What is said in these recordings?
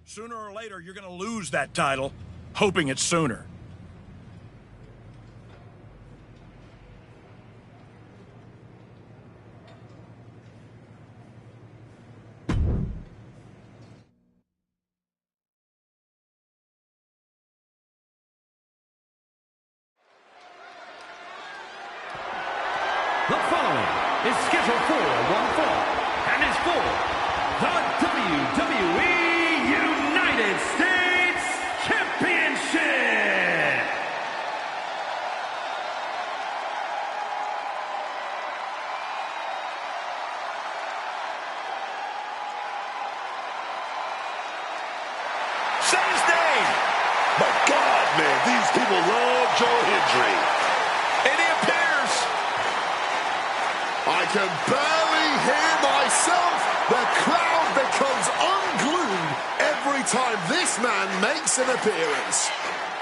Sooner or later, you're going to lose that title, hoping it's sooner. The following is scheduled for one fall and is for the WWE United States Championship. Say his name! My God, man, these people love Joe Hendry. And he appears. I can barely hear myself. The crowd becomes unglued every time this man makes an appearance.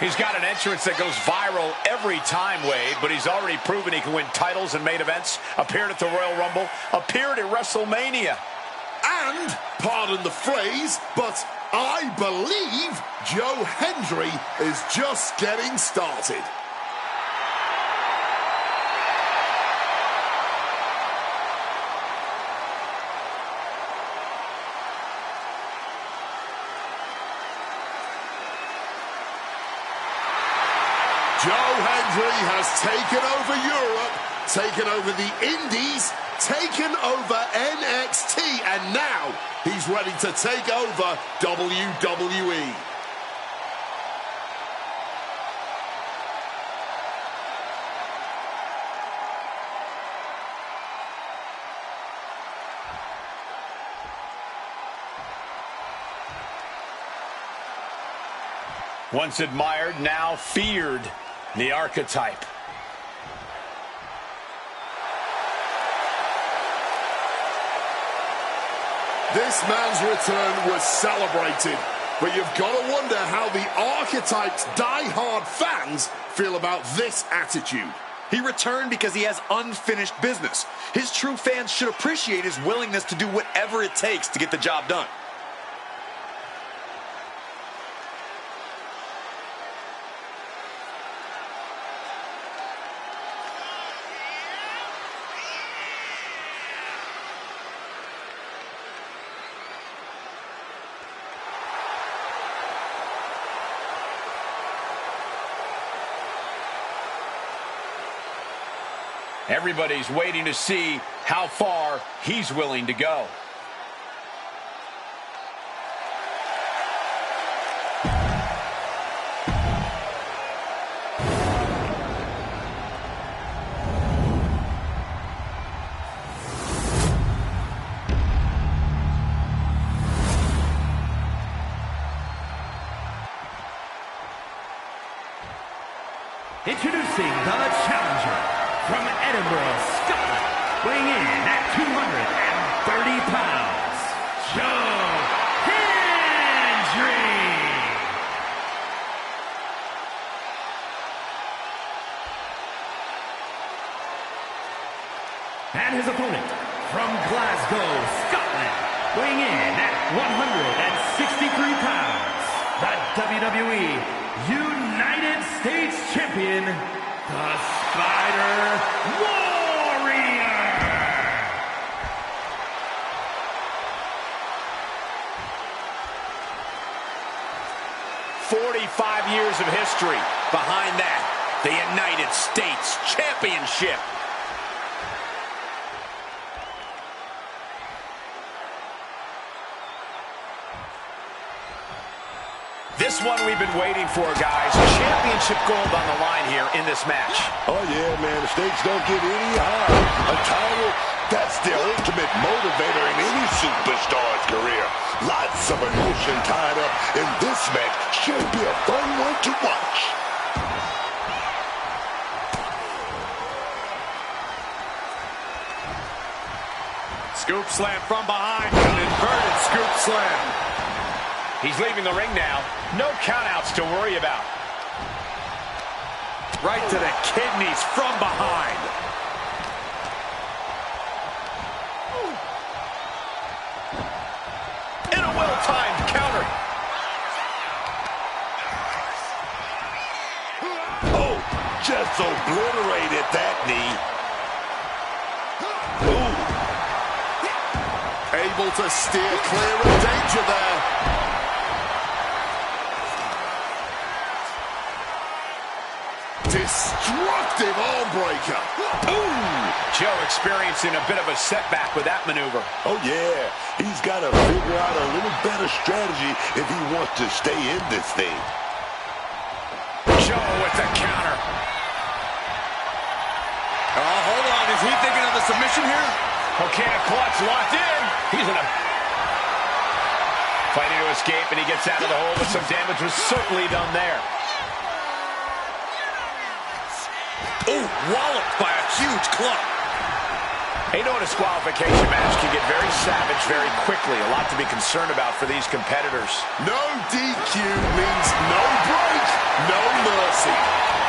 He's got an entrance that goes viral every time, Wade, but he's already proven he can win titles and main events, appeared at the Royal Rumble, appeared at WrestleMania. And, pardon the phrase, but I believe Joe Hendry is just getting started. Joe Hendry has taken over Europe, taken over the Indies, taken over NXT, and now he's ready to take over WWE. Once admired, now feared. The archetype. This man's return was celebrated, but you've got to wonder how the archetype's die-hard fans feel about this attitude. He returned because he has unfinished business. His true fans should appreciate his willingness to do whatever it takes to get the job done. Everybody's waiting to see how far he's willing to go. Introducing the challenger from Edinburgh, Scotland, weighing in at 230 pounds, Joe Hendry. And his opponent from Glasgow, Scotland, weighing in at 163 pounds, the WWE United States Champion, the Spider Warrior! 45 years of history. Behind that, the United States Championship. This one we've been waiting for, guys. Championship gold on the line here in this match. Oh, yeah, man. The stakes don't get any higher. A title, that's the ultimate motivator in any superstar's career. Lots of emotion tied up in this match. Should be a fun one to watch. Scoop slam from behind. An inverted scoop slam. He's leaving the ring now. No countouts to worry about. Right to the kidneys from behind. And a well-timed counter. just obliterated that knee. Ooh. Able to steer clear of danger there. Destructive arm breaker. Ooh! Joe experiencing a bit of a setback with that maneuver. Oh, yeah. He's got to figure out a little better strategy if he wants to stay in this thing. Joe with the counter. Oh, hold on. Is he thinking of the submission here? Okay, a clutch locked in. He's in a fighting to escape, and he gets out of the hole, but some damage was certainly done there. Oh, walloped by a huge club. You know, a disqualification match can get very savage very quickly. A lot to be concerned about for these competitors. No DQ means no break, no mercy.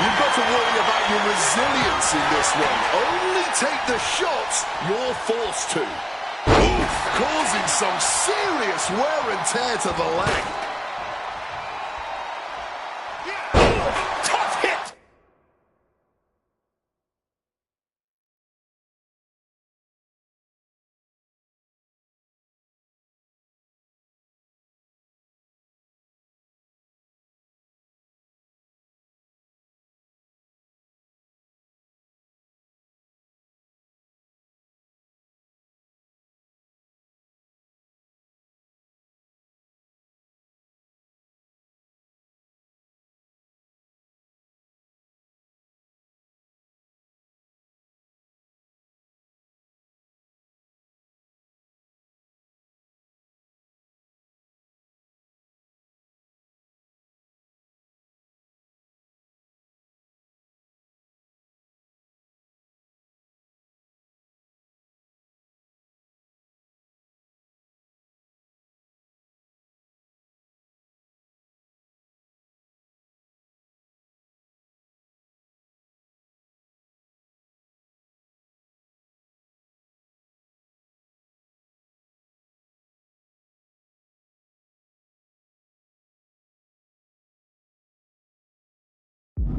You've got to worry about your resilience in this one. Only take the shots you're forced to. Oof, causing some serious wear and tear to the leg. Tough hit.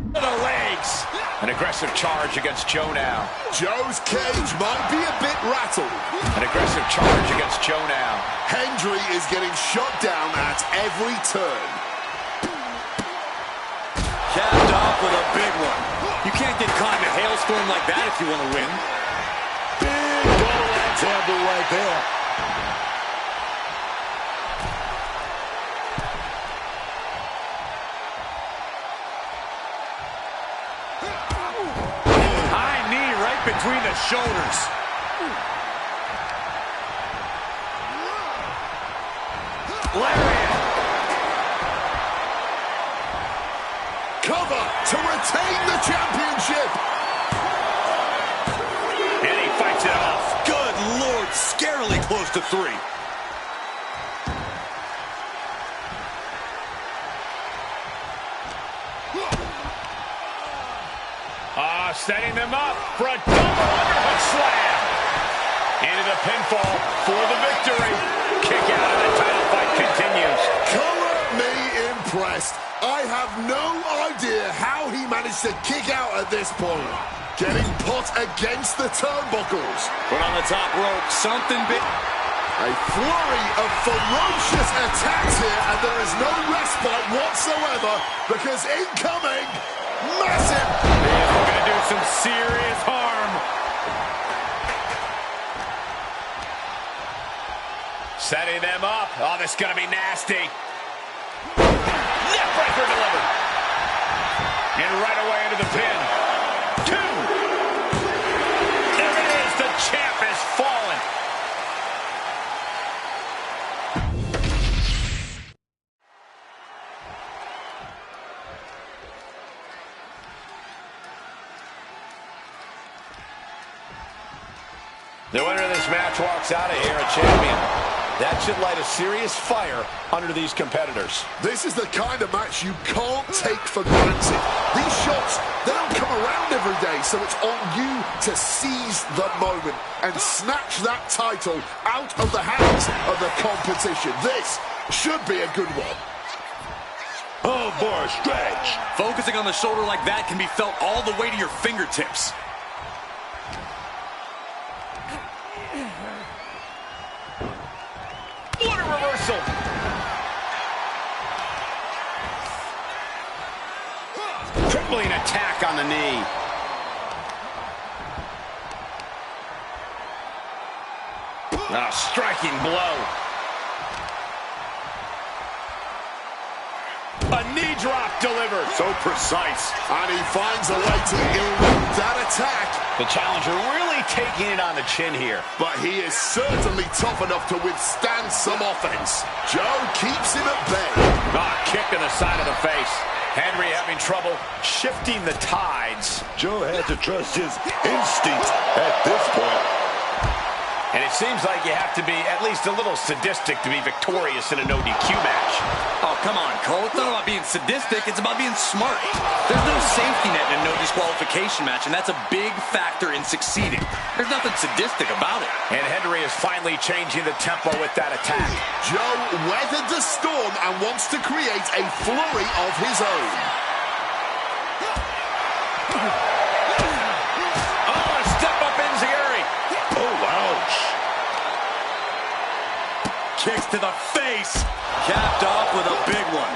To the legs. An aggressive charge against Joe now. Joe's cage might be a bit rattled. An aggressive charge against Joe now. Hendry is getting shot down at every turn. Capped off with a big one. You can't get caught in a hailstorm like that if you want to win. Big ball axe handle right there. High knee right between the shoulders. Lariat. Cover to retain the championship. And he fights it off. Good Lord, scarily close to 3. Setting them up for a double underhook slam. Into the pinfall for the victory. Kick out and the title fight continues. Color me impressed. I have no idea how he managed to kick out at this point. Getting put against the turnbuckles. But on the top rope, something big. A flurry of ferocious attacks here, and there is no respite whatsoever because incoming, massive. He's going to do some serious harm. Setting them up. Oh, this is going to be nasty. Neckbreaker delivered. And right away into the pin. 2. There it is. The champ has fallen. The winner of this match walks out of here a champion. That should light a serious fire under these competitors. This is the kind of match you can't take for granted. These shots, they don't come around every day, so it's on you to seize the moment and snatch that title out of the hands of the competition. This should be a good one. Oh, for a stretch. Focusing on the shoulder like that can be felt all the way to your fingertips. What a reversal. Crippling attack on the knee. A striking blow. A knee drop delivered. So precise. And he finds a way to elude that attack. The challenger really taking it on the chin here. But he is certainly tough enough to withstand some offense. Joe keeps him at bay. Kick to the side of the face. Henry having trouble shifting the tides. Joe had to trust his instincts at this point. And it seems like you have to be at least a little sadistic to be victorious in a no-DQ match. Oh, come on, Cole. It's not about being sadistic. It's about being smart. There's no safety net in a no disqualification match, and that's a big factor in succeeding. There's nothing sadistic about it. And Henry is finally changing the tempo with that attack. Joe weathered the storm and wants to create a flurry of his own. Oh, a step-up enziguri. Oh, ouch. Kicks to the face. Capped off with a big one.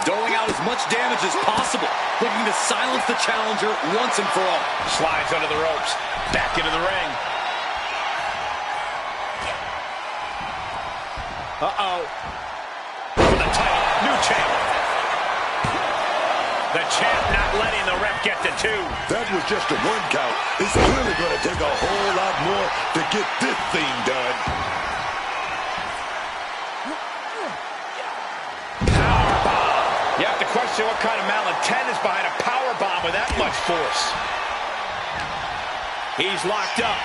Doling out as much damage as possible. Looking to silence the challenger once and for all. Slides under the ropes. Back into the ring. Uh-oh. For the title. New champ. The champ not letting the ref get to 2. That was just a 1 count. It's clearly going to take a whole lot more to get this thing done. You have to question what kind of malintent is behind a power bomb with that much force. He's locked up.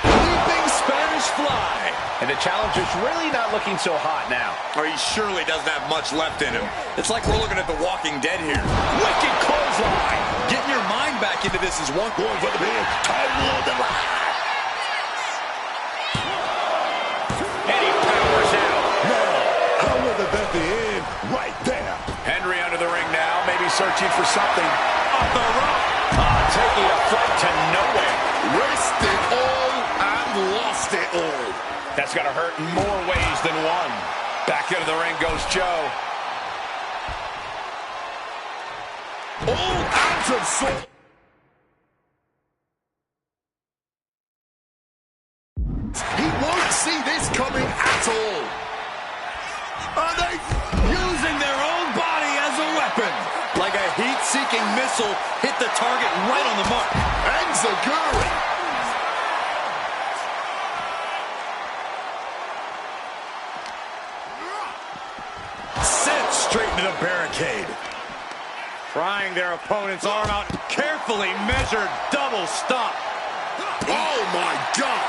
Leaping Spanish fly. And the challenger's really not looking so hot now. Or he surely doesn't have much left in him. It's like we're looking at The Walking Dead here. Wicked clothesline. Getting your mind back into this is one. Going for the pin. Title on the line. And he powers out. Now, how will that be in? Right there. Henry under the ring now, maybe searching for something. Up the rope. Taking a flight to nowhere. Risked it all and lost it all. That's going to hurt in more ways than one. Back into the ring goes Joe. All out of sorts. He won't see this coming at all. Are they Using their own body as a weapon. Like a heat-seeking missile, hit the target right on the mark. Enziguri? Sent straight into the barricade. Prying their opponent's arm out. Carefully measured double stop. Oh, my God.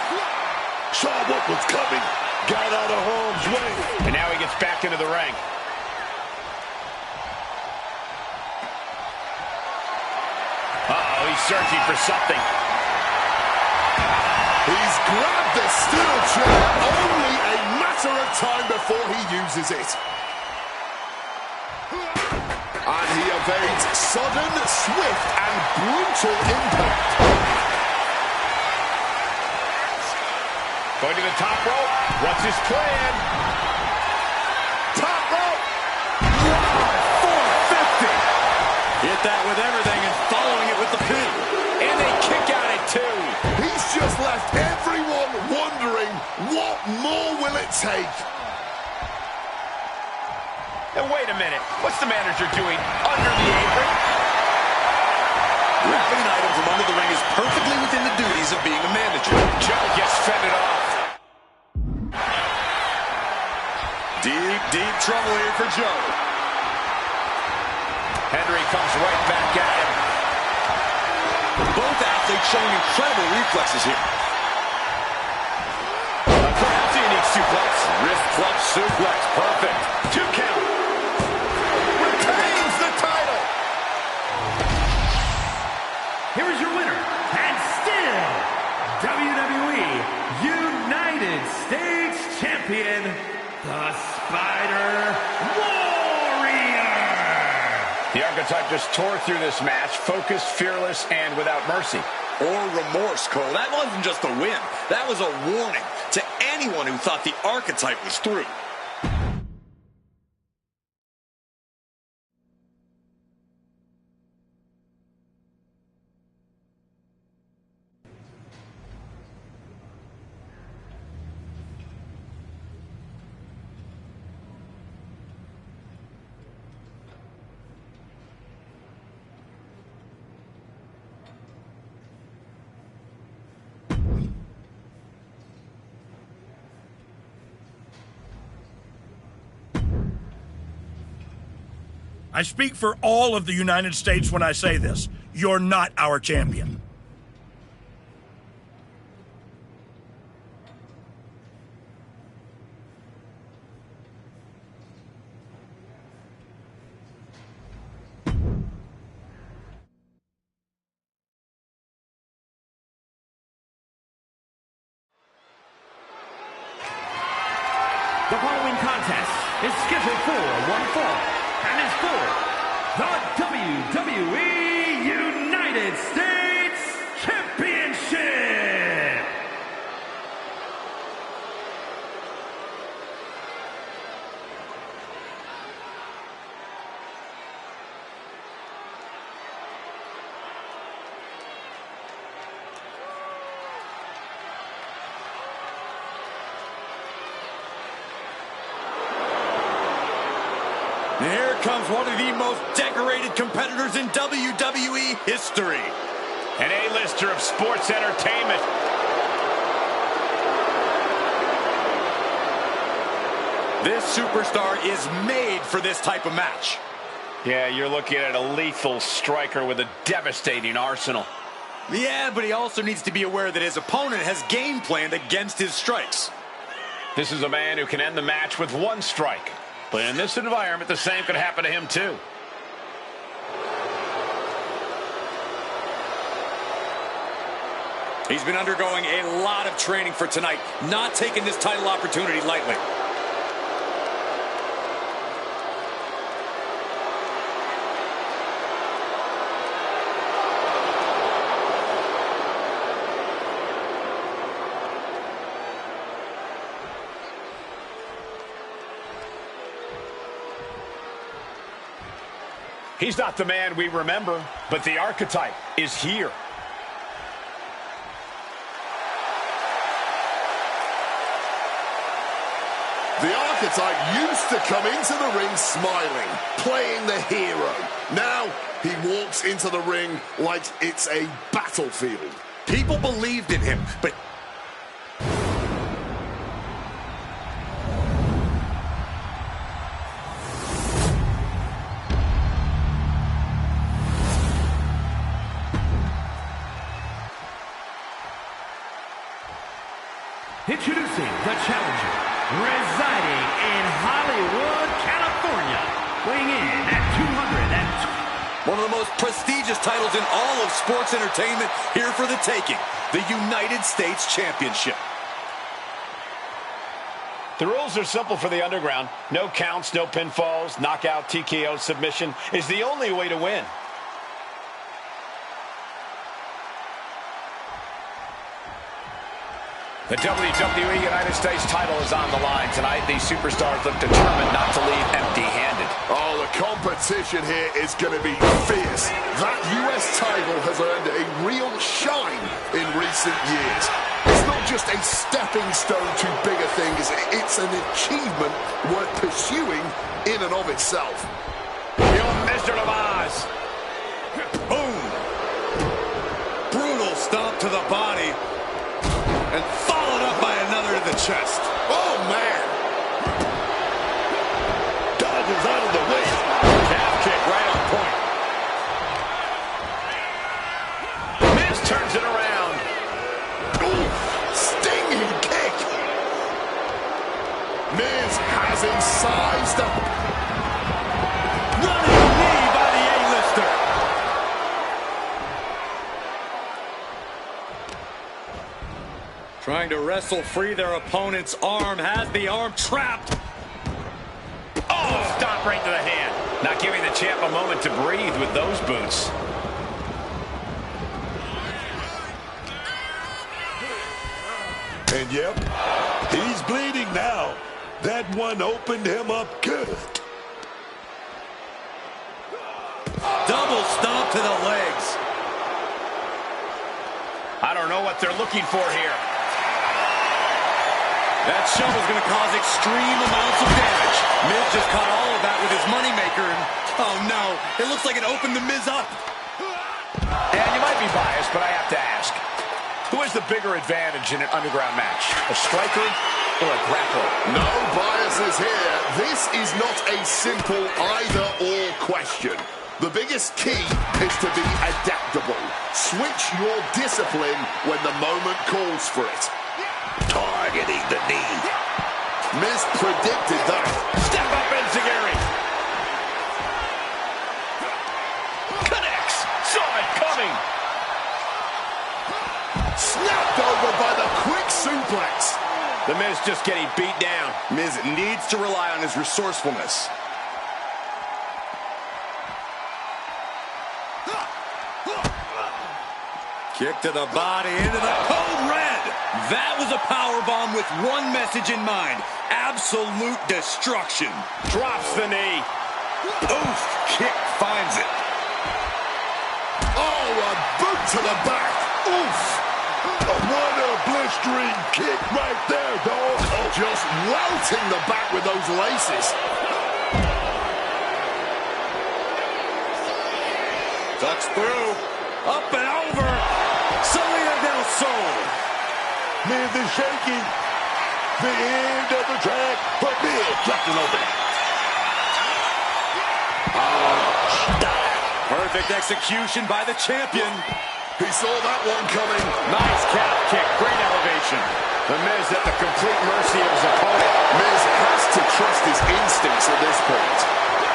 Saw what was coming. Got out of harm's way. And now he gets back into the ring. Uh-oh, he's searching for something. He's grabbed the steel chair. Only a matter of time before he uses it. And he evades sudden, swift, and brutal impact. Going to the top rope. What's his plan? Top rope. Wow, 450. Hit that with everything and following it with the pin. And they kick out at 2. He's just left everyone wondering, what more will it take? And wait a minute. What's the manager doing under the apron? Grabbing an item from under the ring is perfectly within the duties of being a manager. Joe gets fended off. Deep, deep trouble here for Joe. Henry comes right back at him. Both athletes showing incredible reflexes here. Perhaps a unique suplex. Wrist club suplex. Perfect. 2 count. Retains the title. Here is your winner, and still WWE United States Champion, the Spider Warrior. The Archetype just tore through this match, focused, fearless, and without mercy. Or remorse, Cole. That wasn't just a win. That was a warning to anyone who thought the Archetype was through. I speak for all of the United States when I say this. You're not our champion. The following contest is scheduled for one fall and is for the WWE United States Championship. And here comes one of the most decorated competitors in WWE history. An A-lister of sports entertainment. This superstar is made for this type of match. Yeah, you're looking at a lethal striker with a devastating arsenal. Yeah, but he also needs to be aware that his opponent has game planned against his strikes. This is a man who can end the match with one strike. But in this environment, the same could happen to him, too. He's been undergoing a lot of training for tonight, not taking this title opportunity lightly. He's not the man we remember, but the Archetype is here. The Archetype used to come into the ring smiling, playing the hero. Now he walks into the ring like it's a battlefield. People believed in him, but Introducing the challenger, residing in Hollywood, California, weighing in at 220. one of the most prestigious titles in all of sports entertainment, here for the taking, the United States Championship. The rules are simple for the Underground. No counts, no pinfalls, knockout, TKO, submission is the only way to win. The WWE United States title is on the line tonight. These superstars look determined not to leave empty-handed. Oh, the competition here is going to be fierce. That US title has earned a real shine in recent years. It's not just a stepping stone to bigger things. It's an achievement worth pursuing in and of itself. Your Mr. Lavaz. Boom! Brutal stomp to the body. And followed up by another to the chest. Oh, man. Dodges out of the way. Calf kick right on point. Miz turns it around. Ooh, stinging kick. Miz has him sized up. Running knee by the A-lister. Trying to wrestle free their opponent's arm, has the arm trapped. Oh, stop right to the hand. Not giving the champ a moment to breathe with those boots. And yep, he's bleeding now. That one opened him up good. Double stomp to the legs. I don't know what they're looking for here. That shove is going to cause extreme amounts of damage. Miz just caught all of that with his moneymaker, and oh no, it looks like it opened the Miz up. And you might be biased, but I have to ask. Who has the bigger advantage in an underground match? A striker or a grappler? No biases here. This is not a simple either-or question. The biggest key is to be adaptable. Switch your discipline when the moment calls for it. Targeting the knee. Miz predicted that. Step up, Enziguri. Connects. Saw it coming. Snapped over by the quick suplex. The Miz just getting beat down. Miz needs to rely on his resourcefulness. Kick to the body, into the code red. That was a powerbomb with one message in mind. Absolute destruction. Drops the knee. Oof, kick finds it. Oh, a boot to the back. Oof. What a blistering kick right there, dog. Just welting the back with those laces. Ducks through. Up and over. Salida del Sol. Miz is shaking. The end of the track, but Miz dropped an opening. Perfect execution by the champion. He saw that one coming. Nice calf kick. Great elevation. The Miz at the complete mercy of his opponent. Miz has to trust his instincts at this point.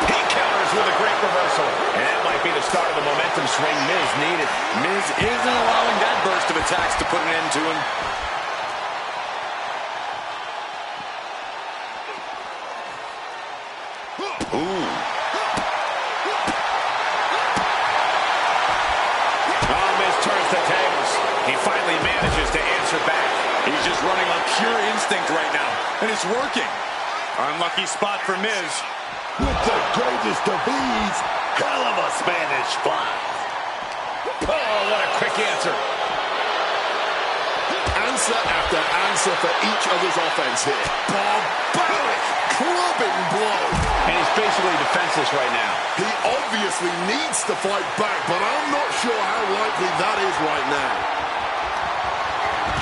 He counters with a great reversal. And that might be the start of the momentum swing Miz needed. Miz isn't allowing that burst of attacks to put an end to him. He finally manages to answer back. He's just running on pure instinct right now, and it's working. Unlucky spot for Miz. With the greatest of ease, hell of a Spanish fly. Oh, what a quick answer. Answer after answer for each other's offense here. Barbaric, clubbing blow. And he's basically defenseless right now. He obviously needs to fight back, but I'm not sure how likely that is right now.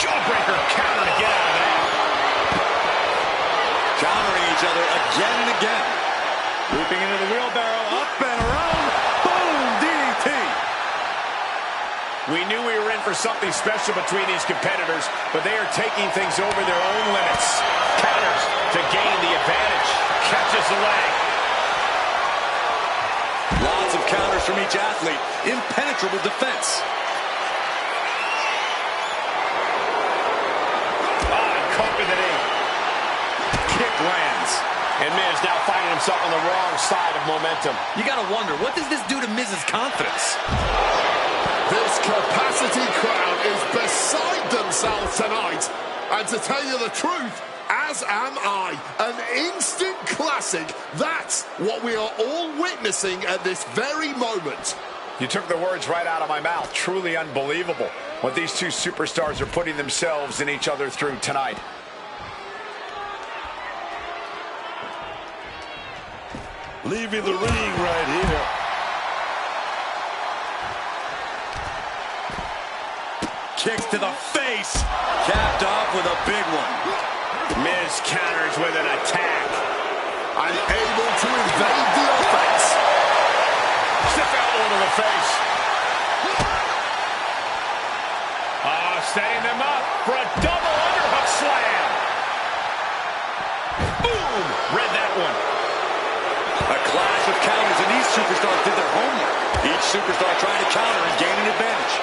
Jawbreaker counter to get out of that. Countering each other again and again. Looping into the wheelbarrow, up and around. Boom, DDT. We knew we were in for something special between these competitors, but they are taking things over their own limits. Counters to gain the advantage. Catches the leg. Lots of counters from each athlete. Impenetrable defense. Caught with the knee. Kick lands. And Miz now finding himself on the wrong side of momentum. You gotta wonder, what does this do to Miz's confidence? This capacity crowd is beside themselves tonight. And to tell you the truth, as am I. An instant classic. That's what we are all witnessing at this very moment. You took the words right out of my mouth. Truly unbelievable what these two superstars are putting themselves and each other through tonight. Leaving the ring right here. Kicks to the face. Capped off with a big one. Miz counters with an attack. Unable to evade the offense. Stiff elbow to the face. Setting them up for a double underhook slam. Boom! Read that one. A clash of counters, and these superstars did their homework. Each superstar trying to counter and gain an advantage.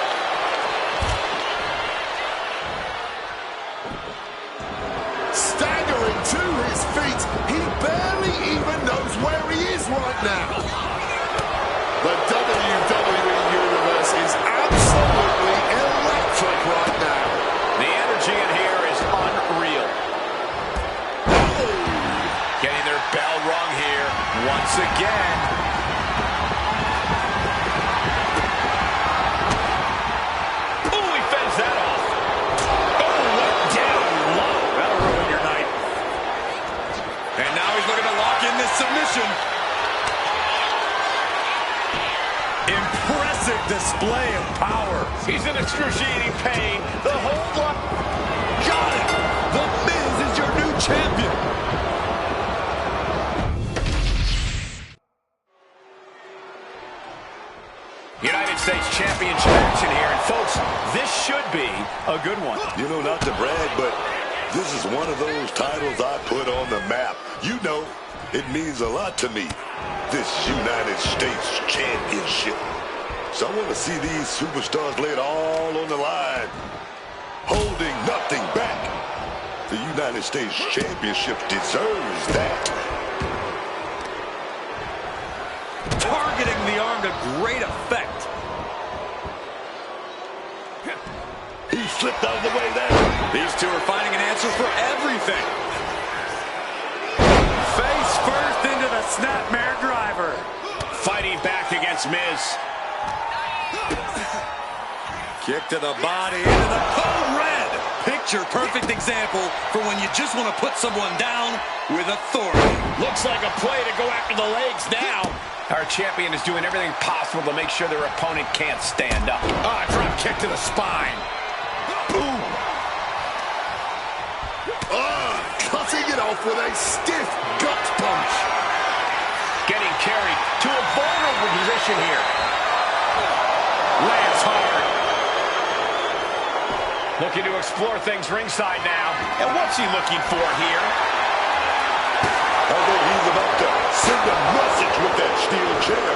Staggering to his feet, he barely even knows where he is right now. The WWE Universe is absolutely electric right now. The energy in here is unreal. Getting their bell rung here once again. Oh, he fends that off. Oh, went down low. That'll ruin your night. And now he's looking to lock in this submission. Impressive display of power. He's in excruciating pain. The whole lot. Got it. The Miz is your new champion. United States Championship action here. And folks, this should be a good one. You know, not to brag, but this is one of those titles I put on the map. You know, it means a lot to me. This United States Championship. So I want to see these superstars lay it all on the line, holding nothing back. The United States Championship deserves that. Targeting the arm to great effect. He slipped out of the way there. These two are finding an answer for everything. Face first into the snapmare driver. Fighting back against Miz. Kick to the body, into the code red. Picture perfect example for when you just want to put someone down with authority. Looks like a play to go after the legs now. Our champion is doing everything possible to make sure their opponent can't stand up. Ah, drop kick to the spine. Boom. Cutting it off with a stiff gut punch. Getting carried to a vulnerable position here. Lands hard. Looking to explore things ringside now. And what's he looking for here? I think he's about to send a message with that steel chair.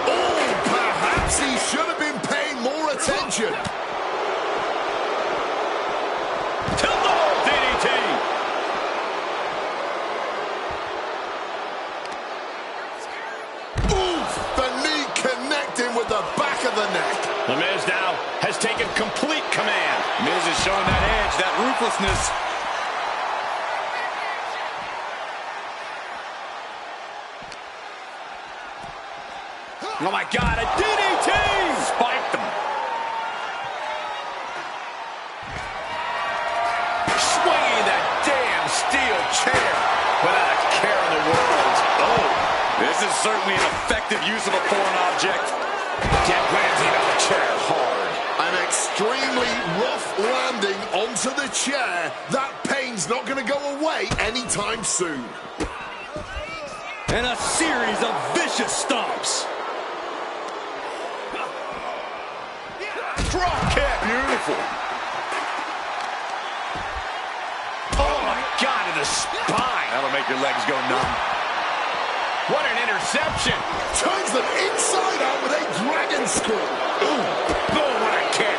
Oh, perhaps he should have been paying more attention. Tilt-a-whirl DDT. Oof, the knee connecting with the back of the neck. The Miz now has taken complete command. Miz is showing that edge, that ruthlessness. Oh my God, a DDT! Spiked him. Swinging that damn steel chair without a care in the world. Oh, this is certainly an effective use of a foreign object. Dead landing on the chair hard. An extremely rough landing onto the chair. That pain's not going to go away anytime soon. And a series of vicious stomps. Drop kick. Beautiful. Oh my God, to the spine. That'll make your legs go numb. What an interception. Turns them inside out with a dragon screw. Ooh, boom, what a kick.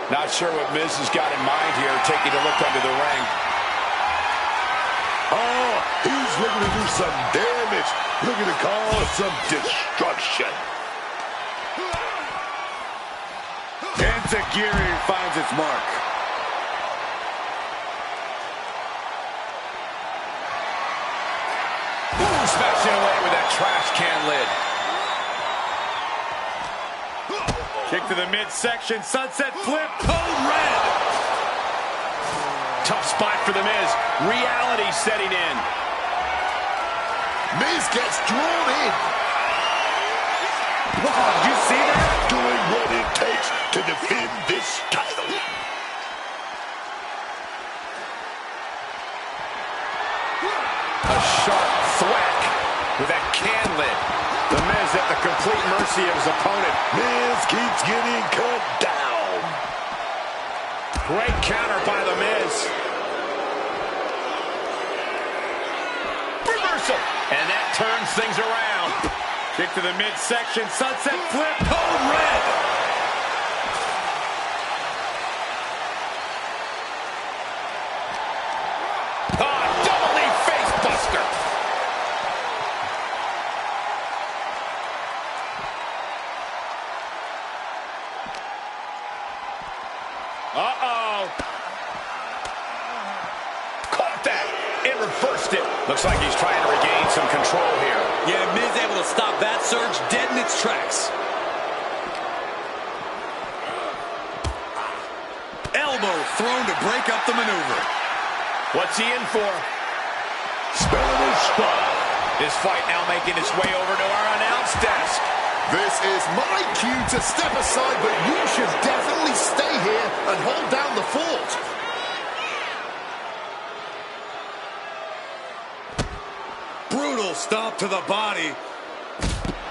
Not sure what Miz has got in mind here, taking a look under the ring. Oh, he's looking to do some damage, looking to cause some destruction. Enziguri finds its mark. Ooh, smashing away with that trash can lid. Kick to the midsection, sunset flip, code red. Tough spot for the Miz. Reality setting in. Miz gets drawn in. Wow, did you see that? Doing what it takes to defend this title. A sharp thwack with that can lid. The Miz at the complete mercy of his opponent. Miz keeps getting cut down. Great counter by the Miz. Reversal. And that turns things around. Kick to the midsection, sunset flip, code red. caught that and reversed it. Looks like he's trying to regain some control here. Yeah, Miz able to stop that surge dead in its tracks. Elbow thrown to break up the maneuver. What's he in for? Spelling his spot. This fight now making its way over to our announce desk. This is my cue to step aside, but you should definitely stay here and hold down the fort. Brutal stomp to the body.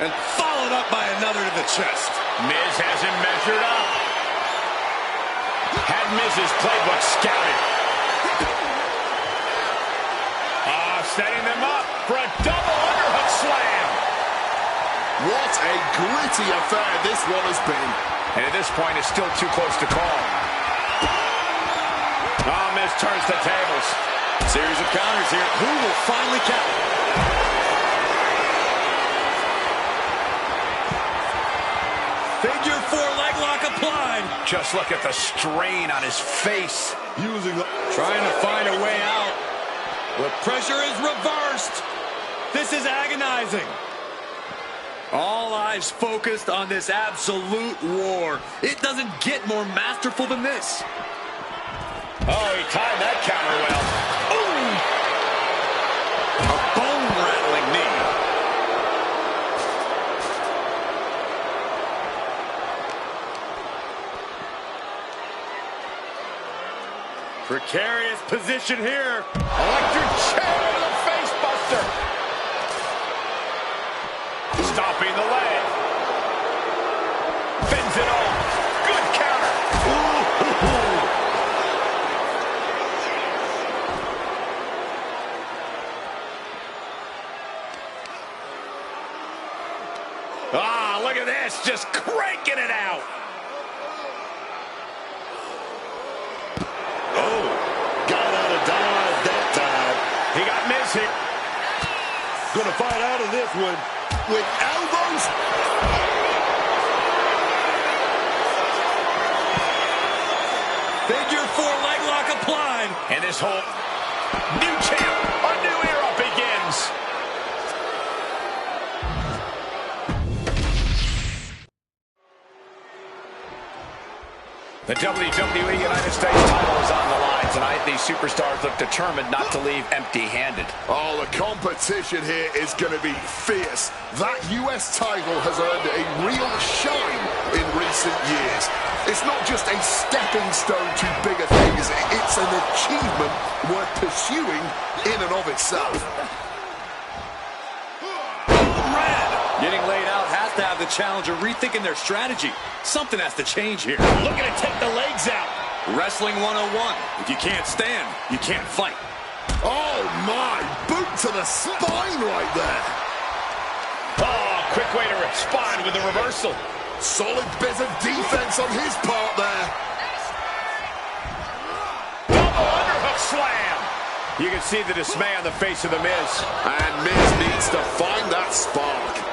And followed up by another to the chest. Miz has him measured up. Had Miz's playbook scouted. Setting them up for a double underhook slam. What a gritty affair this one has been. And at this point, it's still too close to call. Oh, Miz turns the tables. Series of counters here. Who will finally count? Figure 4 leg lock applied. Just look at the strain on his face. Trying to find a way out. The pressure is reversed. This is agonizing. All eyes focused on this absolute war. It doesn't get more masterful than this. Oh, he timed that counter well. A bone-rattling knee. Precarious position here. Electric chair to the face buster. Stopping the leg. Fends it off. Good counter. Ah, look at this. Just cranking it out. He got Miz hit. Gonna fight out of this one with elbows. Figure 4 leg lock applied. And this whole new champ, a new era begins. The WWE United States title is on the line tonight. These superstars look determined not to leave empty-handed. Oh, the competition here is going to be fierce. That US title has earned a real shine in recent years. It's not just a stepping stone to bigger things. It's an achievement worth pursuing in and of itself. Getting laid out has to have the challenger rethinking their strategy. Something has to change here. Looking to take the legs out. Wrestling 101. If you can't stand, you can't fight. Oh, my. Boot to the spine right there. Oh, quick way to respond with the reversal. Solid bit of defense on his part there. Double underhook slam. You can see the dismay on the face of the Miz. And Miz needs to find that spark.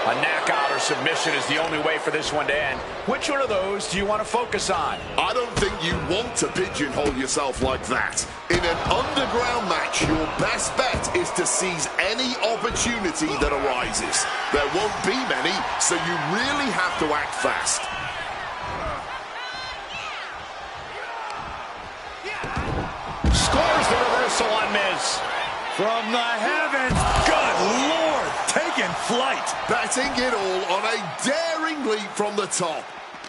A knockout or submission is the only way for this one to end. Which one of those do you want to focus on? I don't think you want to pigeonhole yourself like that. In an underground match, your best bet is to seize any opportunity that arises. There won't be many, so you really have to act fast. Scores the reversal on Miz. From the heavens, good Lord, taking flight. Betting it all on a daring leap from the top.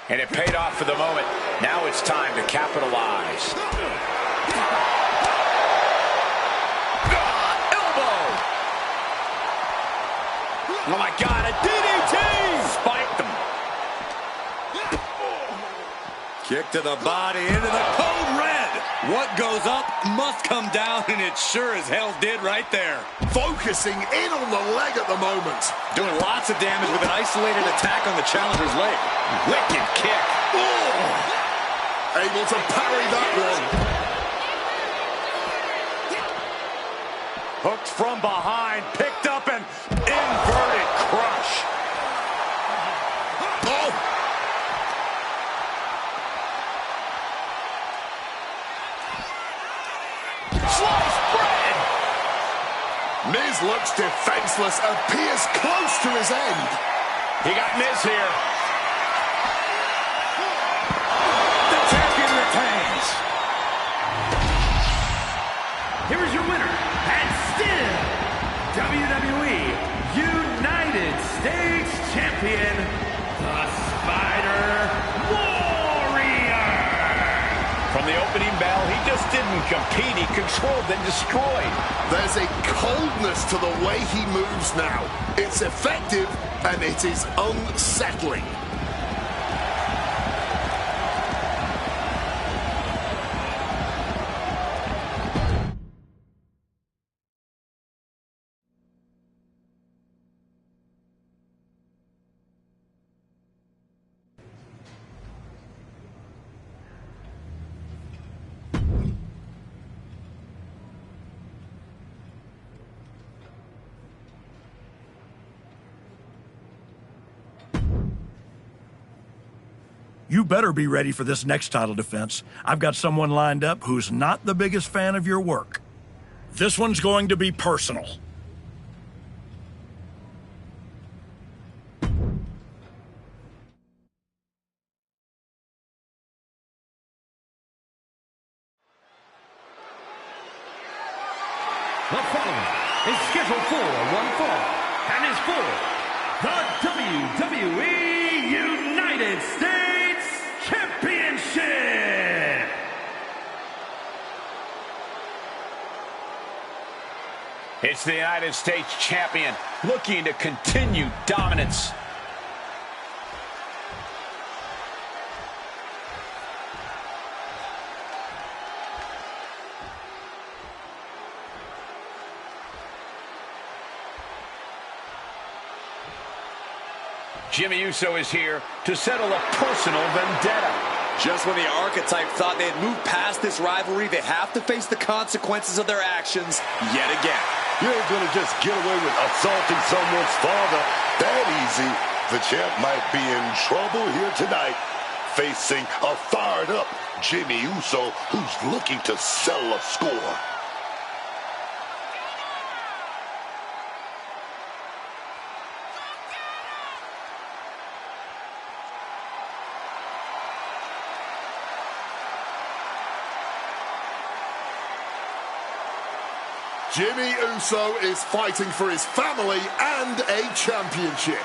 And it paid off for the moment. Now it's time to capitalize. Elbow! Oh my God, a DDT! Spiked him. Kick to the body, into the code red. What goes up must come down, and it sure as hell did right there. Focusing in on the leg at the moment. Doing lots of damage with an isolated attack on the challenger's leg. Wicked kick. Oh! Able to parry that one. Hooked from behind, picked up and inverted crush. Oh! Sliced bread! Miz looks defenseless, appears close to his end. He got Miz here. The champion retains. Here is your winner, and still WWE United States Champion, the Spider Warrior. From the opening bell, he just didn't compete. He controlled and destroyed. There's a coldness to the way he moves now. It's effective, and it is unsettling. You better be ready for this next title defense. I've got someone lined up who's not the biggest fan of your work. This one's going to be personal. The following is scheduled for one fall and is for the WWE United States Championship. It's the United States Champion looking to continue dominance. Jimmy Uso is here to settle a personal vendetta. Just when the Archetype thought they had moved past this rivalry, they have to face the consequences of their actions yet again. You ain't gonna just get away with assaulting someone's father that easy. The champ might be in trouble here tonight, facing a fired-up Jimmy Uso who's looking to settle a score. Jimmy Uso is fighting for his family and a championship.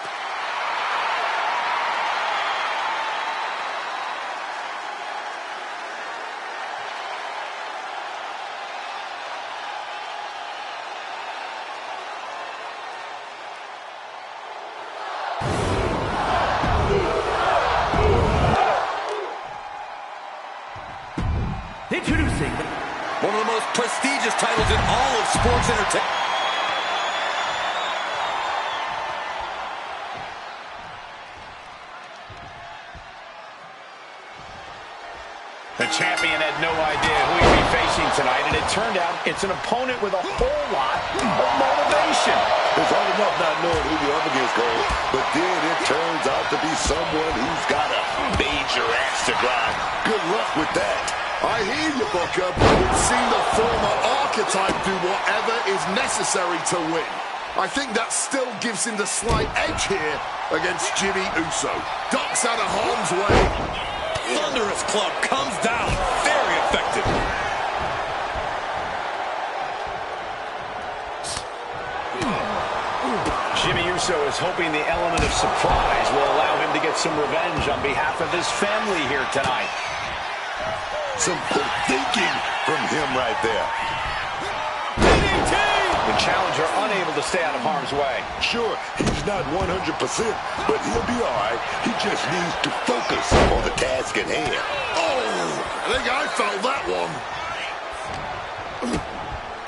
Introducing one of the most prestigious titles in all of sports entertainment. The champion had no idea who he'd be facing tonight, and it turned out it's an opponent with a whole lot of motivation. It's hard enough not knowing who you're up against, Cole, but then it turns out to be someone who's got a major axe to grind. Good luck with that. I hear you, Booker, but we've seen the former Archetype do whatever is necessary to win. I think that still gives him the slight edge here against Jimmy Uso. Ducks out of harm's way. Thunderous club comes down. Very effective. Jimmy Uso is hoping the element of surprise will allow him to get some revenge on behalf of his family here tonight. Some good thinking from him right there. DDT! The challenger unable to stay out of harm's way. Sure, he's not 100%, but he'll be all right. He just needs to focus on the task at hand. Oh, I think I felt that one.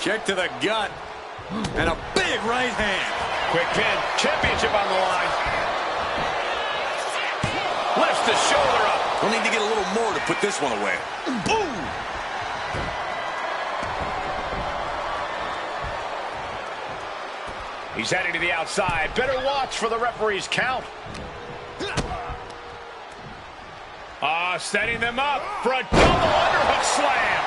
Kick to the gut. And a big right hand. Quick pin. Championship on the line. Lifts the shoulder up. We'll need to get a little more to put this one away. Boom! He's heading to the outside. Better watch for the referee's count. Setting them up for a double underhook slam.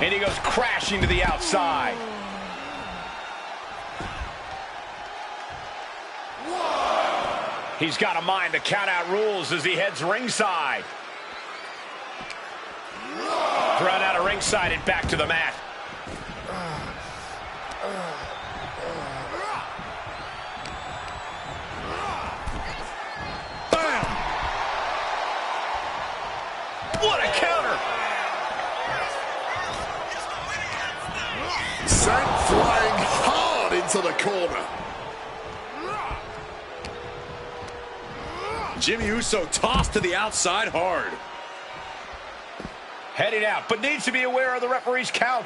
And he goes crashing to the outside. He's got a mind to count out rules as he heads ringside. Thrown out of ringside and back to the mat. Bam! What a counter! Sent flying hard into the corner. Jimmy Uso tossed to the outside hard. Heading out, but needs to be aware of the referee's count.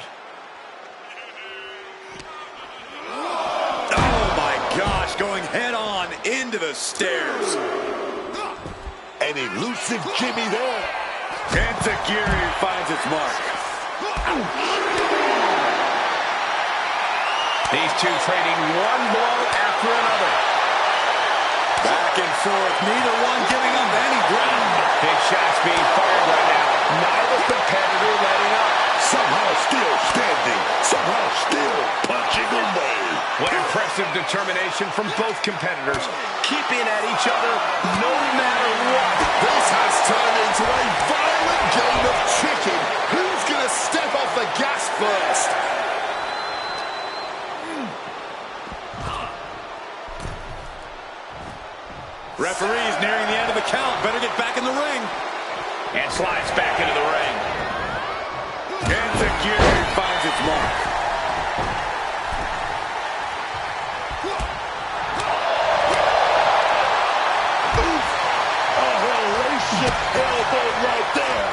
Oh my gosh, going head on into the stairs. An elusive Jimmy there. Enziguri finds its mark. These two trading one blow after another. Back and forth, neither one giving up any ground. Big shots being fired right now. Neither competitor letting up. Somehow still standing. Somehow still punching away. What impressive determination from both competitors. Keeping at each other no matter what. This has turned into a violent game of chicken. Who's going to step off the gas first? Referee's nearing the end of the count. Better get back in the ring. And slides back into the ring. Enziguri finds its mark. A hellacious elbow right there.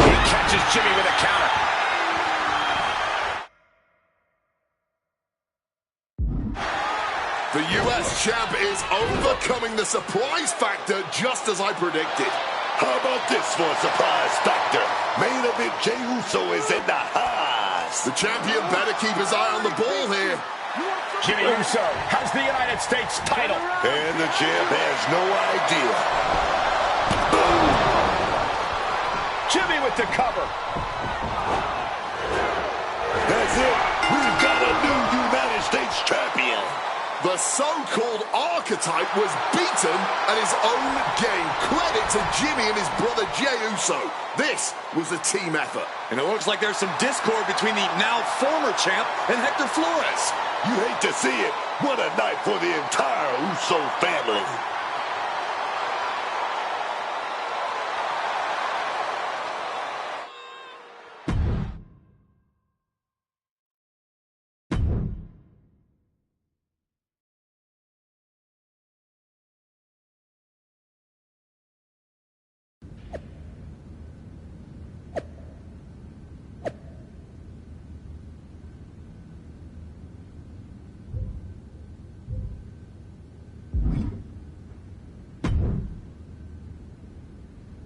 He catches Jimmy with a counter. The US champ is overcoming the surprise factor just as I predicted. How about this for a surprise factor? Main event Jey Uso is in the house. The champion better keep his eye on the ball here. Jimmy Uso has the United States title. And the champ has no idea. Jimmy with the cover. That's it. We've got a new United States champion. The so-called archetype was beaten at his own game. Credit to Jimmy and his brother Jey Uso. This was a team effort. And it looks like there's some discord between the now former champ and Hector Flores. You hate to see it. What a night for the entire Uso family.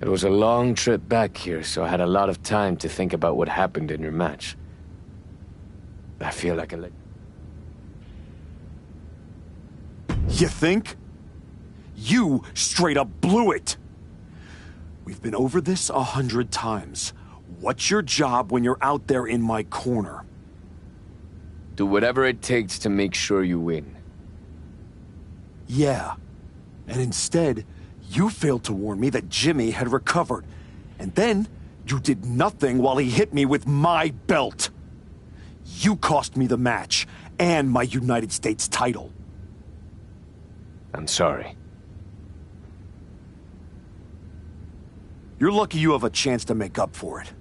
It was a long trip back here, so I had a lot of time to think about what happened in your match. I feel like You think? You straight up blew it! We've been over this 100 times. What's your job when you're out there in my corner? Do whatever it takes to make sure you win. Yeah. And instead, you failed to warn me that Jimmy had recovered. And then, you did nothing while he hit me with my belt. You cost me the match, and my United States title. I'm sorry. You're lucky you have a chance to make up for it.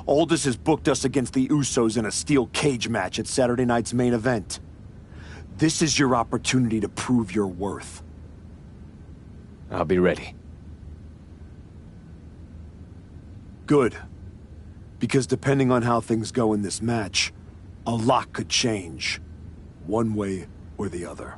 Aldis has booked us against the Usos in a steel cage match at Saturday night's main event. This is your opportunity to prove your worth. I'll be ready. Good. Because depending on how things go in this match, a lot could change. One way or the other.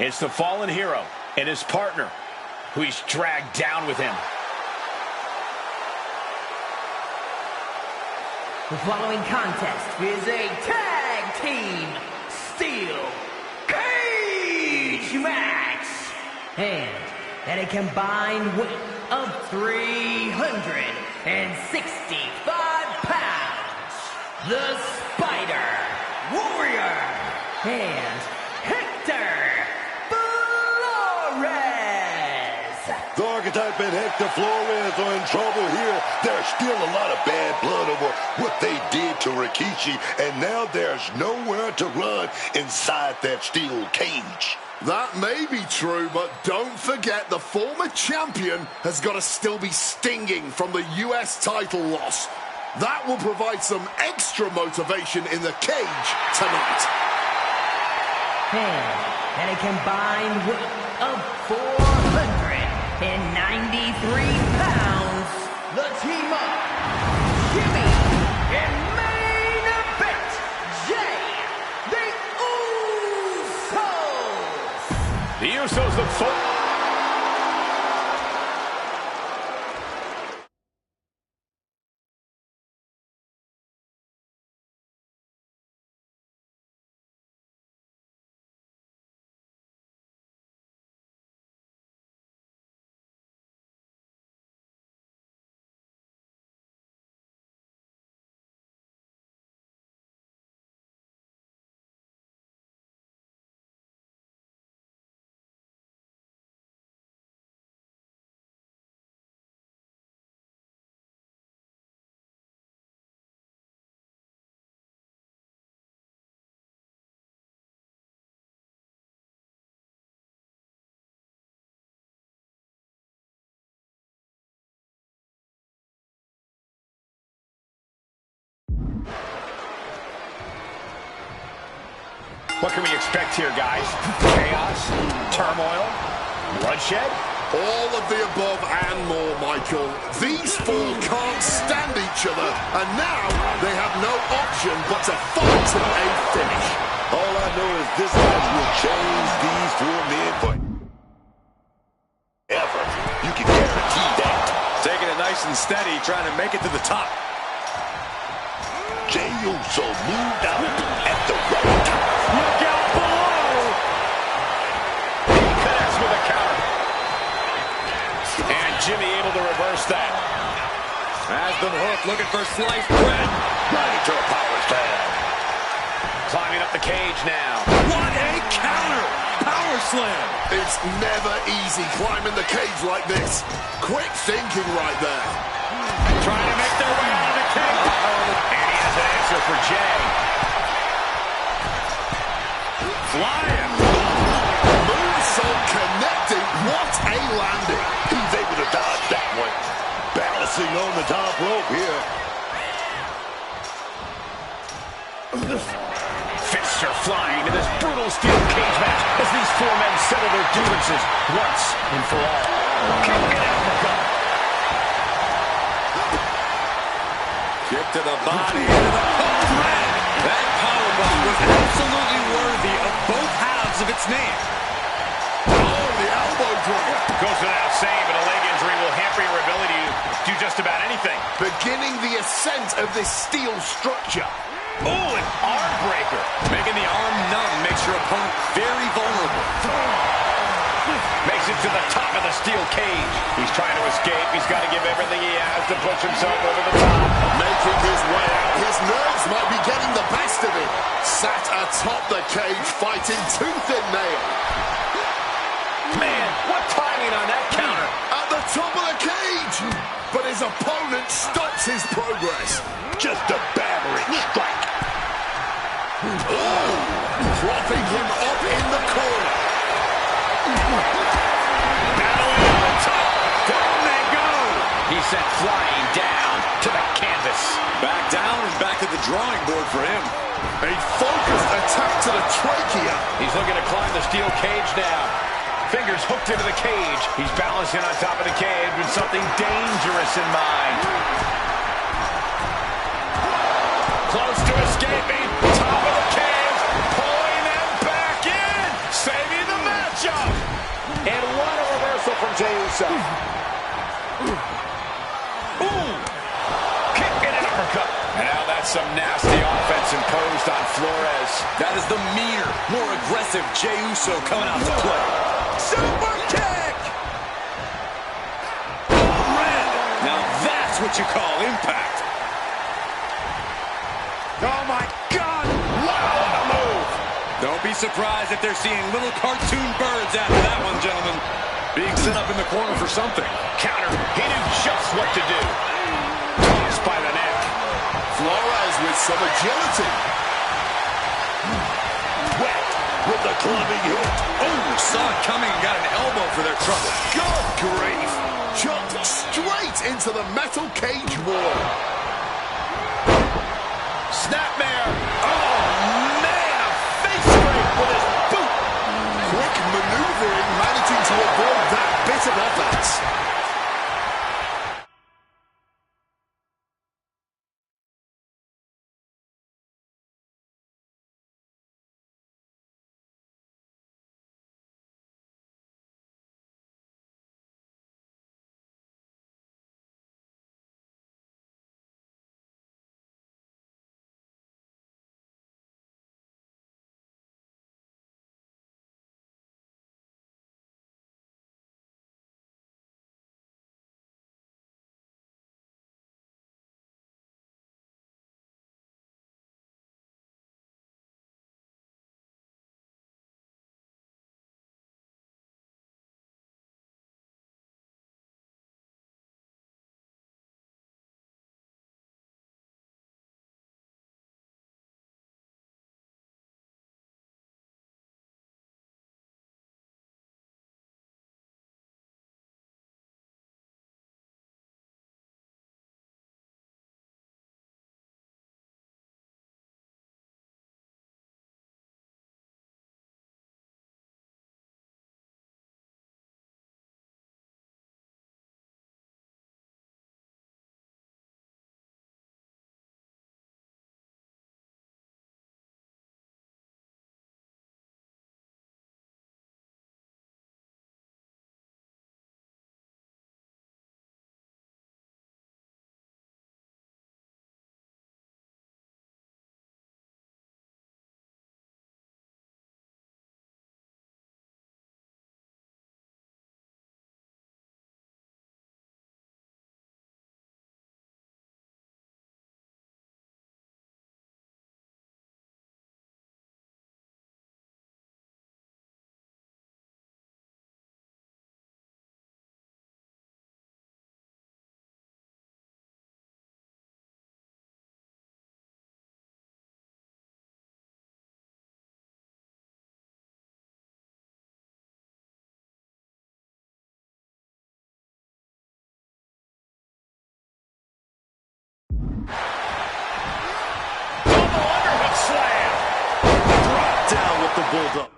It's the fallen hero and his partner who he's dragged down with him. The following contest is a tag team steel cage match. And at a combined weight of 365 pounds, the Spider Warrior and Hector Flores. The Archetype and Hector Flores are in trouble here. There's still a lot of bad blood over what they did to Rikishi, and now there's nowhere to run inside that steel cage. That may be true, but don't forget the former champion has got to still be stinging from the US title loss. That will provide some extra motivation in the cage tonight. And at a combined weight of 493 pounds, the team up, Jimmy and main event, Jay, the Usos. The Usos look full. What can we expect here, guys? Chaos? Turmoil? Bloodshed? All of the above and more, Michael. These four can't stand each other, and now they have no option but to fight to a finish. All I know is this match will change these four men forever. You can guarantee that. Taking it nice and steady, trying to make it to the top. Jey Uso moved out at the right time. Look out below! He connects with a counter. And Jimmy able to reverse that. Has been hooked, looking for sliced bread. Right into a power slam. Climbing up the cage now. What a counter! Power slam! It's never easy climbing the cage like this. Quick thinking right there. Trying to make their way out of the cage. And he has an answer for Jey. Flying. Moonsault connecting. What a landing. He's able to dodge that one. Balancing on the top rope here. Fists are flying in this brutal steel cage match as these four men settle their differences once and for all. Kick and uppercut. Kick to the body. That powerbomb was absolutely worthy of both halves of its name. Oh, the elbow drop. Goes without saying, but a leg injury will hamper your ability to do just about anything. Beginning the ascent of this steel structure. Oh, an arm breaker. Making the arm numb makes your opponent very vulnerable. Makes it to the top of the steel cage. He's trying to escape. He's got to give everything he has to push himself over the top. Making his way out. His nerves might be getting the best of him. Sat atop the cage, fighting tooth and nail. Man, what timing on that counter. At the top of the cage. But his opponent stops his progress. Just a battering strike. Oh, propping him up in the corner. Battling on the top. Down they go. He's sent flying down to the canvas. Back down and back to the drawing board for him. A focused attack to the trachea. He's looking to climb the steel cage now. Fingers hooked into the cage. He's balancing on top of the cage with something dangerous in mind. Close to escaping. Top of the cage. Pulling them back in. Saving the match. And what a reversal from Jey Uso. Boom! Kick and an uppercut. And now that's some nasty offense imposed on Flores. That is the meaner, more aggressive Jey Uso coming out to play. Super kick! Red. Now that's what you call impact. Oh my God! Wow, what a move! Don't be surprised if they're seeing little cartoon birds after that one, gentlemen. Being set up in the corner for something. Counter. He knew just what to do. Tossed by the neck. Flores with some agility. Wet with the clubbing hit. Oh, saw it coming and got an elbow for their trouble. Good grief. Chopped straight into the metal cage wall. Snapmare. Oh, man. A face scrape with his boot. Quick maneuvering, managing to avoid that bit of offense. Down with the Bulldog.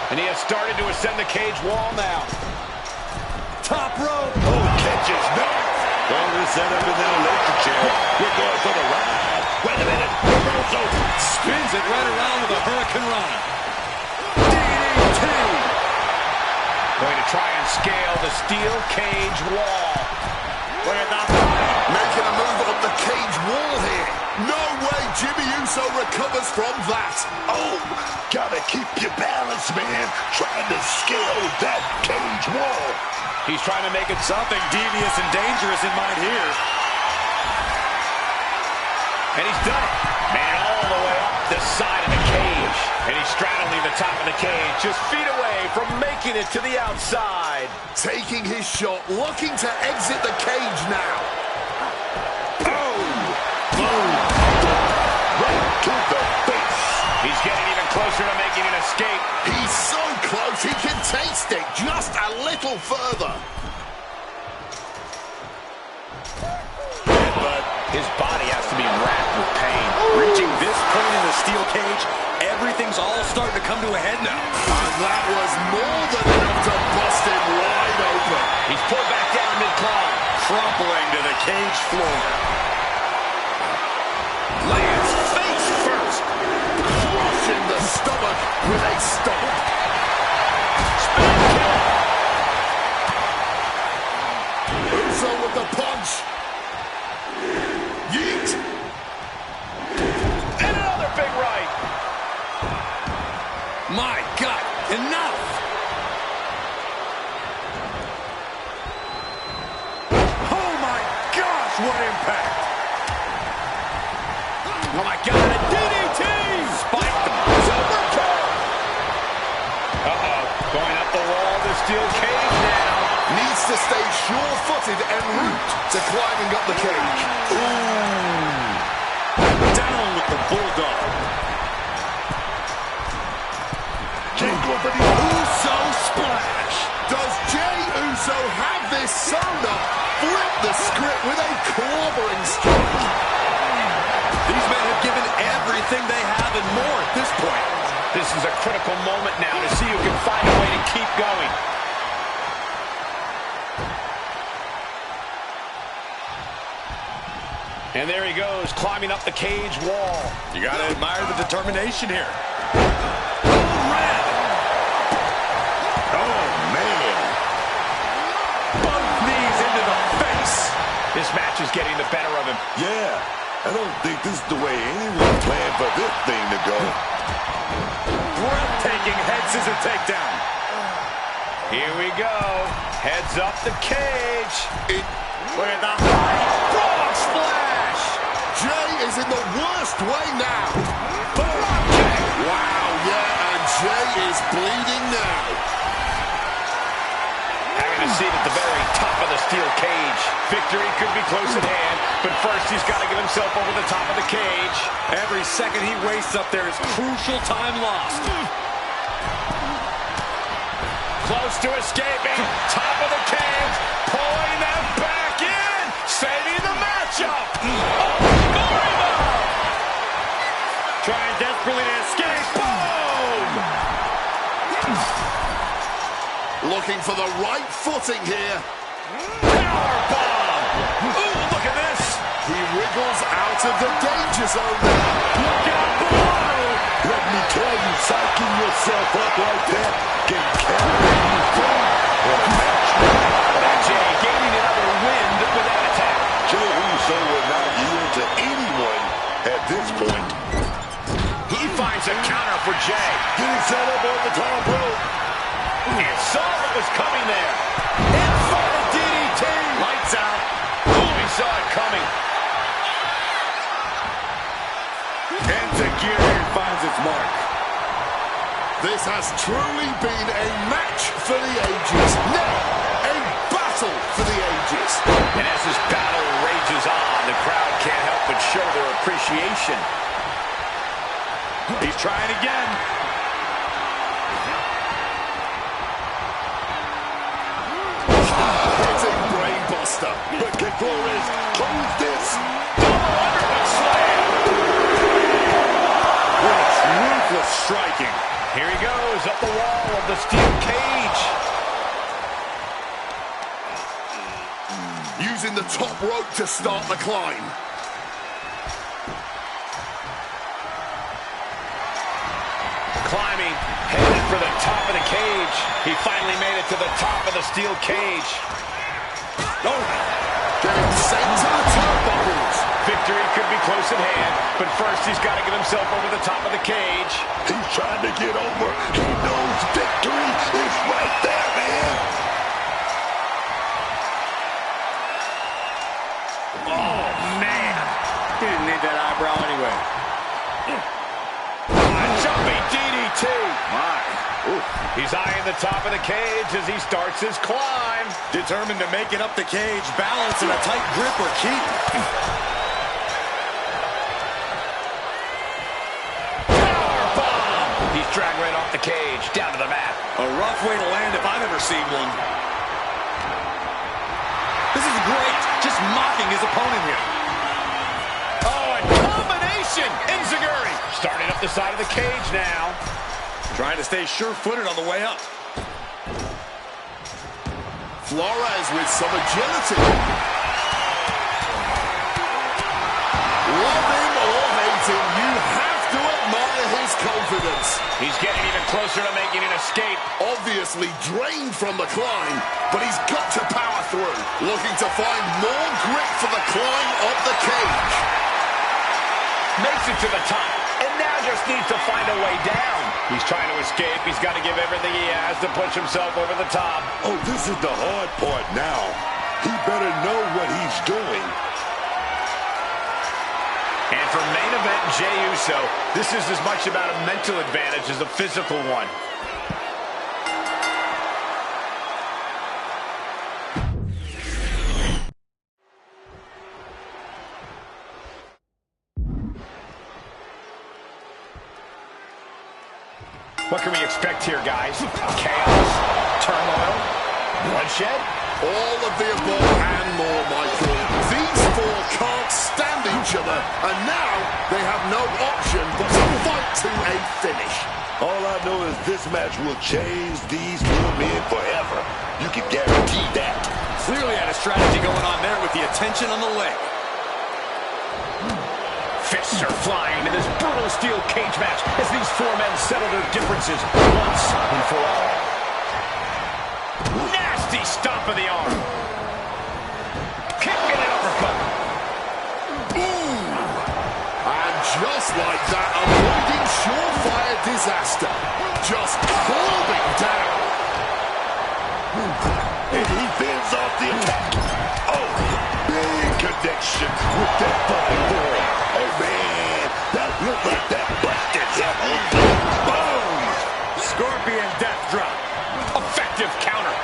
And he has started to ascend the cage wall now. Top rope. Oh, catches back. Well, this setup in that electric chair. We're going for the ride. Wait a minute. Reversal. Spins it right around with a Hurricane Rana. DDT. Going to try and scale the steel cage wall. Look at that fight. Making a move up the cage wall here. No way Jimmy Uso recovers from that. Oh, gotta keep your balance, man. Trying to scale that cage wall. He's trying to make it Something devious and dangerous in mind here. and he's done it. Made it all the way up the side of the cage. And he's straddling the top of the cage, just feet away from making it to the outside. Taking his shot, looking to exit the cage now. Right to the face. He's getting even closer to making an escape. He's so close, he can taste it just a little further. But his body has to be racked with pain. Reaching this point in the steel cage, everything's all starting to come to a head now. And that was more than enough to bust him wide open. He's pulled back down mid-climb. Crumpling to the cage floor. Lands face first. Crushing the stomach with a stomp. Uso with the punch. Yeet. And another big right. My God, enough! Oh my gosh, what impact! Oh my God, a DDT! Spiked him. Super kick. Uh-oh. Going up the wall of the steel cage now. Needs to stay sure-footed en route to climbing up the cage. Down with the Bulldog. Can't go for the Uso splash. Does Jey Uso have this sewn up? Flip the script with a clobbering strike. These men have given everything they have and more at this point. This is a critical moment now to see who can find a way to keep going. And there he goes, climbing up the cage wall. You gotta admire the determination here. Oh, man. Both knees into the face. This match is getting the better of him. Yeah, I don't think this is the way anyone planned for this thing to go. Breathtaking head scissor takedown. Here we go. Heads up the cage. Look at that fight. Frog splash. Jey is in the worst way now. Frog kick. Wow, yeah, and Jey is bleeding now. Having a seat at the very top of the steel cage. Victory could be close at hand, but first he's got to get himself over the top of the cage. Every second he wastes up there is crucial time lost. Close to escaping. Top of the cage. Pulling them back in. Saving the matchup. Trying desperately to escape. Boom! Looking for the right footing here. Powerbomb. Ooh, look at this. He wriggles out of the danger zone now. Look out below. Let me tell you, psyching yourself up like that can carry you through a match. And Jey gaining another wind with that attack. Jey Uso will not yield to anyone at this point. He finds a counter for Jey. Getting set up on the top rope. And saw what was coming there. Inside DDT. Lights out. Ooh, he saw it coming. Enzuigiri finds its mark. This has truly been a match for the ages. Now, a battle for the ages. And as this battle rages on, the crowd can't help but show their appreciation. He's trying again. Hitting brainbuster. But Kick Flores close this. Double underhook slam. With ruthless striking. Here he goes up the wall of steel cage. Using the top rope to start the climb. Climbing, headed for the top of the cage. He finally made it to the top of the steel cage. Oh, getting sent to the turnbuckles. Victory could be close at hand, but first he's got to get himself over the top of the cage. He's trying to get over. He knows victory is right there, man. Oh, man. He didn't need that eyebrow anyway. A jumping DDT. My. Ooh. He's eyeing the top of the cage as he starts his climb. Determined to make it up the cage, balance and a tight grip are key. Powerbomb. He's dragged right off the cage, down to the mat. A rough way to land if I've ever seen one. This is great, just mocking his opponent here. Oh, a combination! Enziguri starting up the side of the cage now. Trying to stay sure-footed on the way up. Flores with some agility. Love him or hate him, you have to admire his confidence. He's getting even closer to making an escape. Obviously drained from the climb, but he's got to power through. Looking to find more grip for the climb of the cage. Makes it to the top, and now just needs to find a way down. He's trying to escape. He's got to give everything he has to push himself over the top. Oh, this is the hard part now. He better know what he's doing. And for main event Jey Uso, this is as much about a mental advantage as a physical one. What can we expect here, guys? Chaos, turmoil, bloodshed? All of the above and more, Michael. These four can't stand each other, and now they have no option but to fight to a finish. All I know is this match will change these four men forever. You can guarantee that. Clearly had a strategy going on there with the attention on the leg. Fists are flying in this brutal steel cage match as these four men settle their differences once and for all. Nasty stomp of the arm. Kick and an uppercut. Ooh! And just like that, avoiding surefire disaster. Just clubbing down. And he fends off the attack. Oh, big connection with that body boy. Oh, man, that looked like that busted hip. Boom! Scorpion death drop. Effective counter.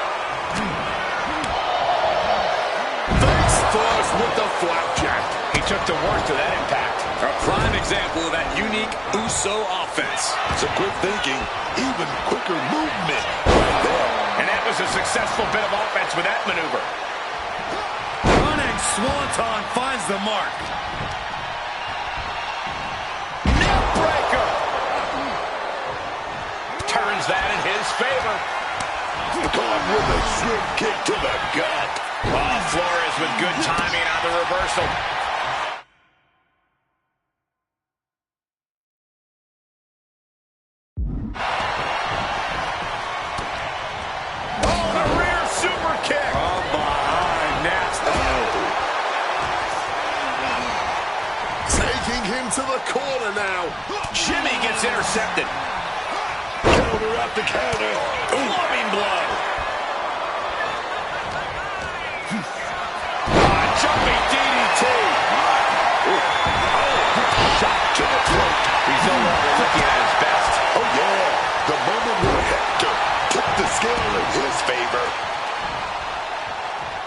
Face first with the flapjack. He took the worst of that impact. A prime example of that unique Uso offense. Some quick thinking, even quicker movement right there. And that was a successful bit of offense with that maneuver. Running Swanton finds the mark. Neckbreaker. Turns that in his favor. Caught with a shrimp kick to the gut. Oh, Flores with good timing on the reversal. Oh, the rear super kick. From behind, nasty. Taking him to the corner now. Jimmy gets intercepted. Counter after counter. Loving blow. Jumping DDT. Shot to the throat. He's no longer looking at his best. Oh, yeah. The moment where Hector took the scale in his favor.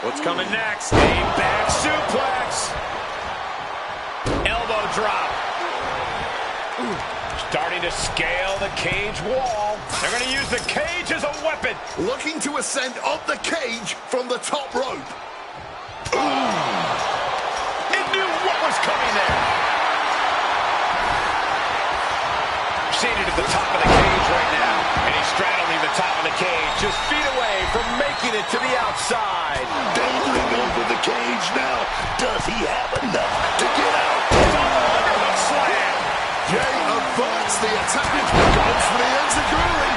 What's coming next? A back suplex. Elbow drop. Starting to scale the cage wall. They're going to use the cage as a weapon. Looking to ascend up the cage from the top rope. It knew what was coming there. Seated at the top of the cage right now, and he's straddling the the top of the cage, just feet away from making it to the outside. Dangling over the cage now. Does he have enough to get out? Double underhook slam. Jay averts the attack. Goes for the enziguri.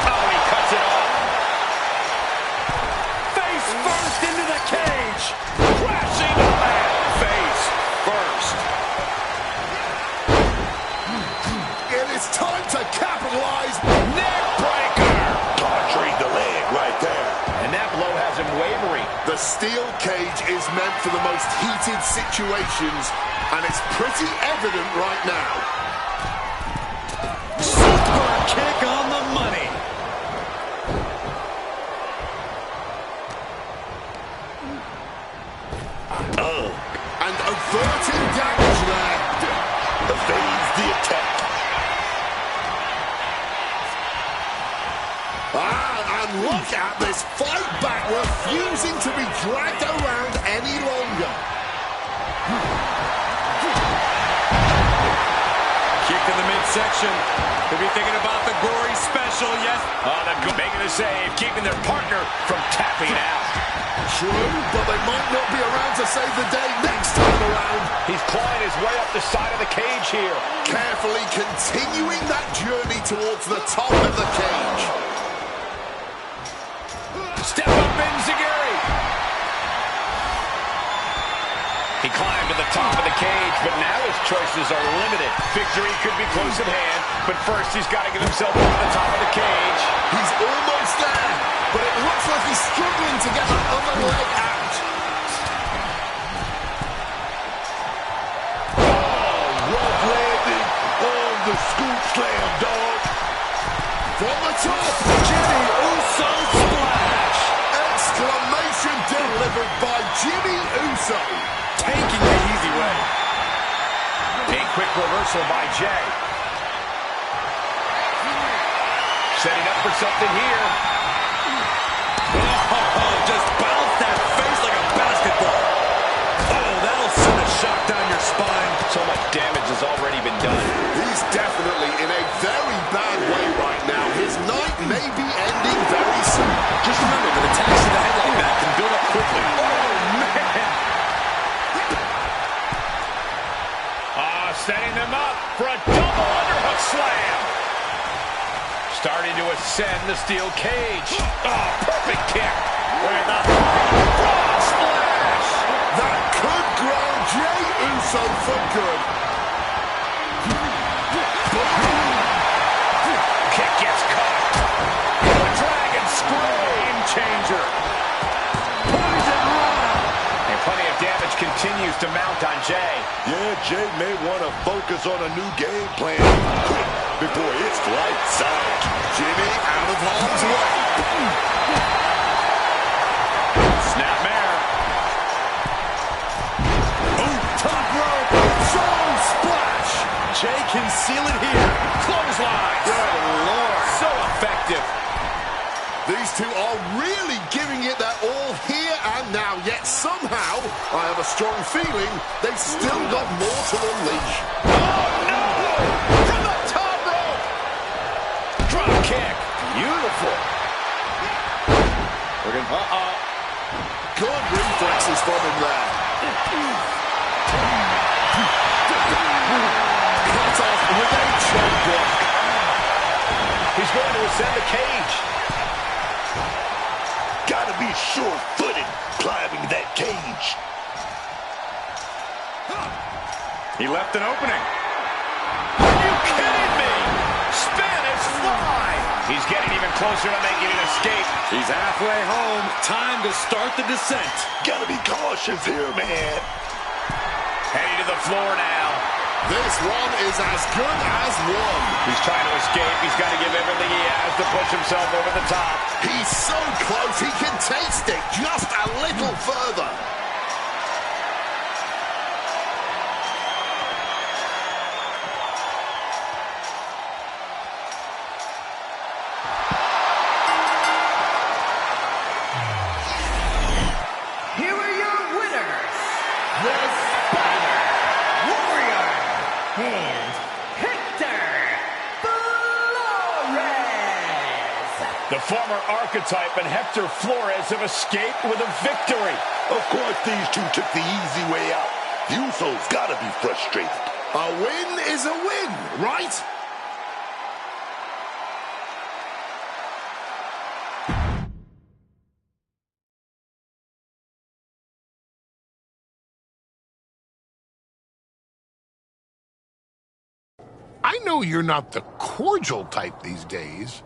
Oh, he cuts it off. Face first into the cage. Crashing to land. Face first. It is time to capitalize. Neck breaker. Torturing the leg right there. And that blow has him wavering. The steel cage is meant for the most heated situations, and it's pretty evident right now. Super kick on the money. And averting damage there. Evades the attack. And look at this fight back, refusing to be dragged around any longer. Kick in the midsection. Could be thinking about the gory special, yes. Making the save, keeping their partner from tapping out. True, but they might not be around to save the day next time around. He's clawing his way up the side of the cage here. Carefully continuing that journey towards the top of the cage. Step up enziguri. He climbed to the top of the cage, but now his choices are limited. Victory could be close at hand, but first he's got to get himself over the top of the cage. He's almost there, but it looks like he's struggling to get that other leg out. Rough landing on the scoop slam, dog. From the top, Jimmy Uso splash. exclamation delivered by Jimmy Uso. Taking the easy way. A quick reversal by Jay. Setting up for something here. Oh, just bounce that face like a basketball. Oh, that'll send a shock down your spine. So much damage has already been done. He's definitely in a very bad way right now. His night may be ending very soon. Just remember that attacks to the head like that can build up quickly. Oh, man. Setting them up for a double underhook slam. Starting to ascend the steel cage. Oh, perfect kick. With a frog splash. That could ground Jay Uso for good. Kick gets caught. The dragon scream changer. Poison Rana. And plenty of damage continues to mount on Jay. Yeah, Jay may want to focus on a new game plan quick before it's lights out. Jimmy out of harm's way. Snapmare. Oh, top rope. Soul splash. Jay can seal it here. Clothesline. Good Lord. So effective. These two are really giving it their all here and now, yet somehow, I have a strong feeling they've still got more to unleash. Oh, no! From the top rope! Drop kick. Beautiful. Good reflexes from him there. Cut off with a choke block. He's going to ascend the cage. Gotta be sure-footed climbing that cage. He left an opening. Are you kidding me? Spanish fly. He's getting even closer to making an escape. He's halfway home. Time to start the descent. Gotta be cautious here, man. Heading to the floor now. This one is as good as won. He's trying to escape. He's got to give everything he has to push himself over the top. He's so close, he can taste it just a little further. Here are your winners, the Spider Warrior and former archetype and Hector Flores have escaped with a victory. Of course, these two took the easy way out. The Usos gotta be frustrated. A win is a win, right? I know you're not the cordial type these days,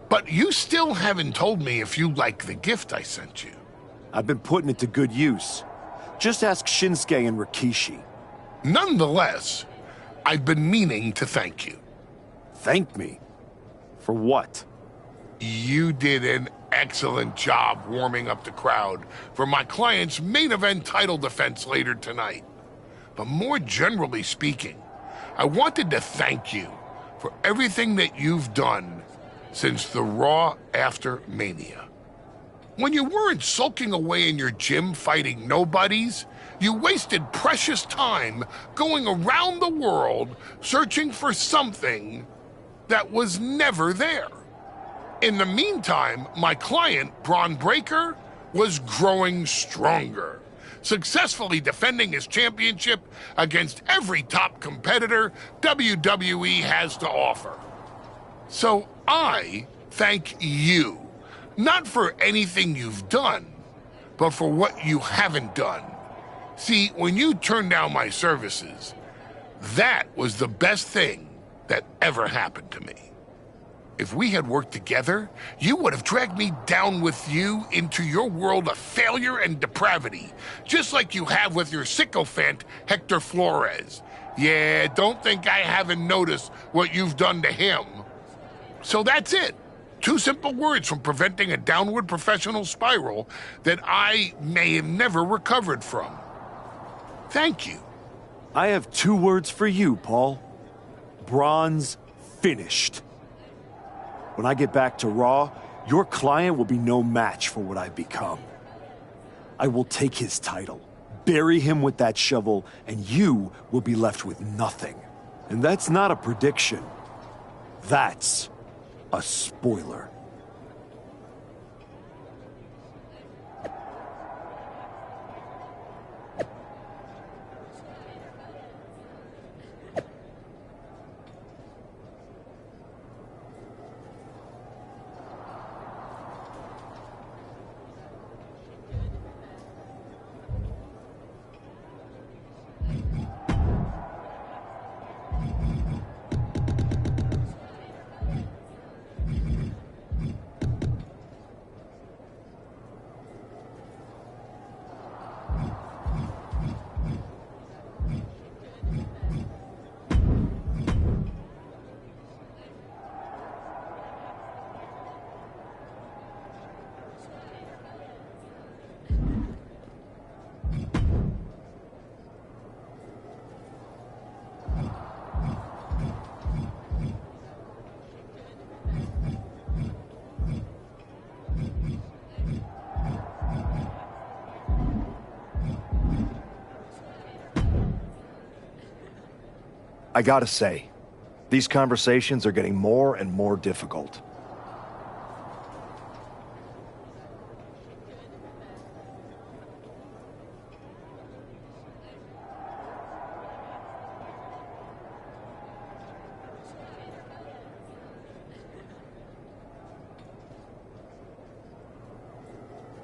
but you still haven't told me if you like the gift I sent you. I've been putting it to good use. Just ask Shinsuke and Rikishi. Nonetheless, I've been meaning to thank you. Thank me? For what? You did an excellent job warming up the crowd for my client's main event title defense later tonight. But more generally speaking, I wanted to thank you for everything that you've done since the Raw after Mania. When you weren't sulking away in your gym fighting nobodies, you wasted precious time going around the world searching for something that was never there. In the meantime, my client, Bron Breakker, was growing stronger, successfully defending his championship against every top competitor WWE has to offer. So I thank you, not for anything you've done, but for what you haven't done. See, when you turned down my services, that was the best thing that ever happened to me. If we had worked together, you would have dragged me down with you into your world of failure and depravity, just like you have with your sycophant, Hector Flores. Yeah, don't think I haven't noticed what you've done to him. So that's it. 2 simple words from preventing a downward professional spiral that I may have never recovered from. Thank you. I have 2 words for you, Paul. Bron's finished. When I get back to Raw, your client will be no match for what I've become. I will take his title, bury him with that shovel, and you will be left with nothing. And that's not a prediction. That's a spoiler. I gotta say, these conversations are getting more and more difficult.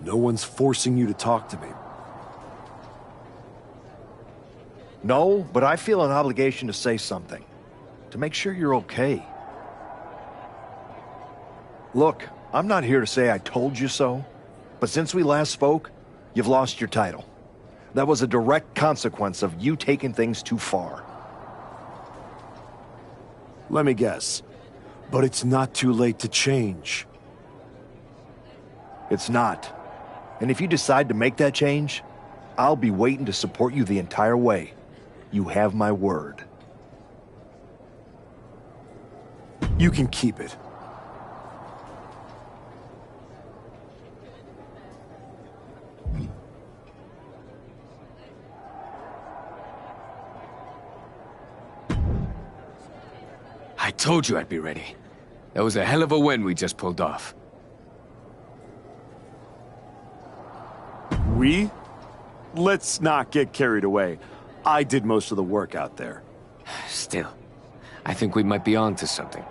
No one's forcing you to talk to me. No, but I feel an obligation to say something. To make sure you're okay. Look, I'm not here to say I told you so, but since we last spoke, you've lost your title. That was a direct consequence of you taking things too far. Let me guess. But it's not too late to change. It's not. And if you decide to make that change, I'll be waiting to support you the entire way. You have my word. You can keep it. I told you I'd be ready. That was a hell of a win we just pulled off. We? Let's not get carried away. I did most of the work out there. Still, I think we might be onto something.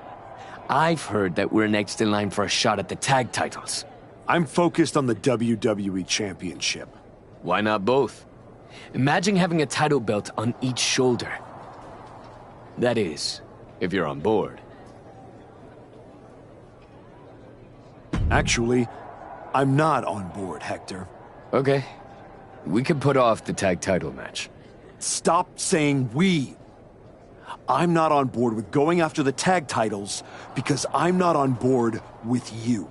I've heard that we're next in line for a shot at the tag titles. I'm focused on the WWE Championship. Why not both? Imagine having a title belt on each shoulder. That is, if you're on board. Actually, I'm not on board, Hector. Okay. We can put off the tag title match. Stop saying we. I'm not on board with going after the tag titles because I'm not on board with you.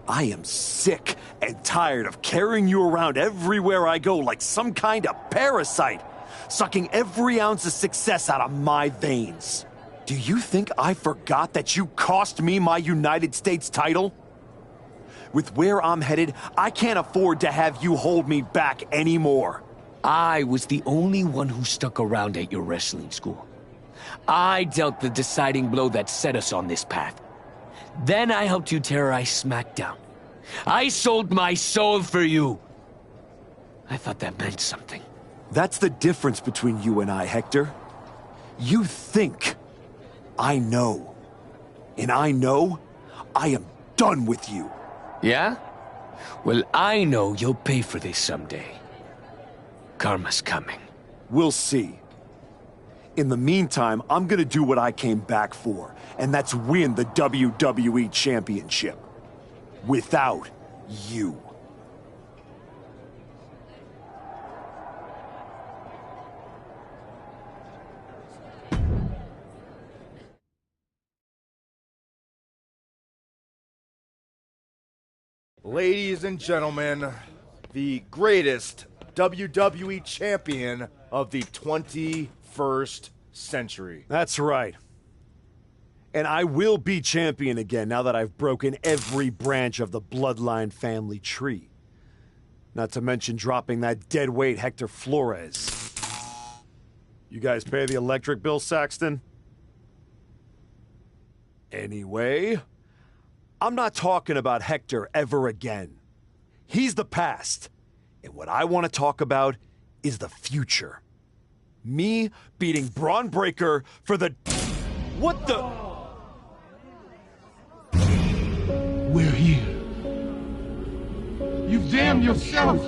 I am sick and tired of carrying you around everywhere I go like some kind of parasite, sucking every ounce of success out of my veins. Do you think I forgot that you cost me my United States title? With where I'm headed, I can't afford to have you hold me back anymore. I was the only one who stuck around at your wrestling school. I dealt the deciding blow that set us on this path. Then I helped you terrorize SmackDown. I sold my soul for you. I thought that meant something. That's the difference between you and I, Hector. You think. I know. And I know I am done with you. Yeah? Well, I know you'll pay for this someday. Karma's coming. We'll see. In the meantime, I'm gonna do what I came back for, and that's win the WWE Championship. Without you. Ladies and gentlemen, the greatest WWE champion of the 21st century. That's right. And I will be champion again now that I've broken every branch of the Bloodline family tree. Not to mention dropping that deadweight Hector Flores. You guys pay the electric bill, Saxton? Anyway, I'm not talking about Hector ever again. He's the past. And what I want to talk about is the future. Me beating Braun Breaker for the... What the... We're here. You've damned yourself,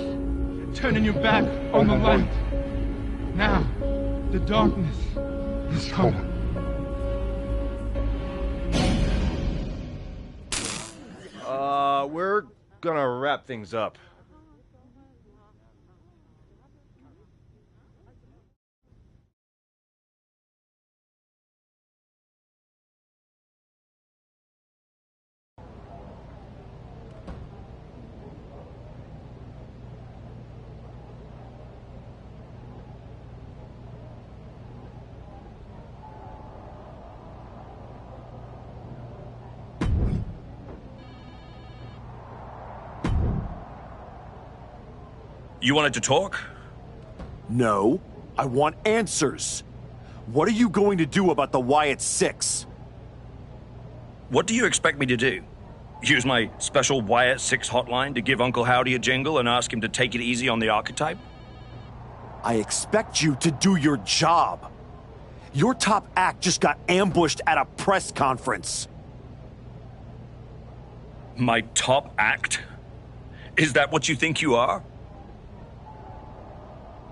turning your back on the light. Now, the darkness is coming. We're gonna wrap things up. You wanted to talk? No, I want answers. What are you going to do about the Wyatt Six? What do you expect me to do? Use my special Wyatt Six hotline to give Uncle Howdy a jingle and ask him to take it easy on the archetype? I expect you to do your job. Your top act just got ambushed at a press conference. My top act? Is that what you think you are?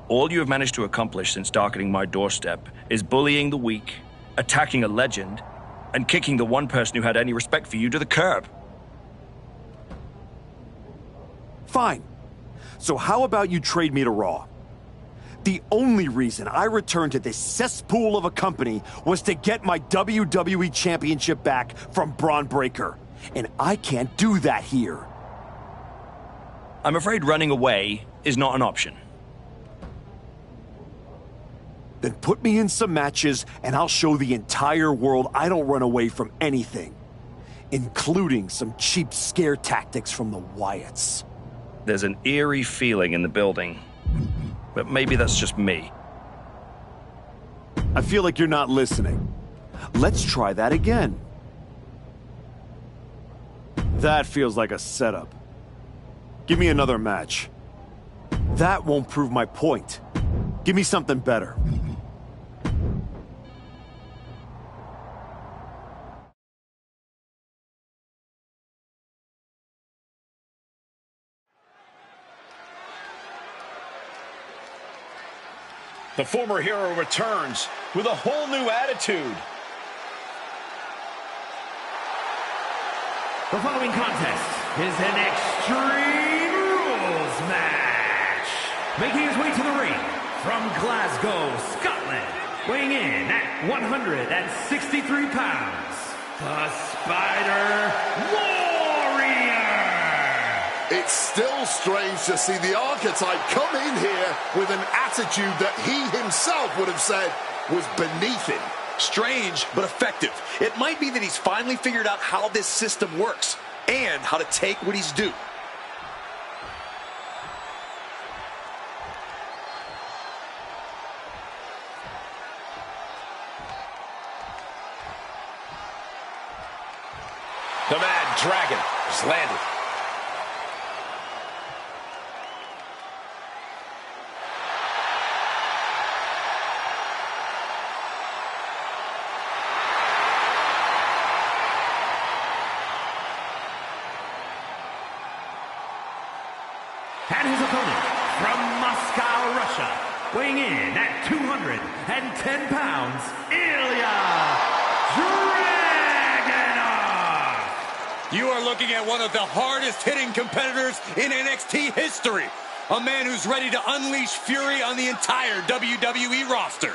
All you have managed to accomplish since darkening my doorstep is bullying the weak, attacking a legend, and kicking the one person who had any respect for you to the curb. Fine. So how about you trade me to Raw? The only reason I returned to this cesspool of a company was to get my WWE Championship back from Braun Breaker. And I can't do that here. I'm afraid running away is not an option. Then put me in some matches, and I'll show the entire world I don't run away from anything. Including some cheap scare tactics from the Wyatts. There's an eerie feeling in the building. But maybe that's just me. I feel like you're not listening. Let's try that again. That feels like a setup. Give me another match. That won't prove my point. Give me something better. The former hero returns with a whole new attitude. The following contest is an Extreme Rules match. Making his way to the ring from Glasgow, Scotland, weighing in at 163 pounds, the Spider Warrior. It's still strange to see the archetype come in here with an attitude that he himself would have said was beneath him. Strange, but effective. It might be that he's finally figured out how this system works and how to take what he's due. The Mad Dragon has landed. And his opponent from Moscow, Russia, weighing in at 210 pounds, Ilya Dragunov. You are looking at one of the hardest-hitting competitors in NXT history. A man who's ready to unleash fury on the entire WWE roster.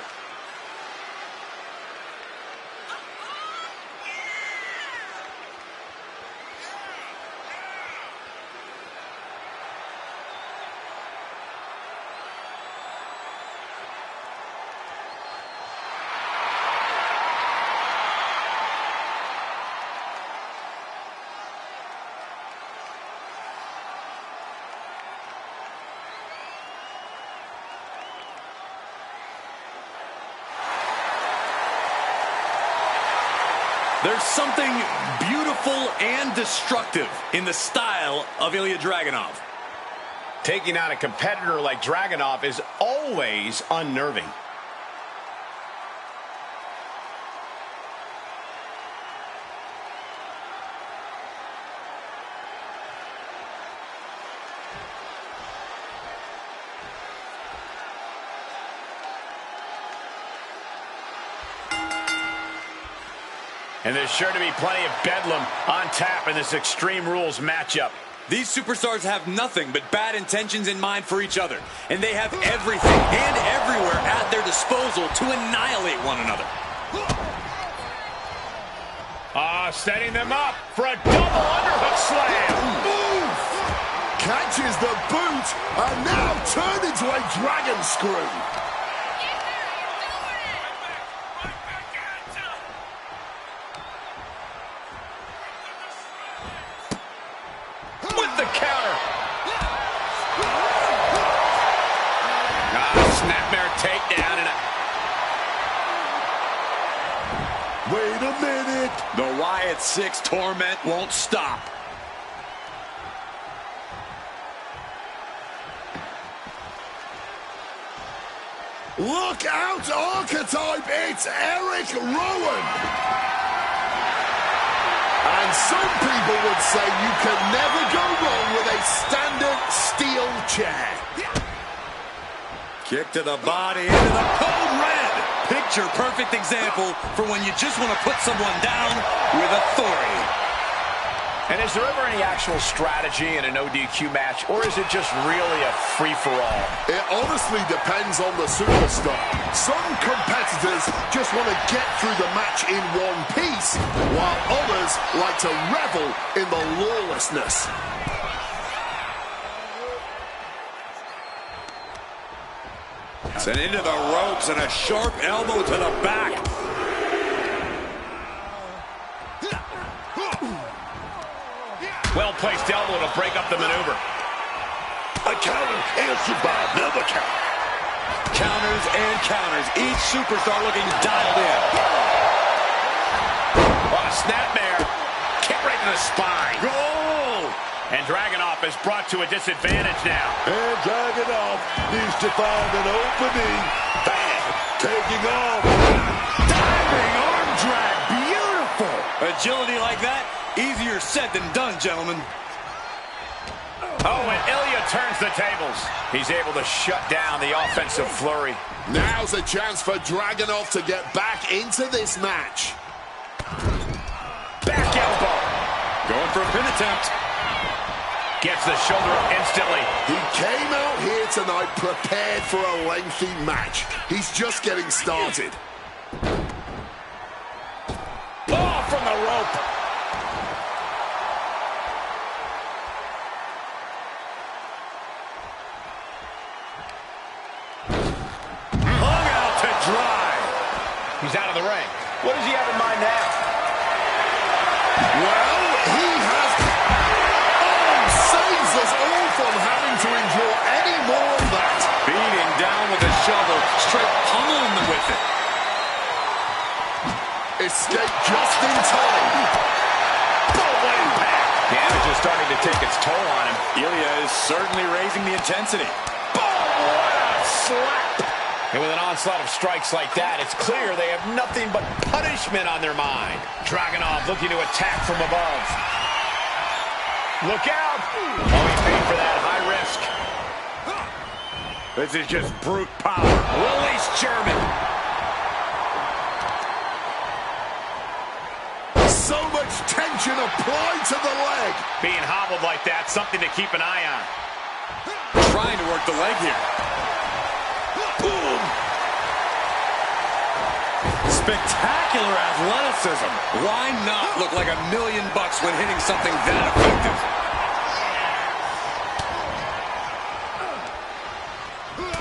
There's something beautiful and destructive in the style of Ilya Dragunov. Taking out a competitor like Dragunov is always unnerving. And there's sure to be plenty of bedlam on tap in this Extreme Rules matchup. These superstars have nothing but bad intentions in mind for each other, and they have everything and everywhere at their disposal to annihilate one another. Setting them up for a double underhook slam. Move! Catches the boot and now turned into a dragon screw. With the counter. Snapmare takedown and Wait a minute. The Wyatt 6 torment won't stop. Look out, Archetype. It's Eric Rowan. And some people would say you can never go wrong with a standard steel chair. Kick to the body, into the code red. Picture-perfect example for when you just want to put someone down with authority. And is there ever any actual strategy in an ODQ match, or is it just really a free-for-all? It honestly depends on the superstar. Some competitors just want to get through the match in one piece, while others like to revel in the lawlessness. And into the ropes and a sharp elbow to the back. Well-placed elbow to break up the maneuver. A counter answered by another counter. Counters and counters. Each superstar looking dialed in. Oh, a snapmare. Kick right to the spine. Goal! And Dragunov is brought to a disadvantage now. And Dragunov to find an opening. Bam! Taking off. Diving arm drag. Beautiful. Agility like that, easier said than done, gentlemen. Oh, and Ilya turns the tables. He's able to shut down the offensive flurry. Now's a chance for Dragunov to get back into this match. Back elbow. Going for a pin attempt. Gets the shoulder up instantly. He came out here tonight prepared for a lengthy match. He's just getting started. Oh, from the rope. He's out of the ring. What does he have in mind now? Well, he has... Oh, saves us all from having to endure any more of that. Beating down with a shovel, straight pummeling them with it. Escape just in time. Boom impact. Damage is starting to take its toll on him. Ilya is certainly raising the intensity. Boom! What a slap! And with an onslaught of strikes like that, it's clear they have nothing but punishment on their mind. Dragunov looking to attack from above. Look out! Oh, he paid for that high risk. This is just brute power. Release German. So much tension applied to the leg. Being hobbled like that, something to keep an eye on. Trying to work the leg here. Boom. Spectacular athleticism. Why not look like $1 million when hitting something that effective?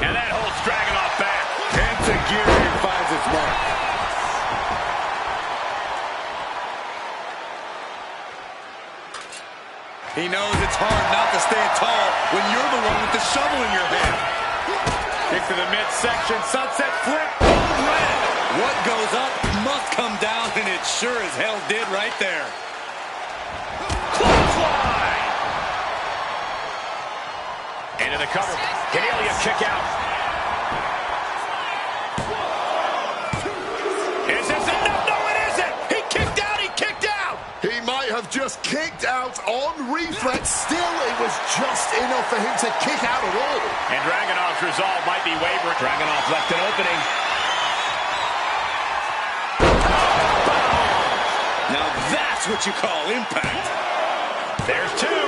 And that holds Dragunov back. Enzuigiri finds its mark. He knows it's hard not to stay tall when you're the one with the shovel in your hand. Kick to the midsection, sunset flip. Old red. What goes up must come down, and it sure as hell did right there. Clothesline. Into the cover. Can Ilya kick out? Is this enough? No, it isn't. He kicked out. He kicked out. He might have just kicked out on reflex. Still, it was just enough for him to kick out at all. And Dragunov's resolve might be wavering. Dragunov left an opening. Now that's what you call impact. There's two.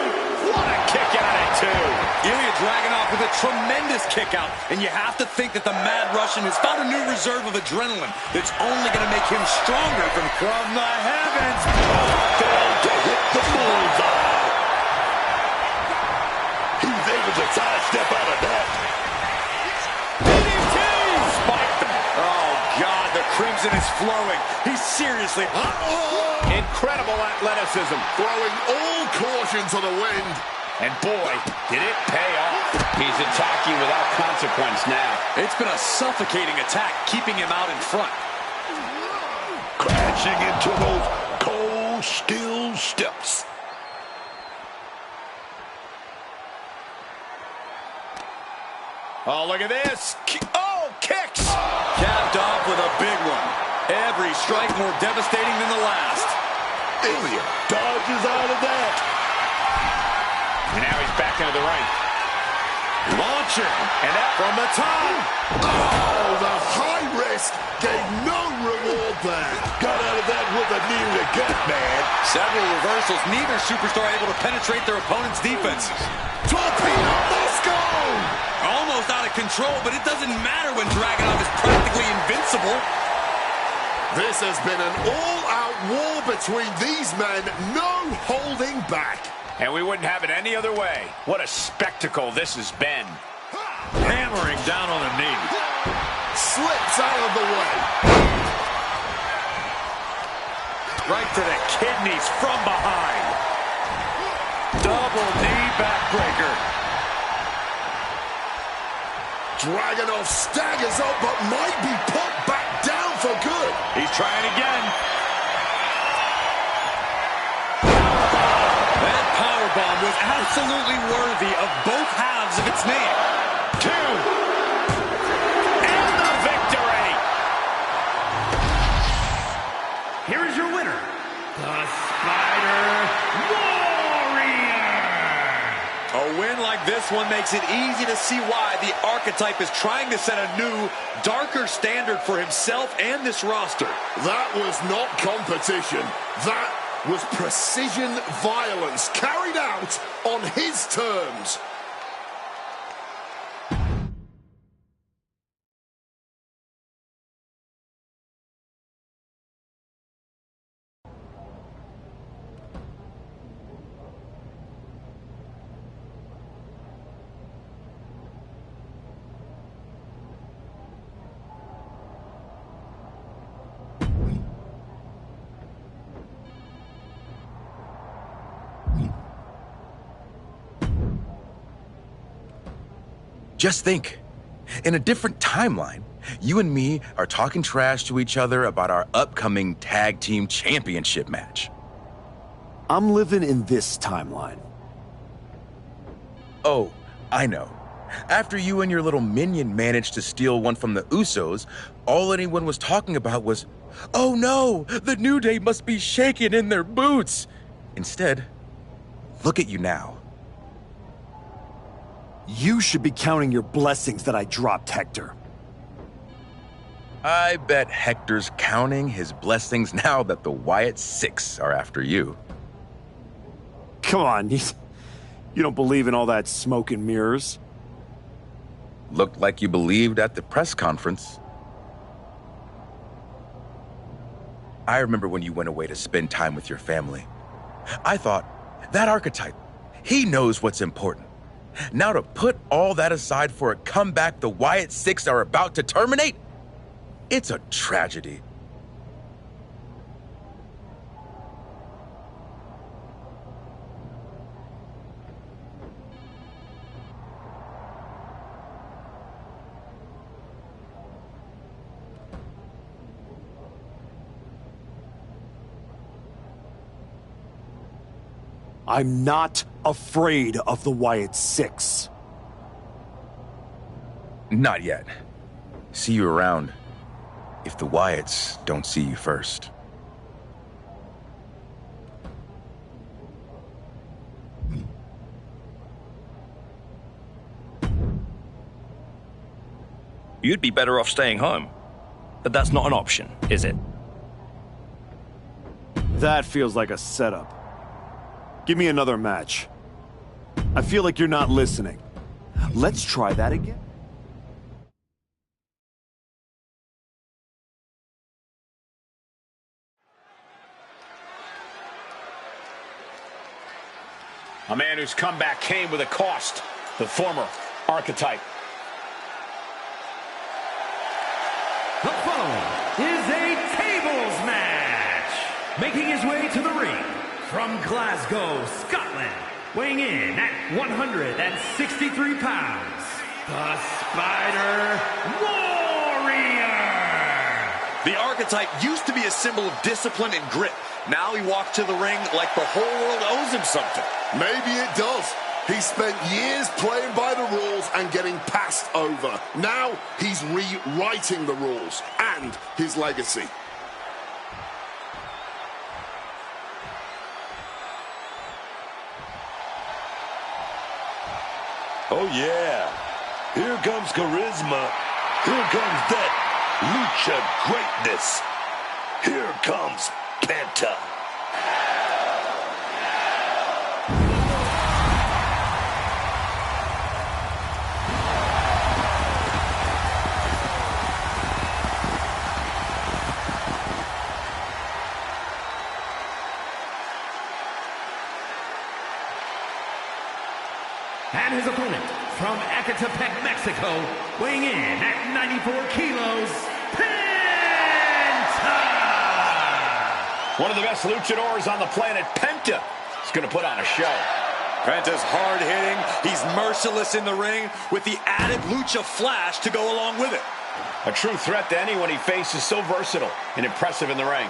What a kick out at two. Ilya Dragunov with a tremendous kick out. And you have to think that the Mad Russian has found a new reserve of adrenaline that's only going to make him stronger from the heavens. Failed to hit the bullseye. He was able to sidestep out of that. DDT! Spiked him. Oh, God, the crimson is flowing. He's seriously... Incredible athleticism. Throwing all caution to the wind. And boy, did it pay off. He's attacking without consequence now. It's been a suffocating attack, keeping him out in front. Crashing into those cold steel steps. Oh, look at this. Oh, kicks. Capped off with a big one. Every strike more devastating than the last. Ilya dodges out of that. And now he's back into the ring. Launching. And that from the top. Oh, the high risk gave no reward there. Got out of that with a knee to the gut, man. Several reversals. Neither superstar able to penetrate their opponent's defenses. Torpedo Moscow! Almost out of control, but it doesn't matter when Dragunov is practically invincible. This has been an all-out war between these men. No holding back. And we wouldn't have it any other way. What a spectacle this has been. Hammering down on the knee. Slips out of the way. Right to the kidneys from behind. Double knee backbreaker. Dragunov staggers up, but might be put back down for good. He's trying again. That powerbomb was absolutely worthy of both halves of its name. 2. this one makes it easy to see why the Archetype is trying to set a new, darker standard for himself and this roster. That was not competition. That was precision violence carried out on his terms. Just think, in a different timeline, you and me are talking trash to each other about our upcoming tag team championship match. I'm living in this timeline. Oh, I know. After you and your little minion managed to steal one from the Usos, all anyone was talking about was, oh no, the New Day must be shaking in their boots. Instead, look at you now. You should be counting your blessings that I dropped Hector. I bet Hector's counting his blessings now that the Wyatt Six are after you. Come on, you don't believe in all that smoke and mirrors? Looked like you believed at the press conference. I remember when you went away to spend time with your family. I thought, that Archetype, he knows what's important. Now to put all that aside for a comeback the Wyatt Six are about to terminate? It's a tragedy. I'm not afraid of the Wyatt Six. Not yet. See you around. If the Wyatts don't see you first. You'd be better off staying home. But that's not an option, is it? That feels like a setup. Give me another match. I feel like you're not listening. Let's try that again. A man whose comeback came with a cost, the former Archetype. The following is a tables match. Making his way to the ring from Glasgow, Scotland, weighing in at 163 pounds, the Spider Warrior. The Archetype used to be a symbol of discipline and grit. Now he walks to the ring like the whole world owes him something. Maybe it does. He spent years playing by the rules and getting passed over. Now he's rewriting the rules and his legacy. Oh, yeah. Here comes charisma. Here comes that lucha greatness. Here comes Penta. And his opponent from Ecatepec, Mexico, weighing in at 94 kilos, Penta! One of the best luchadors on the planet, Penta, is going to put on a show. Penta's hard-hitting. He's merciless in the ring with the added lucha flash to go along with it. A true threat to anyone he faces, so versatile and impressive in the ring.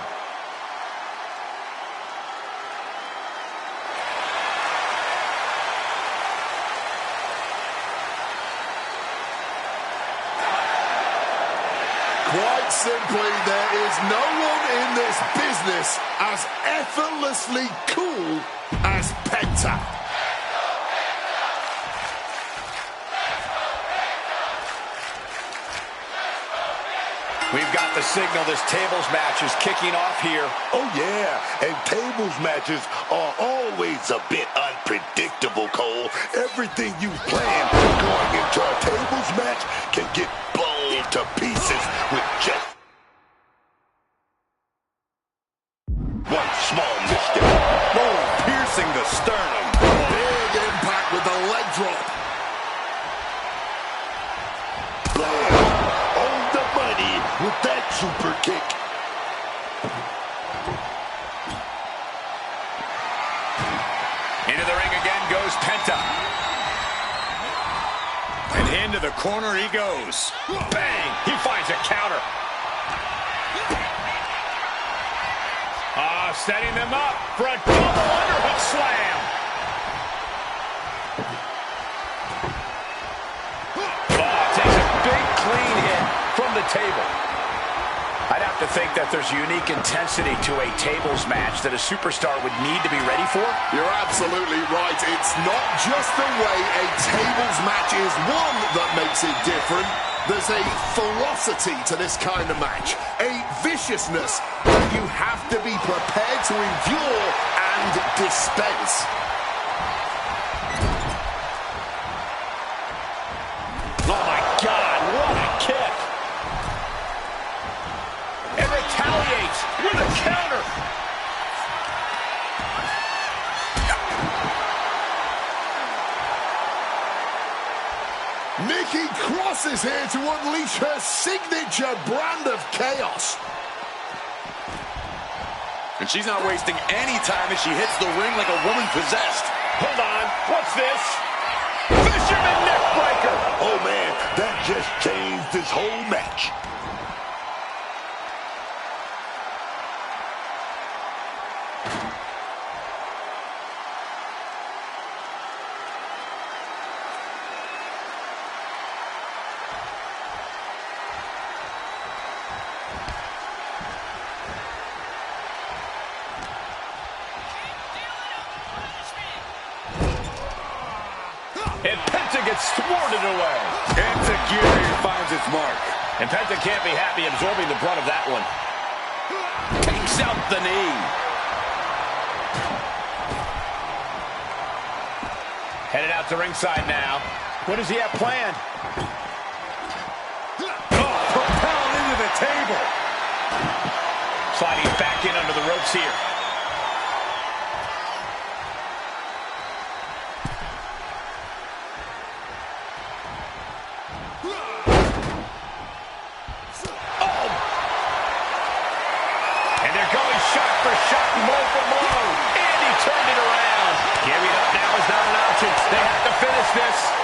Quite simply, there is no one in this business as effortlessly cool as Penta. We've got the signal this tables match is kicking off here. Oh, yeah, and tables matches are always a bit unpredictable, Cole. Everything you plan going into a tables match can get blown to pieces with just one small mistake. Oh, piercing the sternum. Big impact with the leg drop. On the money with that super kick. Into the ring again goes Penta. And into the corner he goes. Bang! He finds a counter. Setting them up for a double underhook slam. Takes a big clean hit from the table. I'd have to think that there's unique intensity to a tables match that a superstar would need to be ready for. You're absolutely right. It's not just the way a tables match is won that makes it different. There's a ferocity to this kind of match, a viciousness that you have to be prepared to endure and dispense. Oh my God, what a kick! And retaliates with a counter. Nikki Cross is here to unleash her signature brand of chaos. And she's not wasting any time as she hits the ring like a woman possessed. Hold on, what's this? Fisherman neckbreaker! Oh man, that just changed this whole match. And Penta gets thwarted away. Enziguri finds its mark. And Penta can't be happy absorbing the brunt of that one. Takes out the knee. Headed out to ringside now. What does he have planned? Oh, propelled into the table. Sliding back in under the ropes here.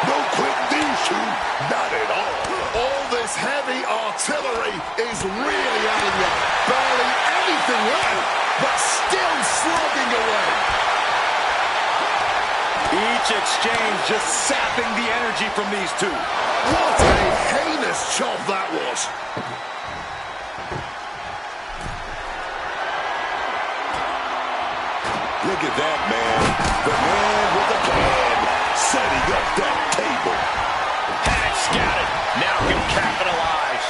No quitting these two, not at all. All this heavy artillery is really adding up. Barely anything left, but still slugging away. Each exchange just sapping the energy from these two. What a heinous chop that was. Look at that, man. The man with the plan, setting up that table. Had it scouted. Now can capitalize.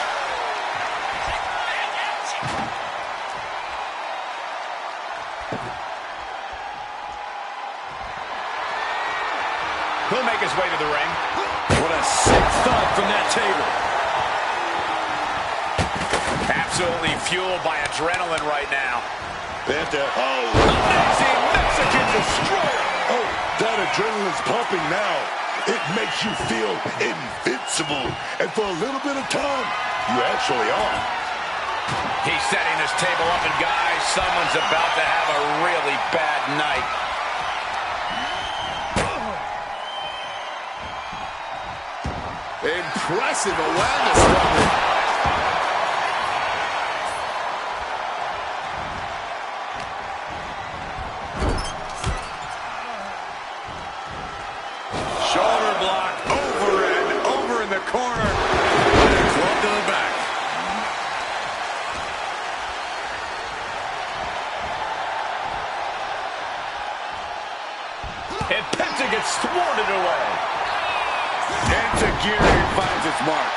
He'll make his way to the ring. What a sick thud from that table. Absolutely fueled by adrenaline right now. Penta, Amazing Mexican destroyer. Oh, that adrenaline's pumping now. It makes you feel invincible. And for a little bit of time, you actually are. He's setting this table up, and guys, someone's about to have a really bad night. Impressive awareness from him. Shoulder block over in the corner. Club to the back. And Penta gets thwarted away. Enziguri finds its mark.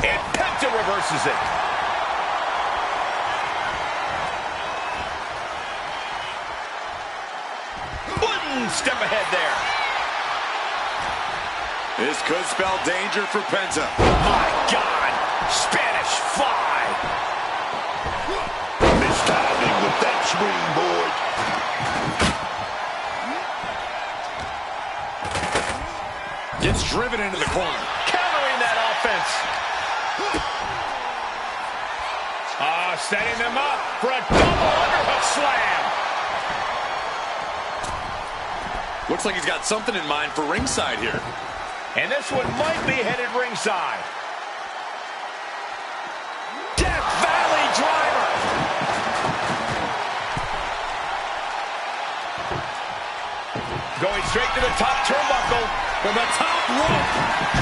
And Penta reverses it. One step ahead there. This could spell danger for Penta. My God! Spanish fly! Mistiming with that springboard. Gets driven into the corner. Countering that offense. Setting them up for a double underhook slam. Looks like he's got something in mind for ringside here. And this one might be headed ringside. Death Valley driver. Going straight to the top turnbuckle from the top rope.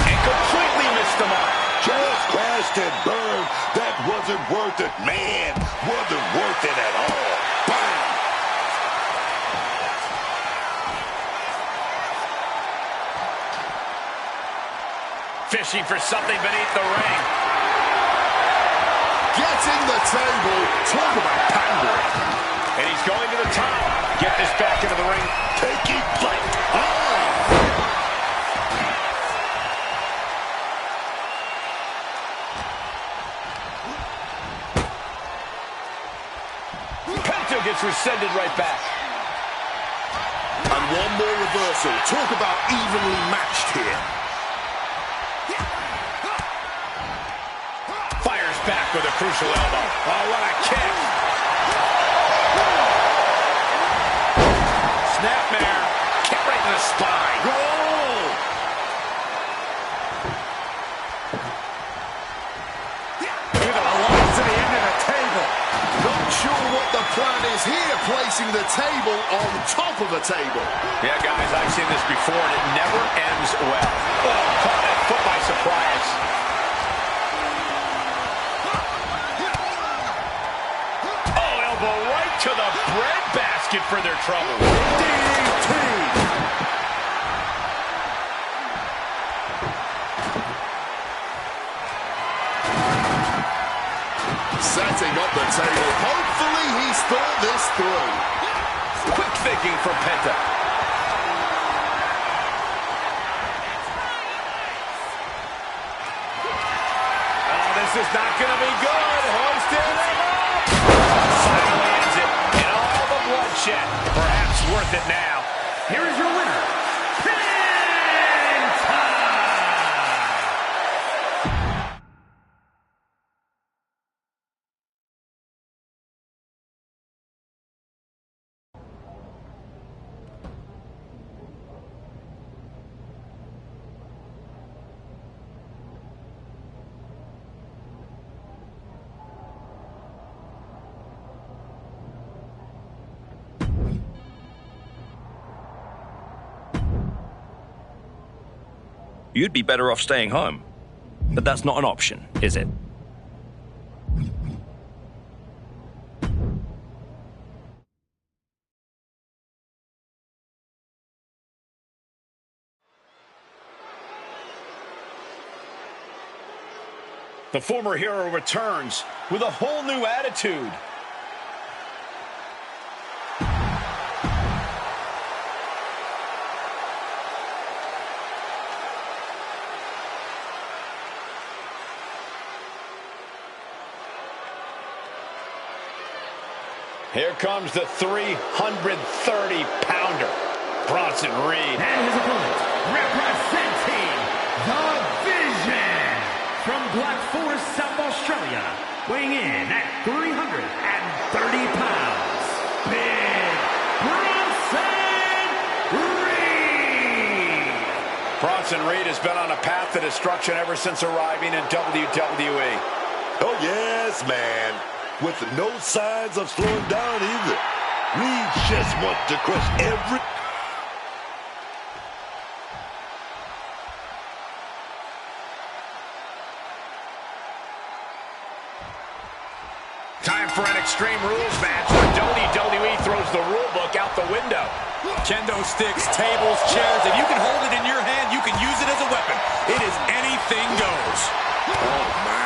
And completely missed the mark. Just crashed and burned. That wasn't worth it, man. Wasn't worth it at all. Bam! Fishing for something beneath the ring. Getting the table. Talk about pandering. And he's going to the top. Get this back into the ring. Taking flight. Penta gets rescinded right back. And one more reversal. Talk about evenly matched here. Fires back with a crucial elbow. Oh, what a kick. Snapmare. Kick right in the spine. Roll. With a lot to the end of the table. Not sure what the plan is here, placing the table on top of the table. Yeah, guys, I've seen this before, and it never ends well. Oh, caught that foot by surprise. Oh, elbow right to the breadbasket for their trouble. DDT. Setting up the table. Hopefully he's thought this through. Quick thinking from Penta. Oh, this is not going to be good. Hoisted him up. Finally ends it. And all the bloodshed. Perhaps worth it now. Here is your winner, Penta. You'd be better off staying home. But that's not an option, is it? The former hero returns with a whole new attitude. Here comes the 330-pounder, Bronson Reed. And his opponent, representing the Vision, from Black Forest, South Australia, weighing in at 330 pounds, Big Bronson Reed. Bronson Reed has been on a path to destruction ever since arriving in WWE. Oh, yes, man. With no signs of slowing down either. Reed just wants to crush every... Time for an Extreme Rules match where WWE throws the rule book out the window. Kendo sticks, tables, chairs. If you can hold it in your hand, you can use it as a weapon. It is anything goes. Oh, man.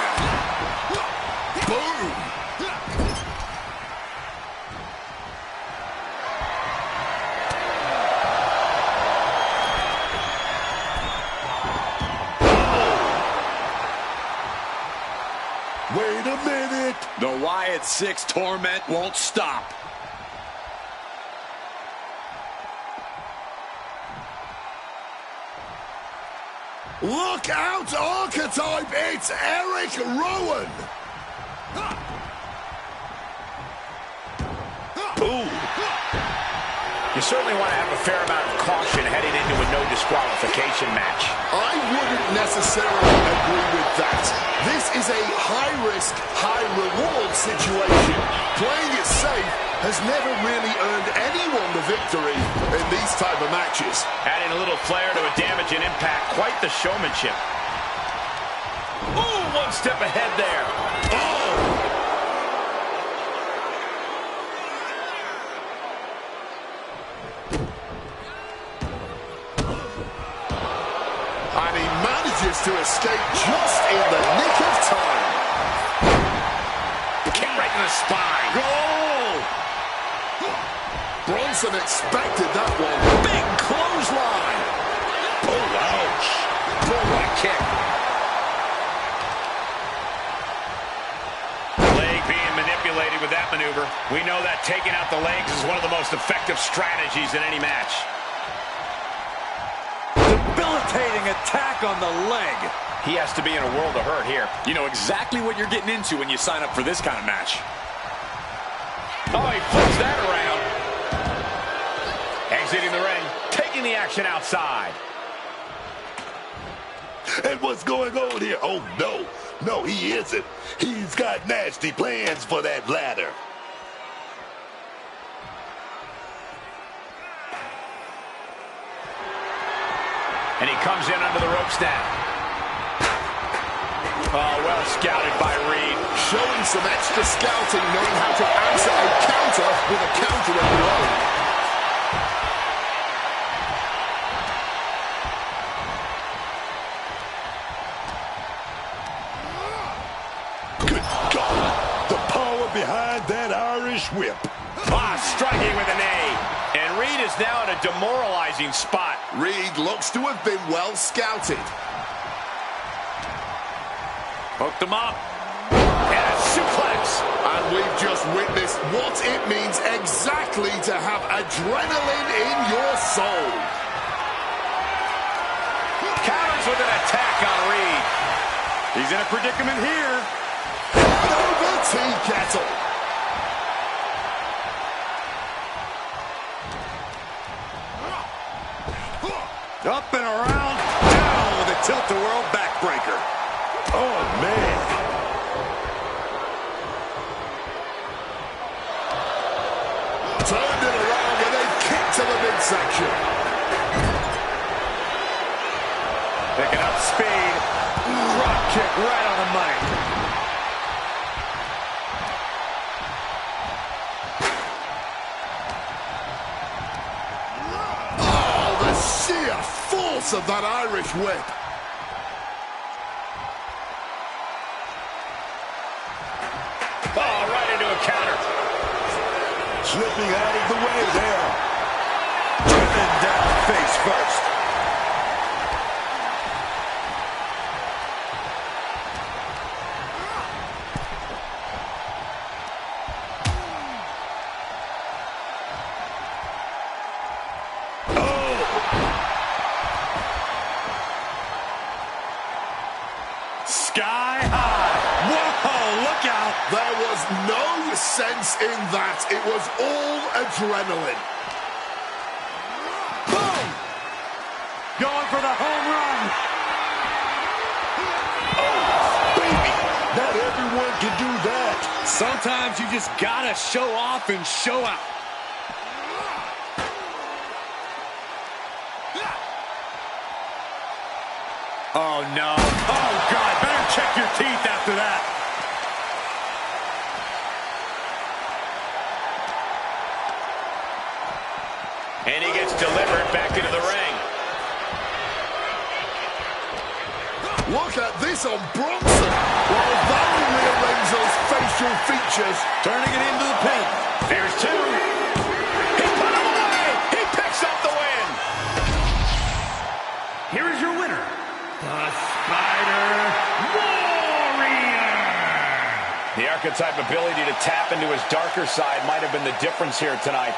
Wait a minute. The Wyatt 6 torment won't stop. Look out, Archetype! It's Eric Rowan! Ooh. You certainly want to have a fair amount of caution heading into a no disqualification match. I wouldn't necessarily agree with that. This is a high-risk, high-reward situation. Playing it safe has never really earned anyone the victory in these type of matches. Adding a little flair to a damage and impact. Quite the showmanship. Ooh, one step ahead there. Oh! And he manages to escape just in the nick of time. Kick right in the spine. Goal! Bronson expected that one. Big clothesline. Oh, ouch. Boom, what a kick. Leg being manipulated with that maneuver. We know that taking out the legs is one of the most effective strategies in any match. Debilitating attack on the leg. He has to be in a world of hurt here. You know exactly what you're getting into when you sign up for this kind of match. Oh, he flips that around. Exiting the ring, taking the action outside. And what's going on here? Oh, no. No, he isn't. He's got nasty plans for that ladder. And he comes in under the ropes now. Oh, well scouted by Reed. Showing some extra scouting, knowing how to answer a counter with a counter of your own. Good God! The power behind that Irish whip. Striking with an A. And Reed is now in a demoralizing spot. Reed looks to have been well scouted. Hooked him up. And a suplex. And we've just witnessed what it means exactly to have adrenaline in your soul. Counters with an attack on Reed. He's in a predicament here. Head over tea kettle. Up and around, down with a tilt-a-whirl backbreaker. Oh, man. Turned it around with a kick to the midsection. Picking up speed. Drop kick right on the money. Sheer force of that Irish whip. Oh, right into a counter. Slipping out of the way there. Driven down face first. Sky high. Whoa, look out. There was no sense in that. It was all adrenaline. Boom! Going for the home run. Oh, baby. Not everyone can do that. Sometimes you just gotta show off and show out. Oh, no. Oh, God. Better check your teeth after that. And he gets delivered back into the ring. Look at this on Bronson. While Valley rearranges those facial features. Turning it into the pin. There's two. He put him away. He picks up the win. Here is your winner, the Spider Warrior. archetype ability to tap into his darker side might have been the difference here tonight.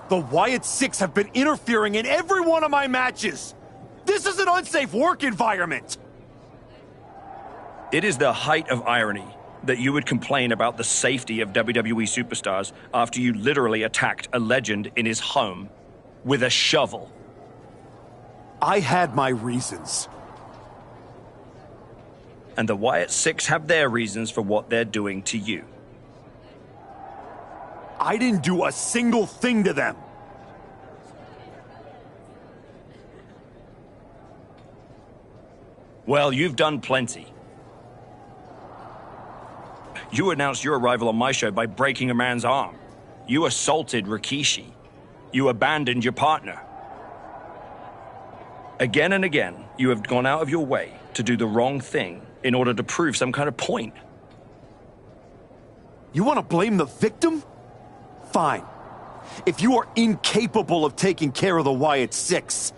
The Wyatt Six have been interfering in every one of my matches! This is an unsafe work environment! It is the height of irony that you would complain about the safety of WWE superstars after you literally attacked a legend in his home with a shovel. I had my reasons. And the Wyatt Six have their reasons for what they're doing to you. I didn't do a single thing to them. Well, you've done plenty. You announced your arrival on my show by breaking a man's arm. You assaulted Rikishi. You abandoned your partner. Again and again, you have gone out of your way to do the wrong thing in order to prove some kind of point. You want to blame the victim? Fine. If you are incapable of taking care of the Wyatt Six,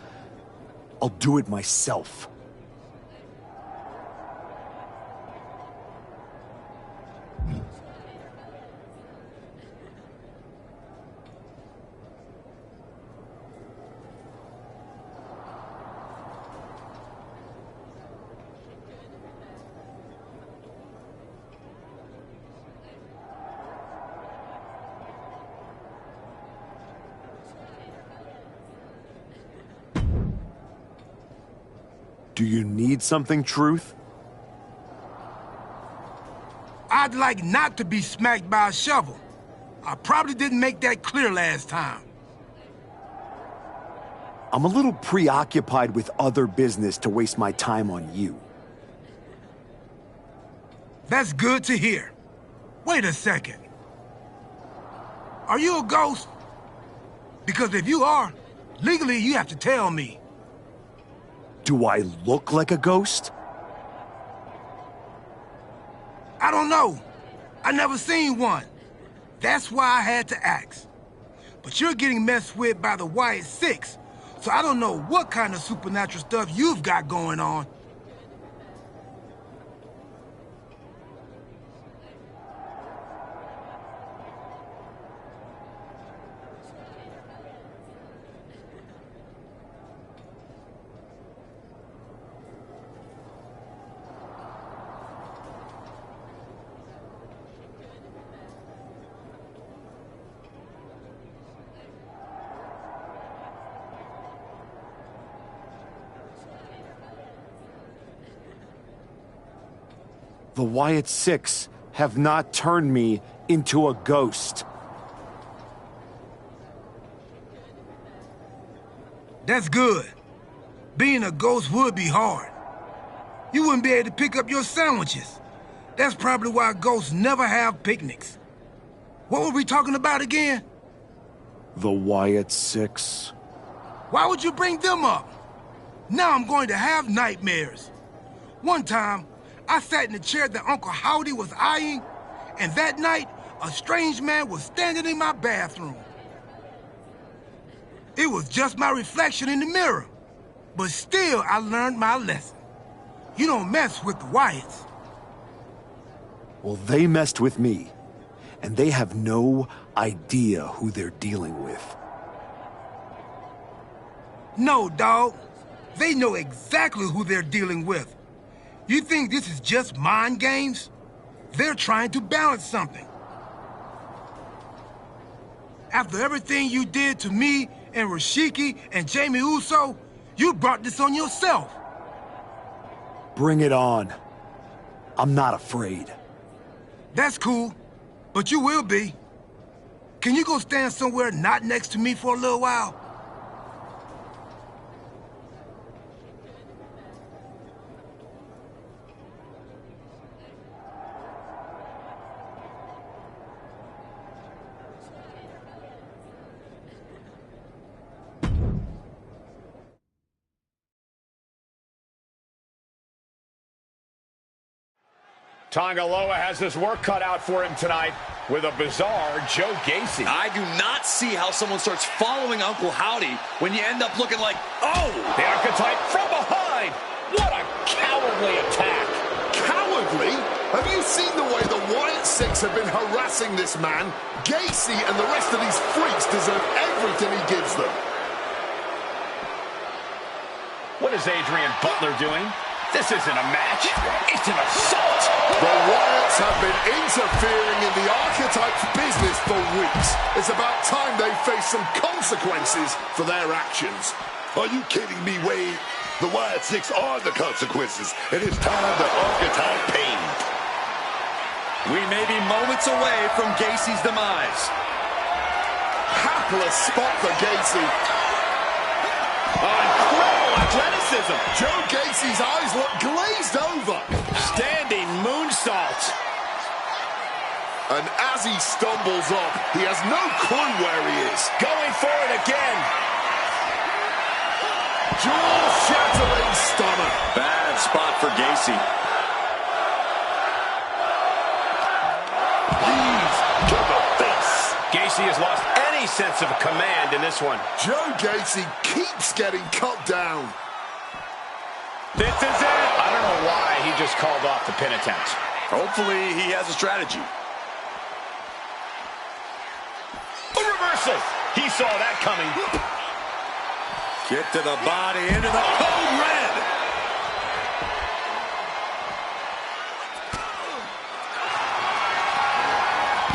I'll do it myself. Do you need something, Truth? I'd like not to be smacked by a shovel. I probably didn't make that clear last time. I'm a little preoccupied with other business to waste my time on you. That's good to hear. Wait a second. Are you a ghost? Because if you are, legally you have to tell me. Do I look like a ghost? I don't know. I never seen one. That's why I had to ask. But you're getting messed with by the Wyatt Six, so I don't know what kind of supernatural stuff you've got going on. The Wyatt Six have not turned me into a ghost. That's good. Being a ghost would be hard. You wouldn't be able to pick up your sandwiches. That's probably why ghosts never have picnics. What were we talking about again? The Wyatt Six. Why would you bring them up? Now I'm going to have nightmares. One time, I sat in the chair that Uncle Howdy was eyeing, and that night, a strange man was standing in my bathroom. It was just my reflection in the mirror, but still I learned my lesson. You don't mess with the Wyatts. Well, they messed with me, and they have no idea who they're dealing with. No, dog. They know exactly who they're dealing with. You think this is just mind games? They're trying to balance something. After everything you did to me and Rashiki and Jamie Uso, you brought this on yourself. Bring it on. I'm not afraid. That's cool, but you will be. Can you go stand somewhere not next to me for a little while? Tonga Loa has his work cut out for him tonight with a bizarre Joe Gacy. I do not see how someone starts following Uncle Howdy when you end up looking like, oh! The archetype from behind. What a cowardly attack. Cowardly? Have you seen the way the Wyatt Six have been harassing this man? Gacy and the rest of these freaks deserve everything he gives them. What is Adrian Butler doing? This isn't a match. It's an assault. The Wyatts have been interfering in the archetype's business for weeks. It's about time they face some consequences for their actions. Are you kidding me, Wade? The Wyatt Six are the consequences, and it's time the archetype paid. We may be moments away from Gacy's demise. Hapless spot for Gacy. Incredible athleticism. Joe Gacy's eyes look glazed over. Standing moonsault. And as he stumbles up, he has no clue where he is. Going for it again. Jaw-shattering stunner. Bad spot for Gacy. Please, to the face. Gacy has lost any sense of command in this one. Joe Gacy keeps getting cut down. This is it. I don't know why he just called off the pin attempt. Hopefully he has a strategy. A reversal. He saw that coming. Get to the body, into the code red.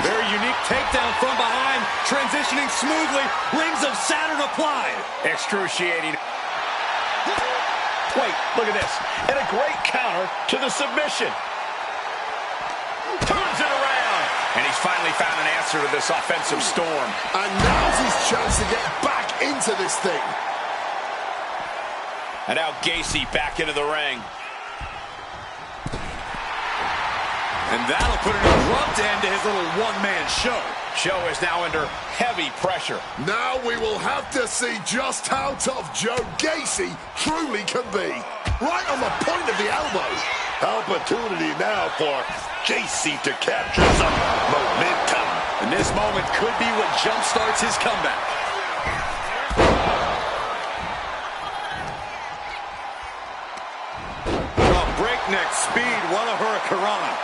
Very unique takedown from behind, transitioning smoothly, rings of Saturn applied. Excruciating. Wait, look at this. And a great counter to the submission. Turns it around. And he's finally found an answer to this offensive storm. And now's his chance to get back into this thing. And now Gacy back into the ring. And that'll put an abrupt end to his little one-man show. Joe is now under heavy pressure. Now we will have to see just how tough Joe Gacy truly can be. Right on the point of the elbow. Opportunity now for JC to capture some momentum. And this moment could be what jumpstarts his comeback. Breakneck speed, what a hurricanrana.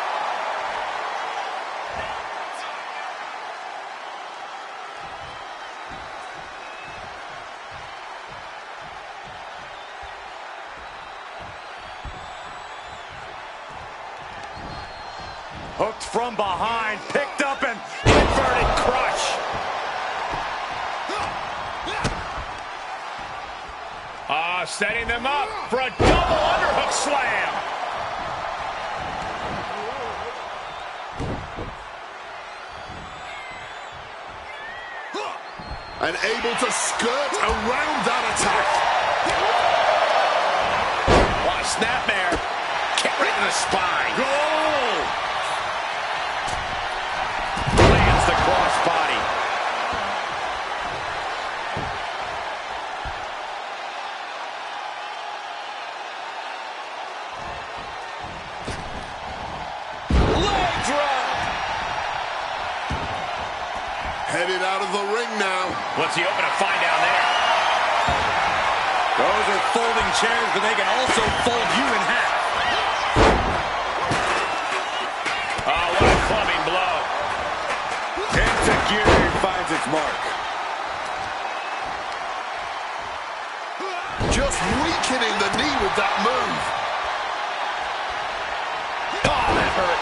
Hooked from behind, picked up and inverted crush. Setting them up for a double underhook slam. And able to skirt around that attack. What a snapmare. Kick right in the spine. Goal! Lands the crossbody. Headed out of the ring now. What's he open to find down there? Those are folding chairs, but they can also fold you in half. Oh, what a clubbing blow. Enziguri finds its mark. Just weakening the knee with that move. Oh, that hurt.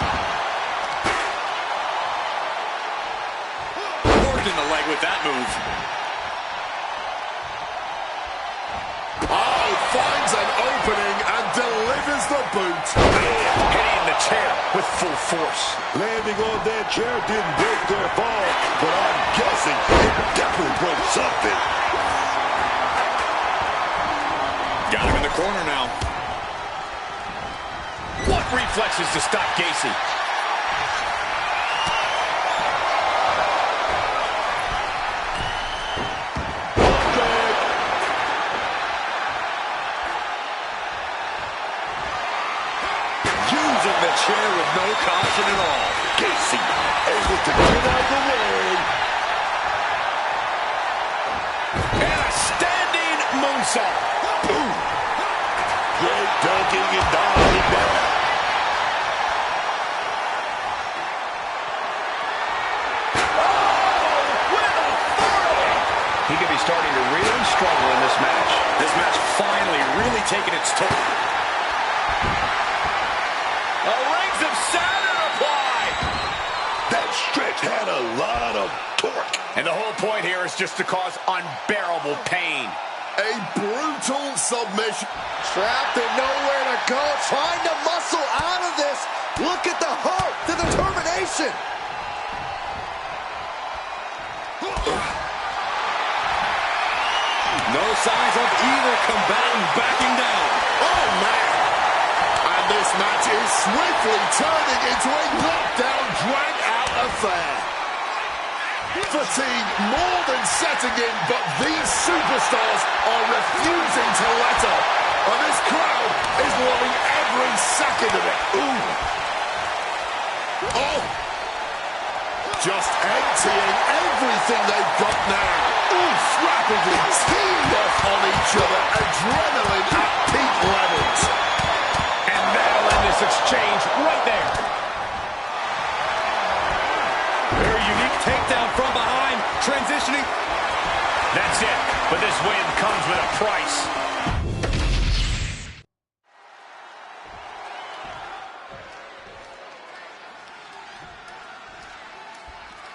Worked in the leg with that move. Oh, finds an opening and delivers the boot. Hitting the chair with full force. Landing on that chair didn't break their fall, but I'm guessing it definitely broke something. Got him in the corner now. What reflexes to stop Gacy? Using the chair with no caution at all. Gacy able to get out of the way. And a standing moonsault. Ooh. Great dunking and diving down. He could be starting to really struggle in this match. This match finally really taking its toll. The rings of Saturn applied. That stretch had a lot of torque. And the whole point here is just to cause unbearable pain. A brutal submission. Trapped and nowhere to go. Trying to muscle out of this. Look at the heart, the determination. No signs of either combatant backing down. Oh, man. And this match is swiftly turning into a knockdown, drag-out affair. Fatigue more than setting in, but these superstars are refusing to let up. And this crowd is loving every second of it. Ooh. Oh. Just emptying everything they've got now. Ooh, rapidly teamed up on each other. Adrenaline at peak levels. And that'll end this exchange right there. Very unique takedown from behind. Transitioning. That's it. But this win comes with a price.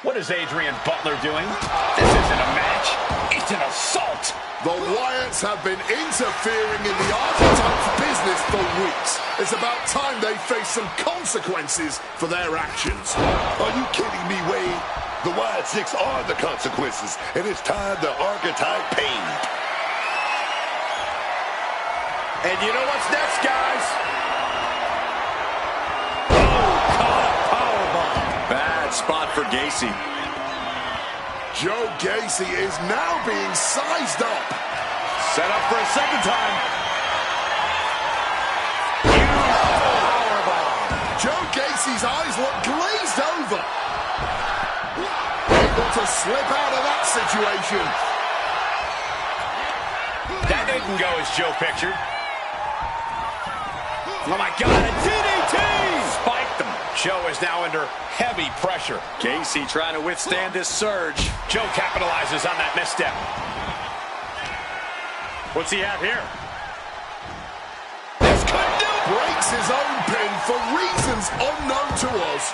What is Adrian Butler doing? This isn't a match. It's an assault. The Wyatts have been interfering in the Archetype's business for weeks. It's about time they face some consequences for their actions. Are you kidding me, Wade? The Wyatt Six are the consequences, and it's time the Archetype paid. And you know what's next, guys? Bad spot for Gacy. Joe Gacy is now being sized up. Set up for a second time. Joe Gacy's eyes look glazed over. Able to slip out of that situation. That didn't go as Joe pictured. Oh my God, a DDT! Spiked them. Joe is now under heavy pressure. Gacy trying to withstand this surge. Joe capitalizes on that misstep. What's he have here? This could do. Breaks his own pin for reasons unknown to us.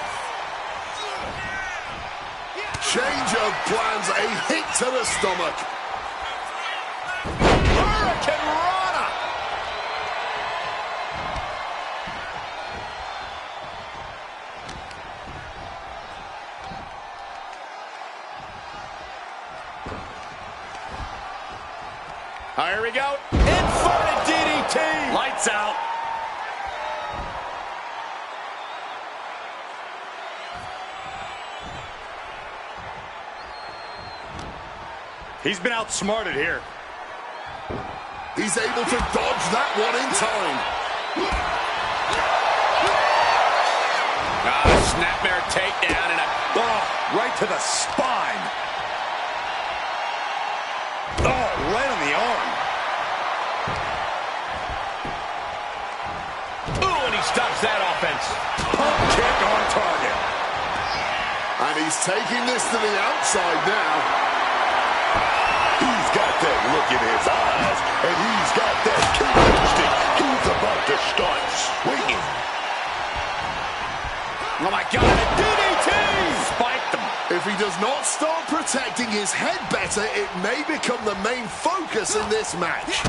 Change of plans, a hit to the stomach. Hurricane Rana! Here we go. Inverted DDT. Lights out. He's been outsmarted here. He's able to dodge that one in time. Snapmare takedown and a... Oh, right to the spine. And he's taking this to the outside now. He's got that look in his eyes, and he's got that kendo stick. He's about to start swinging. Oh, my God, a DDT! Spiked him. If he does not start protecting his head better, it may become the main focus in this match.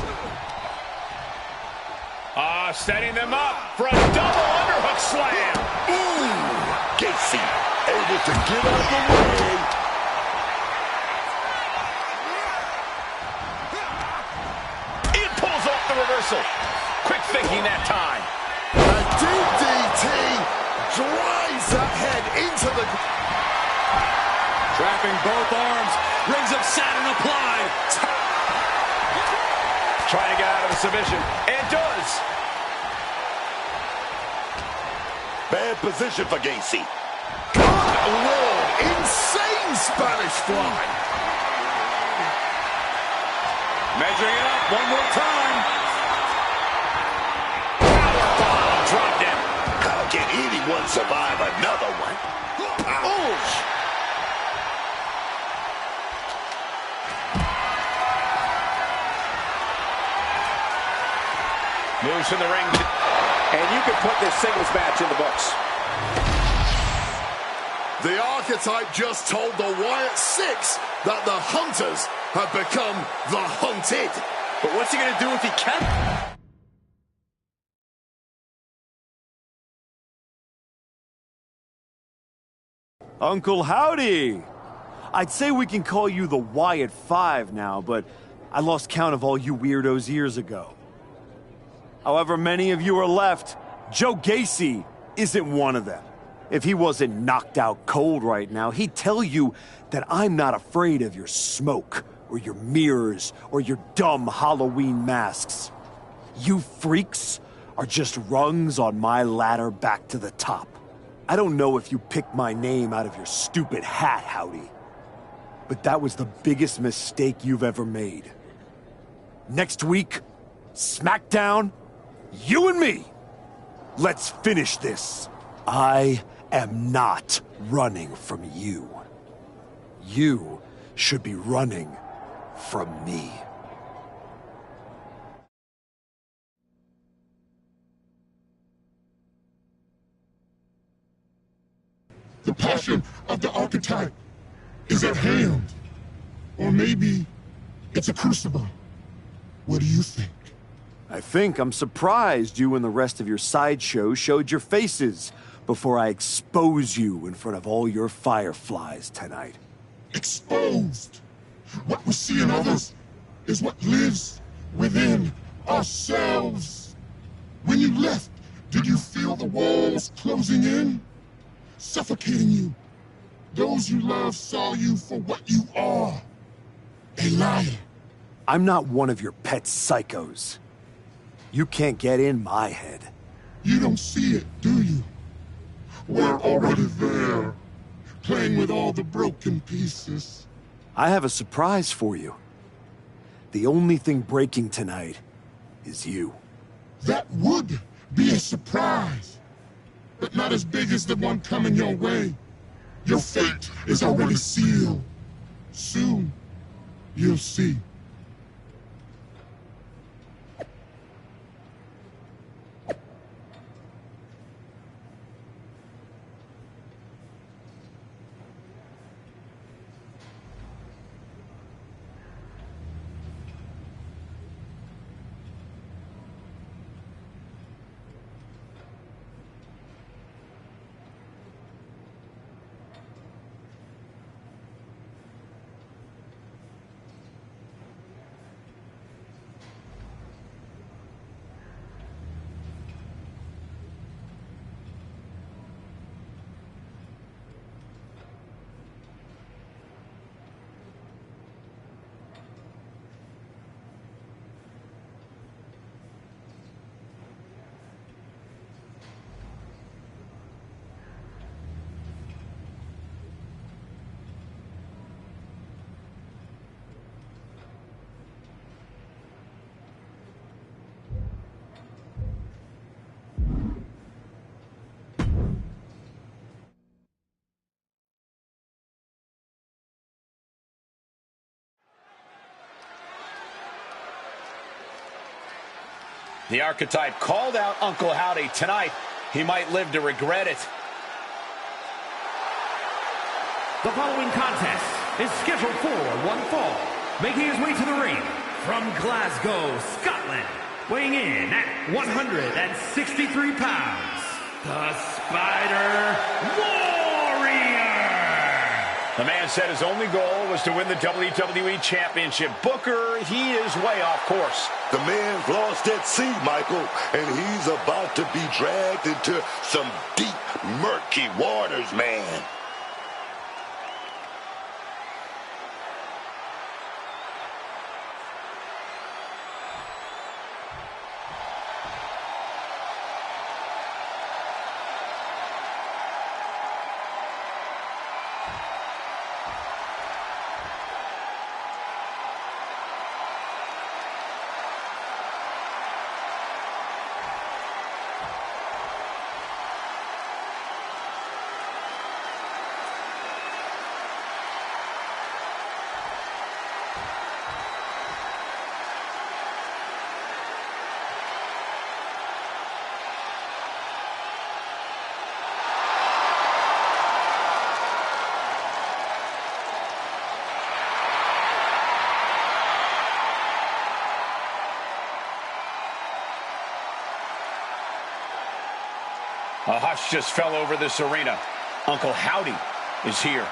Setting them up for a double underhook slam. Ooh, Gacy able to get out of the way. He pulls off the reversal. Quick thinking that time. A DDT drives that head into the... Trapping both arms. Rings of Saturn applied. Trying to get out of the submission. And does. Bad position for Gacy. Good Lord, insane Spanish fly. Measuring it up one more time. Powerbomb dropped him. How can anyone survive another one? Ouch! Moves from the ring. And you can put this singles match in the books. The Archetype just told the Wyatt Six that the Hunters have become the Hunted. But what's he going to do if he can't? Uncle Howdy! I'd say we can call you the Wyatt Five now, but I lost count of all you weirdos years ago. However many of you are left, Joe Gacy isn't one of them. If he wasn't knocked out cold right now, he'd tell you that I'm not afraid of your smoke, or your mirrors, or your dumb Halloween masks. You freaks are just rungs on my ladder back to the top. I don't know if you picked my name out of your stupid hat, Howdy, but that was the biggest mistake you've ever made. Next week, SmackDown, you and me. Let's finish this. I am not running from you. You should be running from me. The passion of the Archetype is at hand. Or maybe it's a crucible. What do you think? I think I'm surprised you and the rest of your sideshow showed your faces before I expose you in front of all your fireflies tonight. Exposed. What we see in others is what lives within ourselves. When you left, did you feel the walls closing in? Suffocating you. Those you love saw you for what you are. A liar. I'm not one of your pet psychos. You can't get in my head. You don't see it, do you? We're already there, playing with all the broken pieces. I have a surprise for you. The only thing breaking tonight is you. That would be a surprise, but not as big as the one coming your way. Your fate is already sealed. Soon, you'll see. The Archetype called out Uncle Howdy tonight. He might live to regret it. The following contest is scheduled for one fall. Making his way to the ring from Glasgow, Scotland, weighing in at 163 pounds, the Spider Warrior. The man said his only goal was to win the WWE Championship. Booker, he is way off course. The man's lost at sea, Michael, and he's about to be dragged into some deep, murky waters, man. A hush just fell over this arena. Uncle Howdy is here.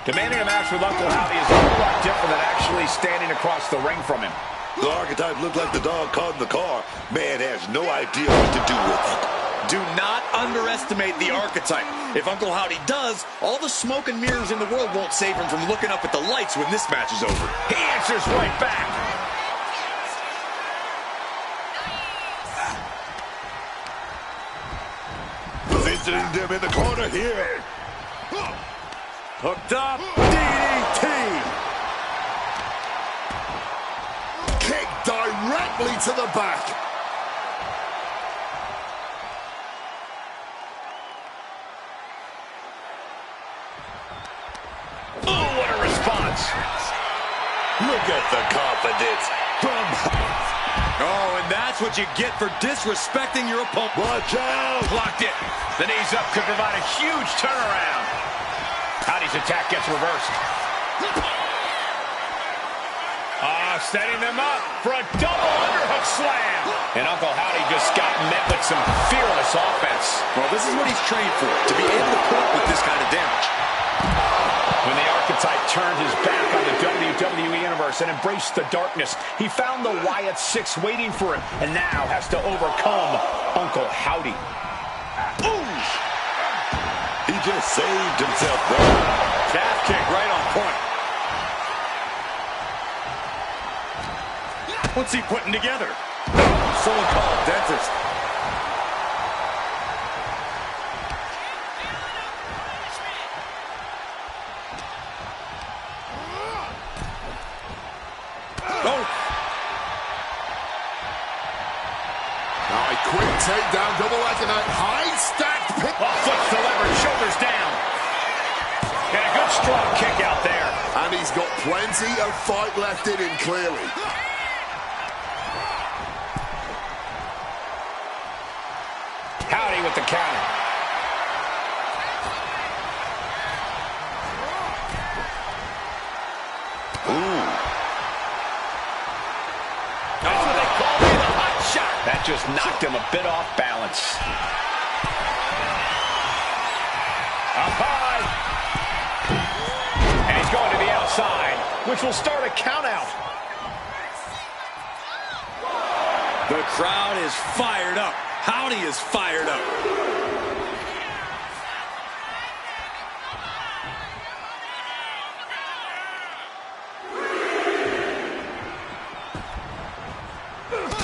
Demanding a match with Uncle Howdy is a whole lot different than actually standing across the ring from him. The Archetype looked like the dog caught in the car. Man has no idea what to do with it. Do not underestimate the Archetype. If Uncle Howdy does, all the smoke and mirrors in the world won't save him from looking up at the lights when this match is over. He answers right back. Positioning them in the corner here. Hooked up, DDT. Kick directly to the back. Oh, what a response. Look at the confidence from... Oh, and that's what you get for disrespecting your opponent. Watch out. Blocked it. The knees up could provide a huge turnaround. Howdy's attack gets reversed. Setting them up for a double underhook slam. And Uncle Howdy just got met with some fearless offense. Well, this is what he's trained for, to be able to put up with this kind of damage. When the Archetype turned his back on the WWE Universe and embraced the darkness, he found the Wyatt Six waiting for him and now has to overcome Uncle Howdy. Ooh! He just saved himself there. Calf kick right on point. What's he putting together? Someone call a dentist. Oh! Now a quick takedown, double Aconite, high stacked pick. Oh, flips the lever, shoulders down. And a good strong kick out there. And he's got plenty of fight left in him, clearly. Howdy with the counter. Ooh. That's what they call me, the hot shot. That just knocked him a bit off balance. Up high. And he's going to the outside, which will start a count out. The crowd is fired up. Howdy is fired up.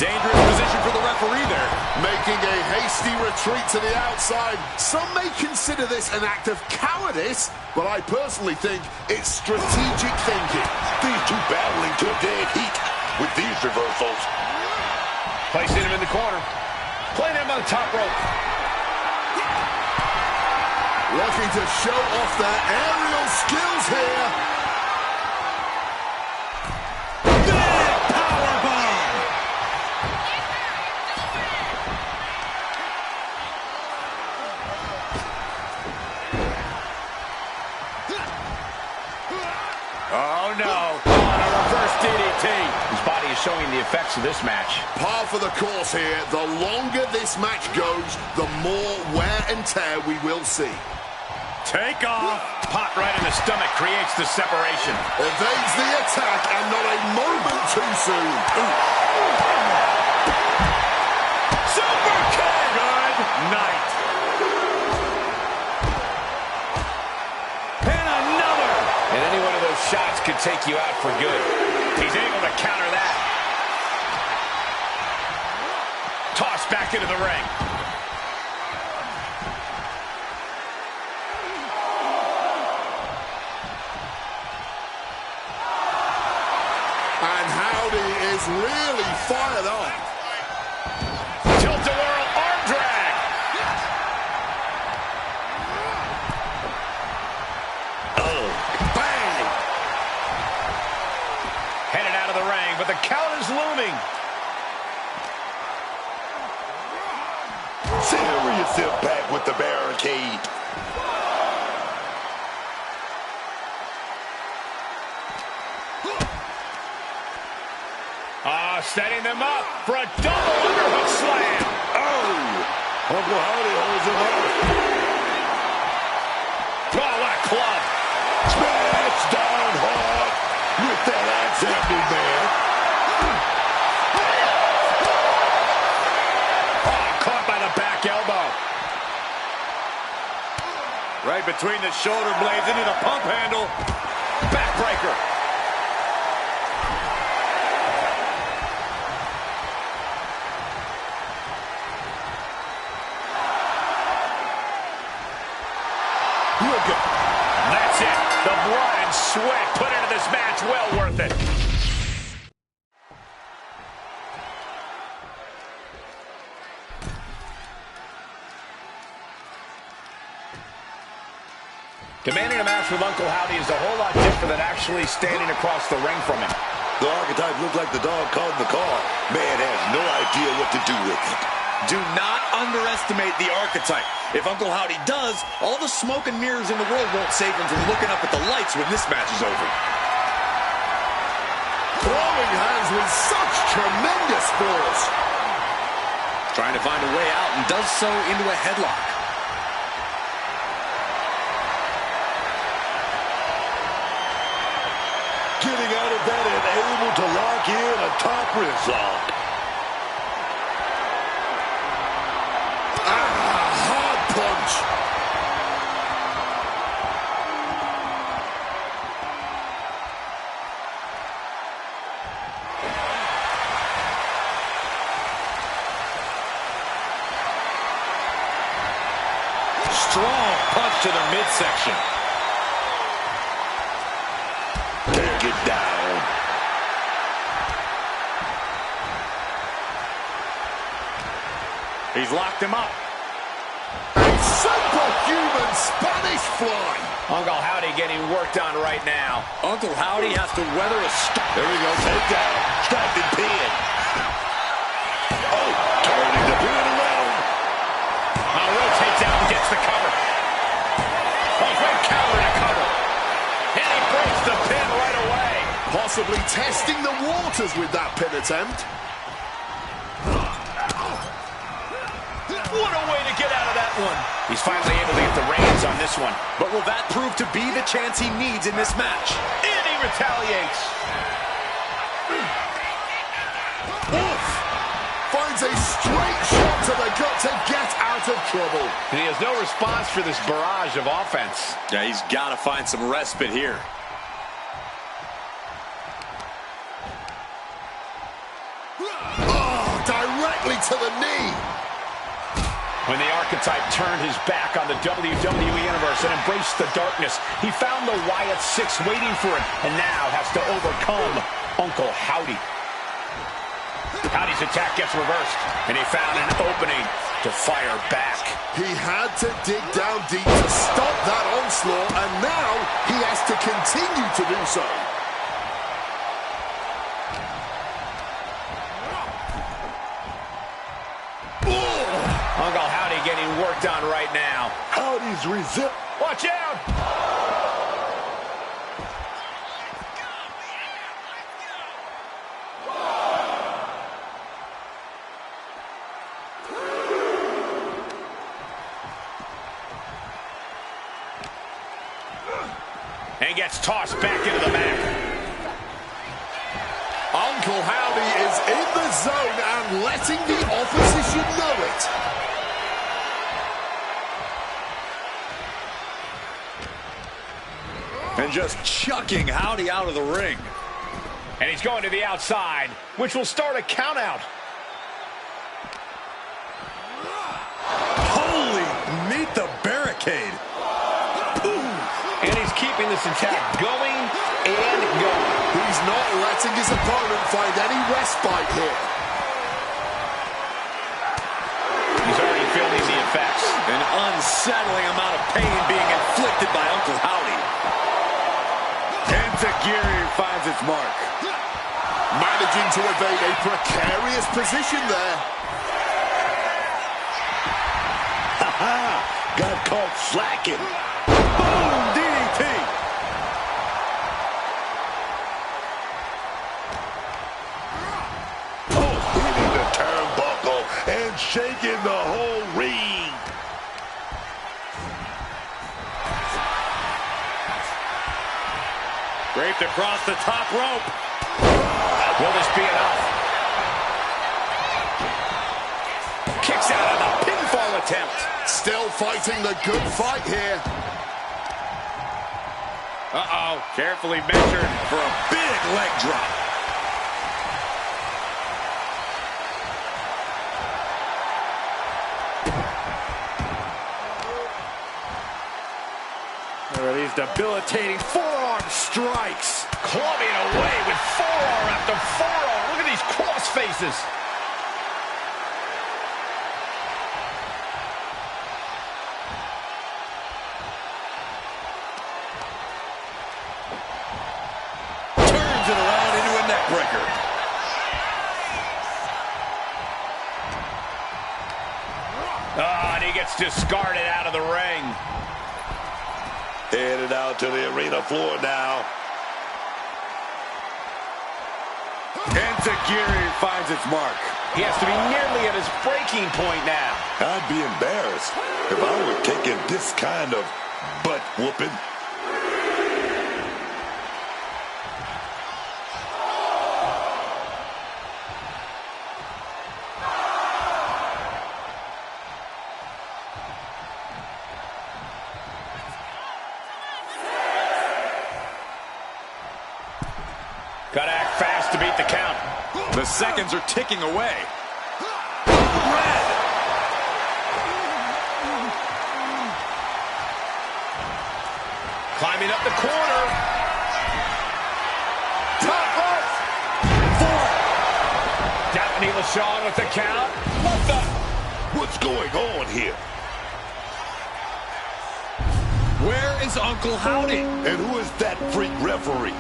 Dangerous position for the referee there. Making a hasty retreat to the outside. Some may consider this an act of cowardice, but I personally think it's strategic thinking. These two battling to a dead heat with these reversals. Placing him in the corner. Playing him on the top rope. Looking to show off their aerial skills here. Big powerbomb. Oh, no. On a reverse DDT. His body is showing the effects of this match. Par for the course here. The longer this match goes, the more wear and tear we will see. Take off. Pot right in the stomach creates the separation. Evades the attack and not a moment too soon. Super kick. Good night. And another. And any one of those shots could take you out for good. He's able to counter that. Tossed back into the ring. And Howdy is really fired up. Tilt-a-whirl arm drag. Oh, bang! Headed out of the ring, but the count is looming. Serious impact with the barricade. Setting them up for a double underhook slam. Oh! Uncle Howdy holds him up. Oh, what a club. Smash down hard with that axe handle, man. Oh, caught by the back elbow. Right between the shoulder blades into the pump handle. Backbreaker. That's it. The blood and sweat put into this match. Well worth it. Commanding a match with Uncle Howdy is a whole lot different than actually standing across the ring from him. The archetype looked like the dog caught in the car. Man has no idea what to do with it. Do not underestimate the archetype. If Uncle Howdy does, all the smoke and mirrors in the world won't save him from looking up at the lights when this match is over. Throwing hands with such tremendous force. Trying to find a way out and does so into a headlock. Getting out of that and able to lock in a top wrist lock. Hard punch. Strong punch to the midsection. Take it down. He's locked him up. Superhuman Spanish fly. Uncle Howdy getting worked on right now. Uncle Howdy has to weather a storm. There we go. Take down. Strapped and pinned. Oh, turning the pin around. Rotates out and gets the cover. Oh, great counter to cover. And he breaks the pin right away. Possibly testing the waters with that pin attempt. What a way to get out of that one. He's finally able to get the reins on this one. But will that prove to be the chance he needs in this match? And he retaliates. Oof. Finds a straight shot to the gut to get out of trouble. And he has no response for this barrage of offense. Yeah, he's got to find some respite here. Oh, directly to the knee. When the Archetype turned his back on the WWE Universe and embraced the darkness, he found the Wyatt Six waiting for him, and now has to overcome Uncle Howdy. Howdy's attack gets reversed, and he found an opening to fire back. He had to dig down deep to stop that onslaught, and now he has to continue to do so. Uncle Howdy getting worked on right now. Howdy's resist. Watch out! And gets tossed back into the mat. Uncle Howdy is in the zone and letting the opposition know it. And just chucking Howdy out of the ring. And he's going to the outside, which will start a count out. Holy, meet the barricade. And he's keeping this attack going and going. He's not letting his opponent find any respite here. He's already feeling the effects. An unsettling amount of pain being inflicted by Uncle Howdy. Enziguri finds its mark. Managing to evade a precarious position there. Got caught slacking. Boom! DDT! Oh, hitting the turnbuckle and shaking the whole ring. Draped across the top rope. Will this be enough? Kicks out of the pinfall attempt. Still fighting the good fight here. Uh-oh, carefully measured for a big leg drop. There are these debilitating forearm strikes. Clubbing away with forearm after forearm. Look at these cross faces. Turns it around into a neck breaker. And he gets discarded out of the ring. Headed out to the arena floor now. Enziguri finds its mark. He has to be nearly at his breaking point now. I'd be embarrassed if I were taking this kind of butt whooping. Gotta act fast to beat the count. The seconds are ticking away. Red. Climbing up the corner. Top rope. 4. Daphne LaShawn with the count. What the? What's going on here? Where is Uncle Howdy? And who is that freak referee?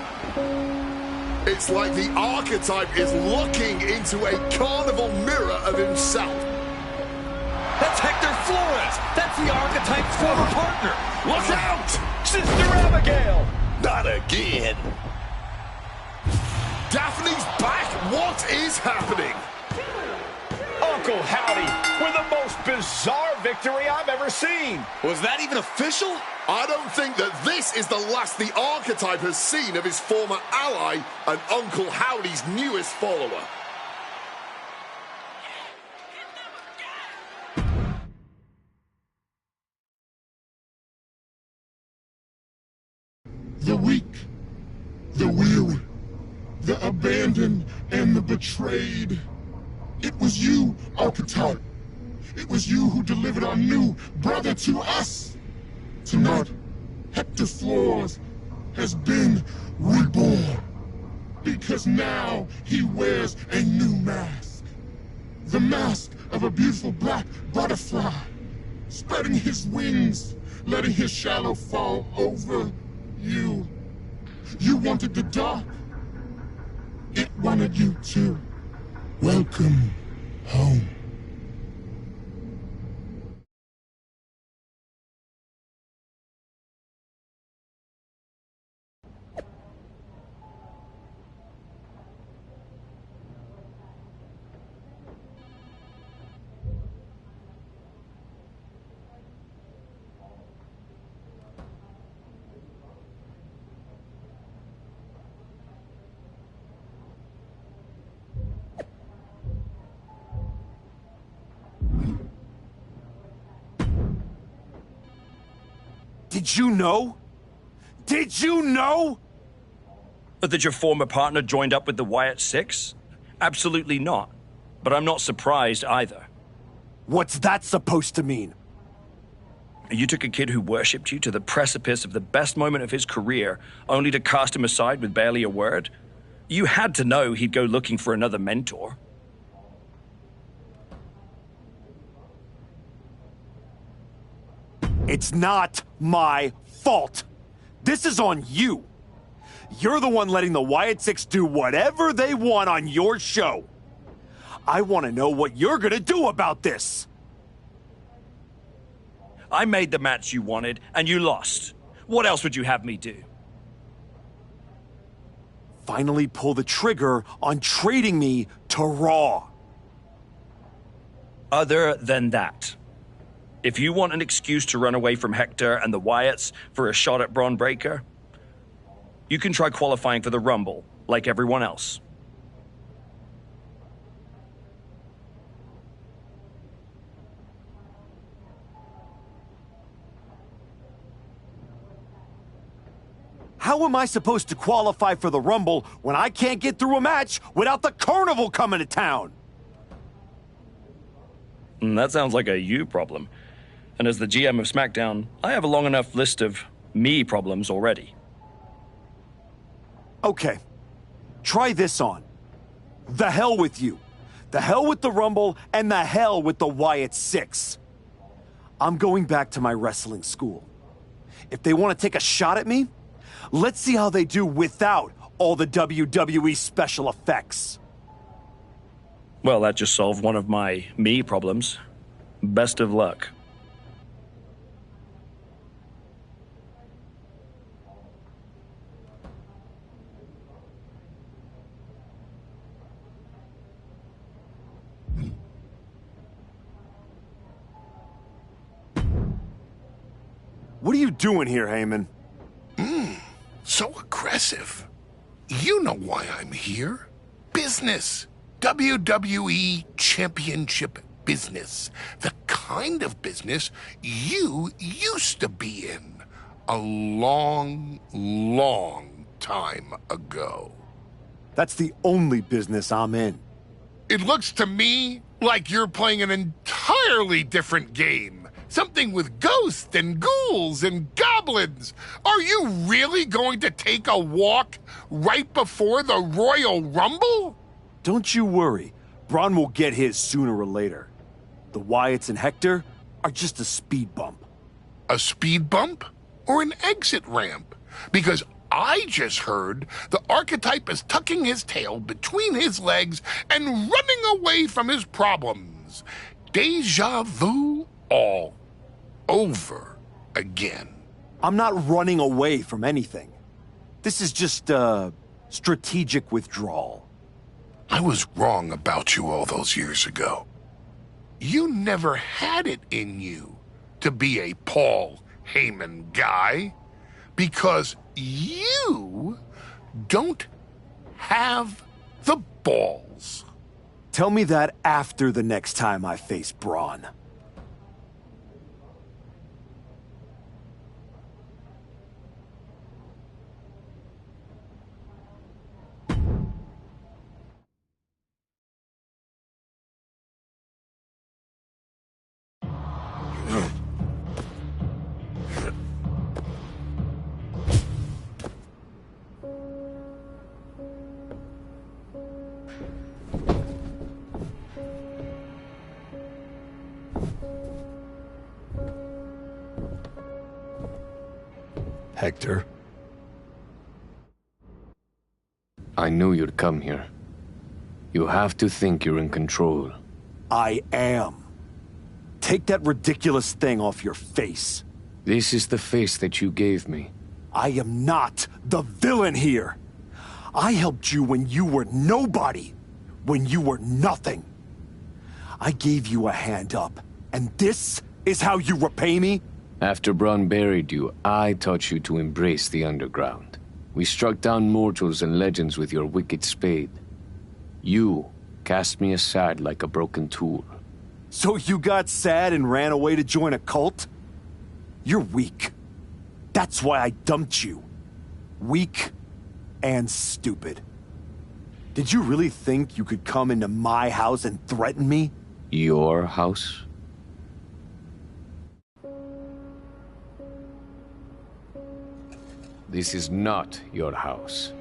It's like the Archetype is looking into a carnival mirror of himself. That's Hector Flores. That's the Archetype's former partner. Look out! Sister Abigail. Not again. Daphne's back. What is happening? Uncle Howdy with the most bizarre victory I've ever seen. Was that even official? I don't think that this is the last the Archetype has seen of his former ally and Uncle Howdy's newest follower. The weak, the weary, the abandoned, and the betrayed. It It was you, Archetype. It was you who delivered our new brother to us. Tonight, Hector Flores has been reborn. Because now he wears a new mask. The mask of a beautiful black butterfly, spreading his wings, letting his shadow fall over you. You wanted the dark. It wanted you too. Welcome home. Did you know? Did you know? That your former partner joined up with the Wyatt Six? Absolutely not. But I'm not surprised either. What's that supposed to mean? You took a kid who worshipped you to the precipice of the best moment of his career, only to cast him aside with barely a word? You had to know he'd go looking for another mentor. It's not my fault. This is on you. You're the one letting the Wyatt Six do whatever they want on your show. I want to know what you're gonna do about this. I made the match you wanted, and you lost. What else would you have me do? Finally pull the trigger on trading me to Raw. Other than that, if you want an excuse to run away from Hector and the Wyatts for a shot at Braun Breaker, you can try qualifying for the Rumble, like everyone else. How am I supposed to qualify for the Rumble when I can't get through a match without the Carnival coming to town? That sounds like a you problem. And as the GM of SmackDown, I have a long enough list of me problems already. Okay. Try this on. The hell with you. The hell with the Rumble, and the hell with the Wyatt Six. I'm going back to my wrestling school. If they want to take a shot at me, let's see how they do without all the WWE special effects. Well, that just solved one of my me problems. Best of luck. What are you doing here, Heyman? So aggressive. You know why I'm here. Business. WWE Championship business. The kind of business you used to be in a long, long time ago. That's the only business I'm in. It looks to me like you're playing an entirely different game. Something with ghosts and ghouls and goblins. Are you really going to take a walk right before the Royal Rumble? Don't you worry. Braun will get his sooner or later. The Wyatts and Hector are just a speed bump. A speed bump or an exit ramp? Because I just heard the Archetype is tucking his tail between his legs and running away from his problems. Deja vu all over again. I'm not running away from anything. This is just strategic withdrawal. I was wrong about you all those years ago. You never had it in you to be a Paul Heyman guy because you don't have the balls. Tell me that after the next time I face Braun. Hector. I knew you'd come here. You have to think you're in control. I am. Take that ridiculous thing off your face. This is the face that you gave me. I am not the villain here. I helped you when you were nobody, when you were nothing. I gave you a hand up, and this is how you repay me? After Braun buried you, I taught you to embrace the underground. We struck down mortals and legends with your wicked spade. You cast me aside like a broken tool. So you got sad and ran away to join a cult? You're weak. That's why I dumped you. Weak and stupid. Did you really think you could come into my house and threaten me? Your house? This is not your house.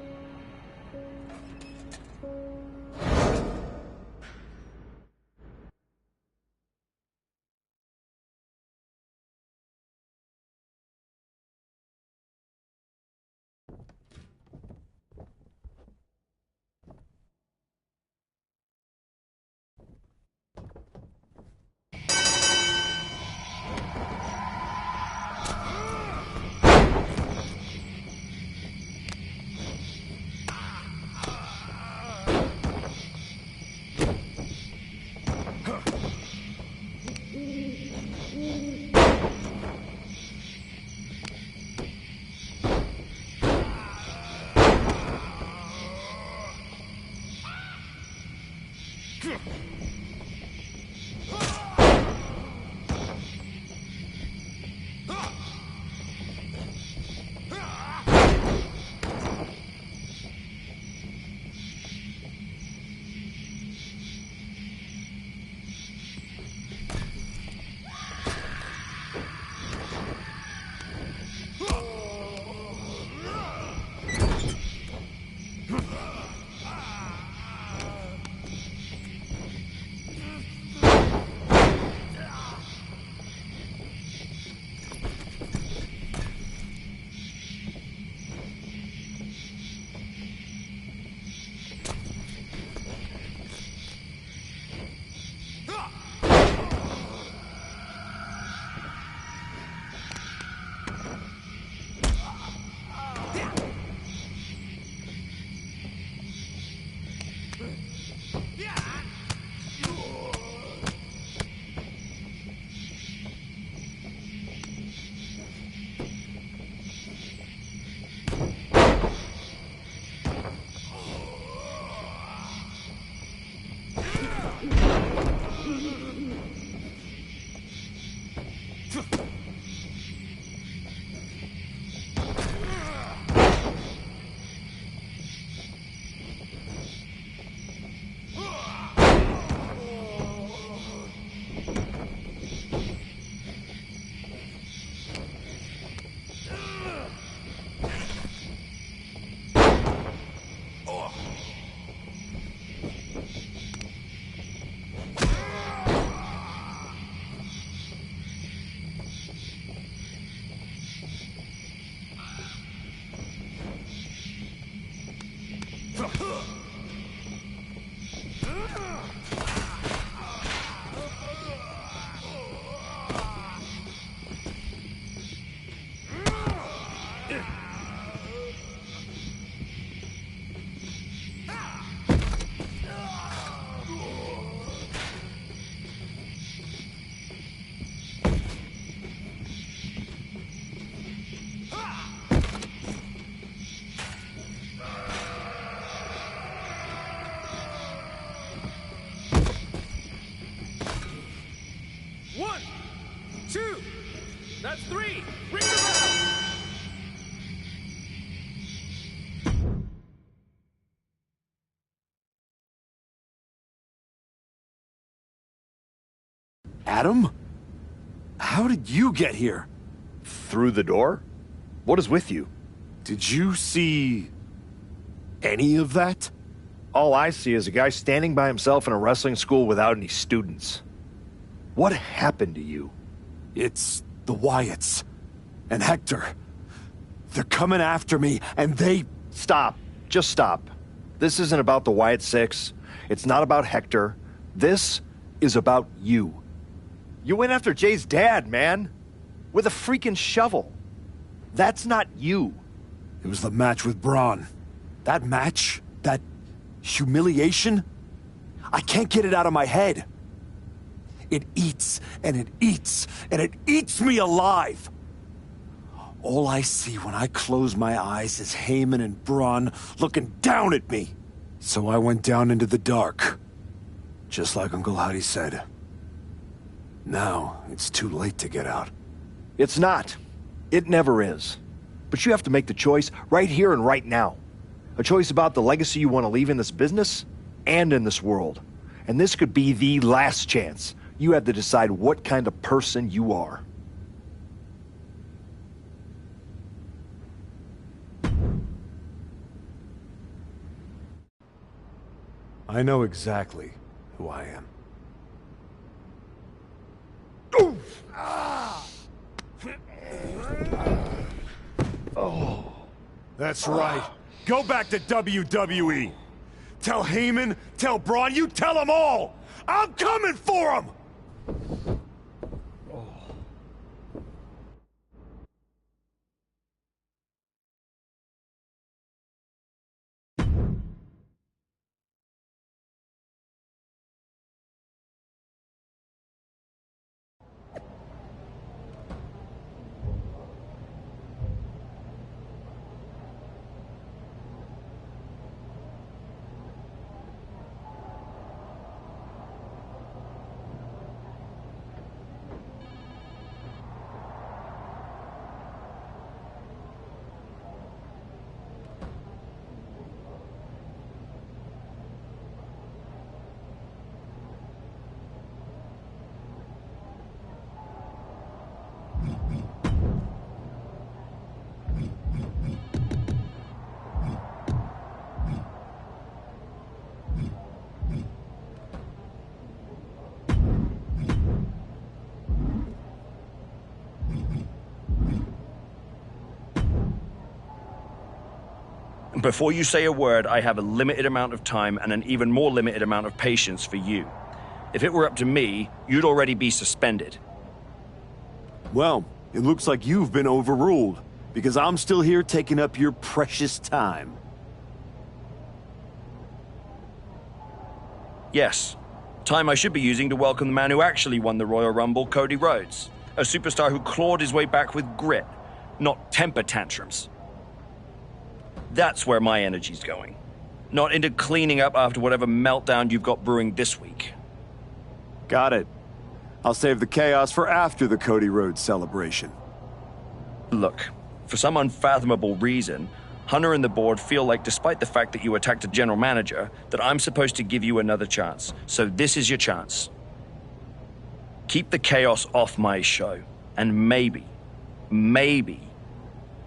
That's three. Ring the bell. Adam? How did you get here? Through the door? What is with you? Did you see any of that? All I see is a guy standing by himself in a wrestling school without any students. What happened to you? It's the Wyatts. And Hector. They're coming after me, and they... Stop. Just stop. This isn't about the Wyatt Six. It's not about Hector. This is about you. You went after Jay's dad, man. With a freaking shovel. That's not you. It was the match with Braun. That match? That humiliation? I can't get it out of my head. It eats, and it eats, and it eats me alive. All I see when I close my eyes is Heyman and Braun looking down at me. So I went down into the dark. Just like Uncle Howdy said. Now, it's too late to get out. It's not. It never is. But you have to make the choice right here and right now. A choice about the legacy you want to leave in this business and in this world. And this could be the last chance. You have to decide what kind of person you are. I know exactly who I am. Oh, that's right. Go back to WWE. Tell Heyman, tell Braun, you tell them all! I'm coming for them! Before you say a word, I have a limited amount of time and an even more limited amount of patience for you. If it were up to me, you'd already be suspended. Well, it looks like you've been overruled, because I'm still here taking up your precious time. Yes. Time I should be using to welcome the man who actually won the Royal Rumble, Cody Rhodes. A superstar who clawed his way back with grit, not temper tantrums. That's where my energy's going. Not into cleaning up after whatever meltdown you've got brewing this week. Got it. I'll save the chaos for after the Cody Rhodes celebration. Look, for some unfathomable reason, Hunter and the board feel like despite the fact that you attacked a general manager, that I'm supposed to give you another chance. So this is your chance. Keep the chaos off my show, and maybe,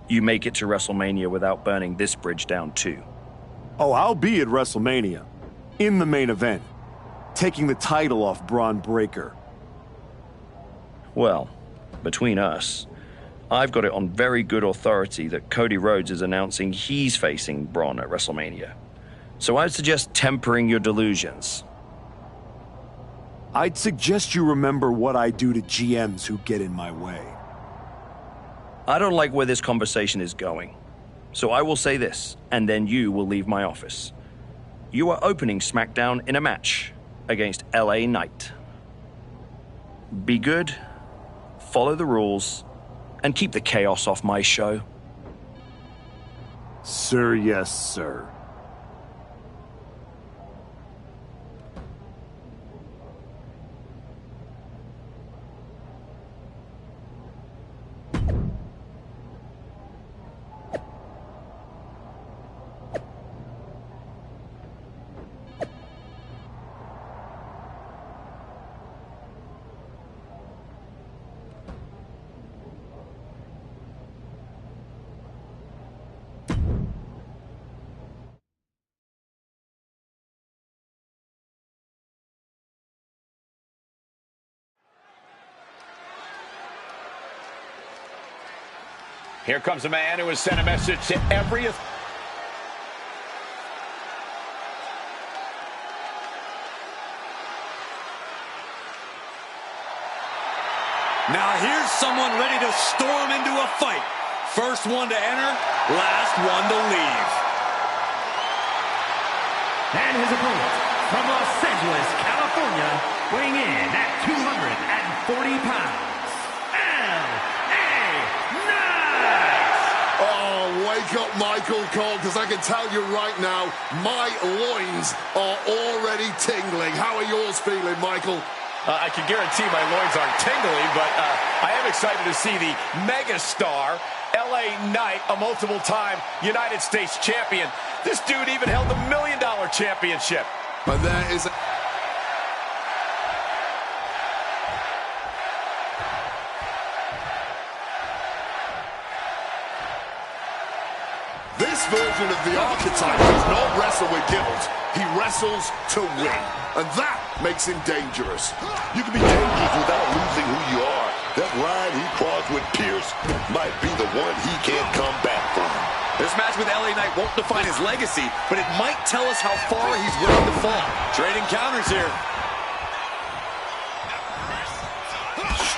you make it to WrestleMania without burning this bridge down too. Oh, I'll be at WrestleMania. In the main event. Taking the title off Braun Breaker. Well, between us, I've got it on very good authority that Cody Rhodes is announcing he's facing Braun at WrestleMania. So I'd suggest tempering your delusions. I'd suggest you remember what I do to GMs who get in my way. I don't like where this conversation is going. So I will say this, and then you will leave my office. You are opening SmackDown in a match against LA Knight. Be good, follow the rules, and keep the chaos off my show. Sir, yes, sir. Here comes a man who has sent a message to every... Now here's someone ready to storm into a fight. First one to enter, last one to leave. And his opponent, from Los Angeles, California, weighing in at 240 pounds, L.A. Knight! Oh, wake up, Michael Cole, because I can tell you right now, my loins are already tingling. How are yours feeling, Michael? I can guarantee my loins aren't tingling, but I am excited to see the megastar, L.A. Knight, a multiple-time United States champion. This dude even held the $1 million championship. And there is... This version of the Archetype does not wrestle with guilt. He wrestles to win. And that makes him dangerous. You can be dangerous without losing who you are. That line he crossed with Pierce might be the one he can't come back from. This match with LA Knight won't define his legacy, but it might tell us how far he's willing to fall. Trading counters here.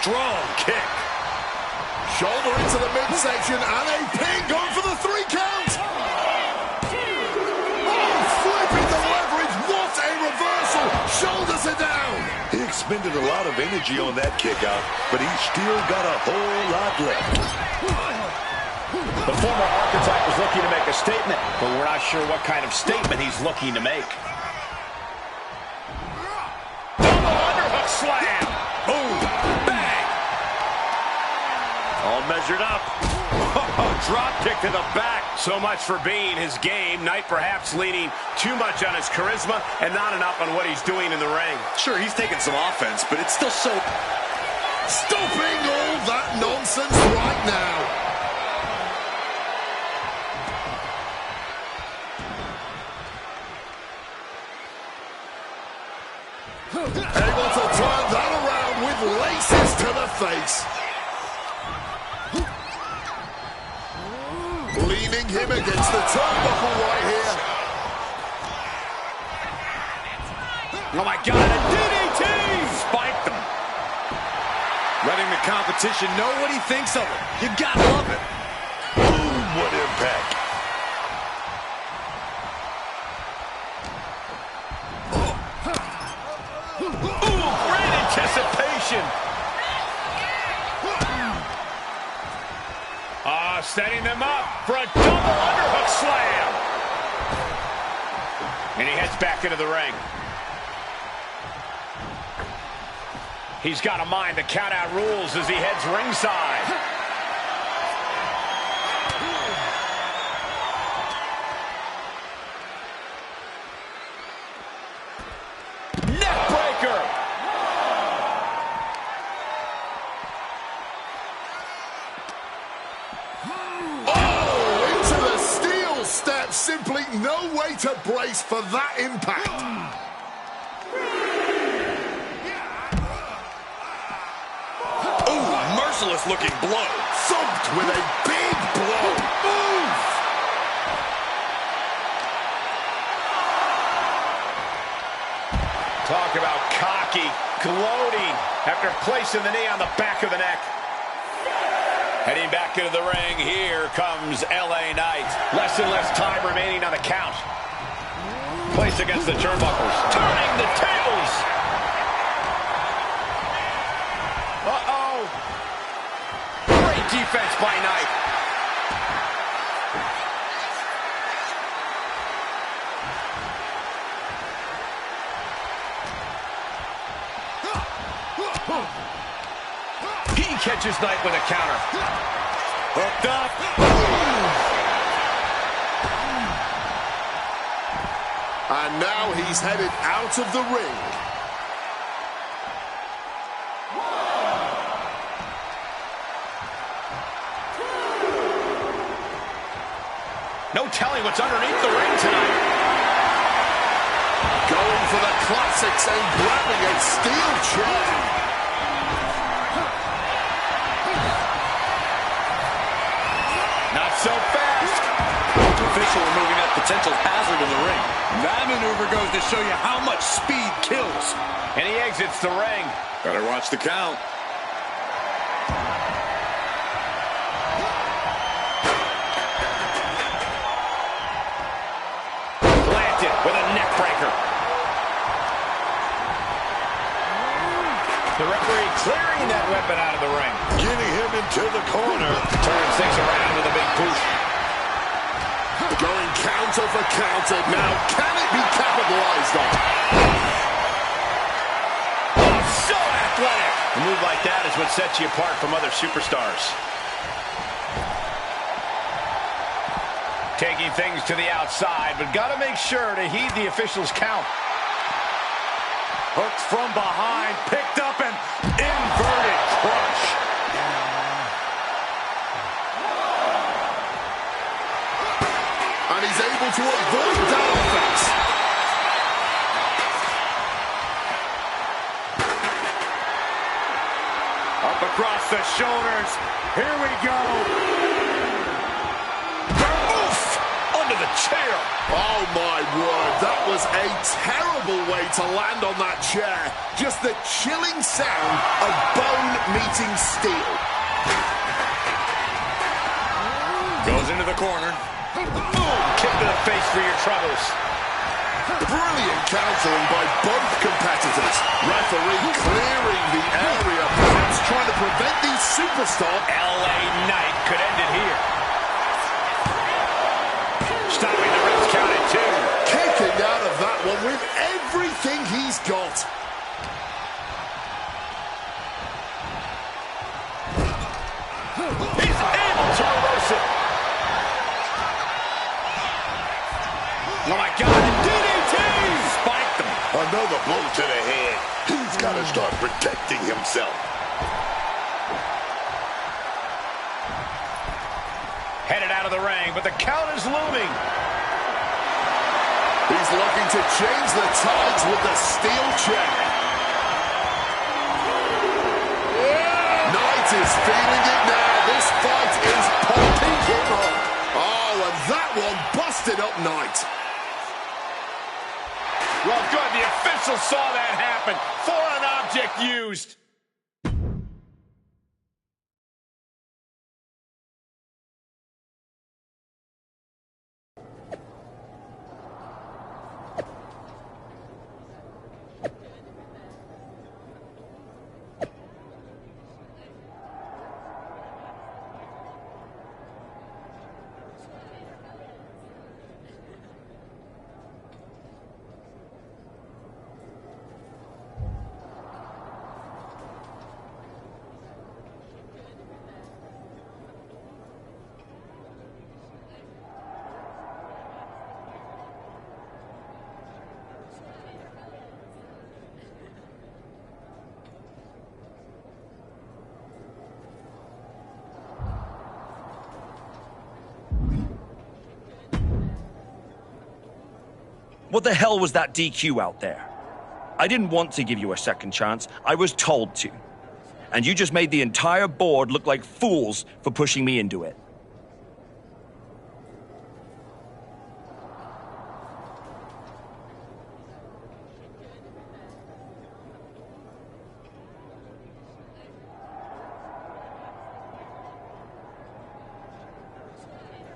Strong kick. Shoulder into the midsection and a pin going for the 3 count. Oh, flipping the leverage. What a reversal. Shoulders are down. He expended a lot of energy on that kick out, but he's still got a whole lot left. The former Archetype was looking to make a statement, but we're not sure what kind of statement he's looking to make. Double underhook slam. Boom. Bang. All measured up. Drop kick to the back. So much for being his game. Knight perhaps leaning too much on his charisma and not enough on what he's doing in the ring. Sure, he's taking some offense, but it's still so... Stopping all that nonsense right now. Able to turn that around with laces to the face. Leaning him against the turnbuckle right here. Oh my God, a DDT! Spiked them. Letting the competition know what he thinks of it. You gotta love it. Boom, what impact. Anticipation. Setting them up for a double underhook slam. And he heads back into the ring. He's got a mind to count out rules as he heads ringside. Simply no way to brace for that impact. Ooh, merciless looking blow. Thumped with a big blow. Ooh. Talk about cocky, gloating after placing the knee on the back of the neck. Heading back into the ring, here comes LA Knight. Less and less time remaining on the count. Placed against the turnbuckles. Turning the tables. Uh-oh. Great defense by Knight. He catches Knight with a counter. Hooked up. And now he's headed out of the ring. No telling what's underneath the ring tonight. Going for the classics and grabbing a steel chair. potential hazard in the ring. That maneuver goes to show you how much speed kills. And he exits the ring. Better watch the count. Planted with a neck breaker. The referee clearing that weapon out of the ring. Getting him into the corner. Turns things around with a big push. Going counter for counter. Now, can it be capitalized on? Oh, so athletic. A move like that is what sets you apart from other superstars. Taking things to the outside, but got to make sure to heed the official's count. Hooked from behind, picked up and inverted crush. And he's able to avoid that offense. Up across the shoulders. Here we go. Oof! Under the chair. Oh, my word. That was a terrible way to land on that chair. Just the chilling sound of bone meeting steel. Goes into the corner. Boom! Kick to the face for your troubles. Brilliant countering by both competitors. Referee clearing the area, perhaps trying to prevent these superstars. LA Knight could end it here. Stopping the ref's count at 2. Kicking out of that one with everything he's got. He's able to reverse it. Oh my God, DDT! Spiked him. Another blow to the head. He's got to start protecting himself. Headed out of the ring, but the count is looming. He's looking to change the tides with the steel chair. Knight is feeling it now. This fight is popping him. Oh, and that one busted up Knight. Well, good. The official saw that happen. Foreign object used. What the hell was that DQ out there? I didn't want to give you a second chance. I was told to. And you just made the entire board look like fools for pushing me into it.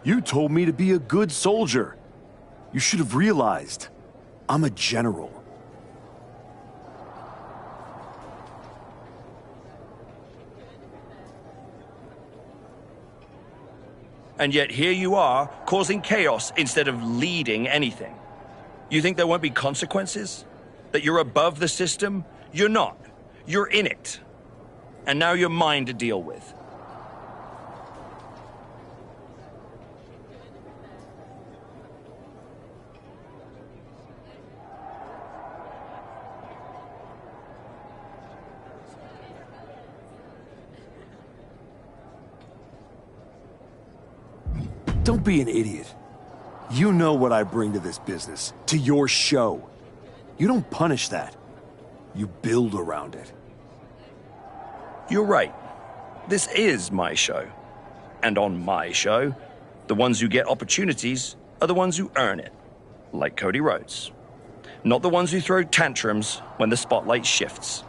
You told me to be a good soldier. You should have realized. I'm a general. And yet here you are, causing chaos instead of leading anything. You think there won't be consequences? That you're above the system? You're not. You're in it. And now you're mine to deal with. Don't be an idiot. You know what I bring to this business, to your show. You don't punish that. You build around it. You're right. This is my show. And on my show, the ones who get opportunities are the ones who earn it, like Cody Rhodes. Not the ones who throw tantrums when the spotlight shifts.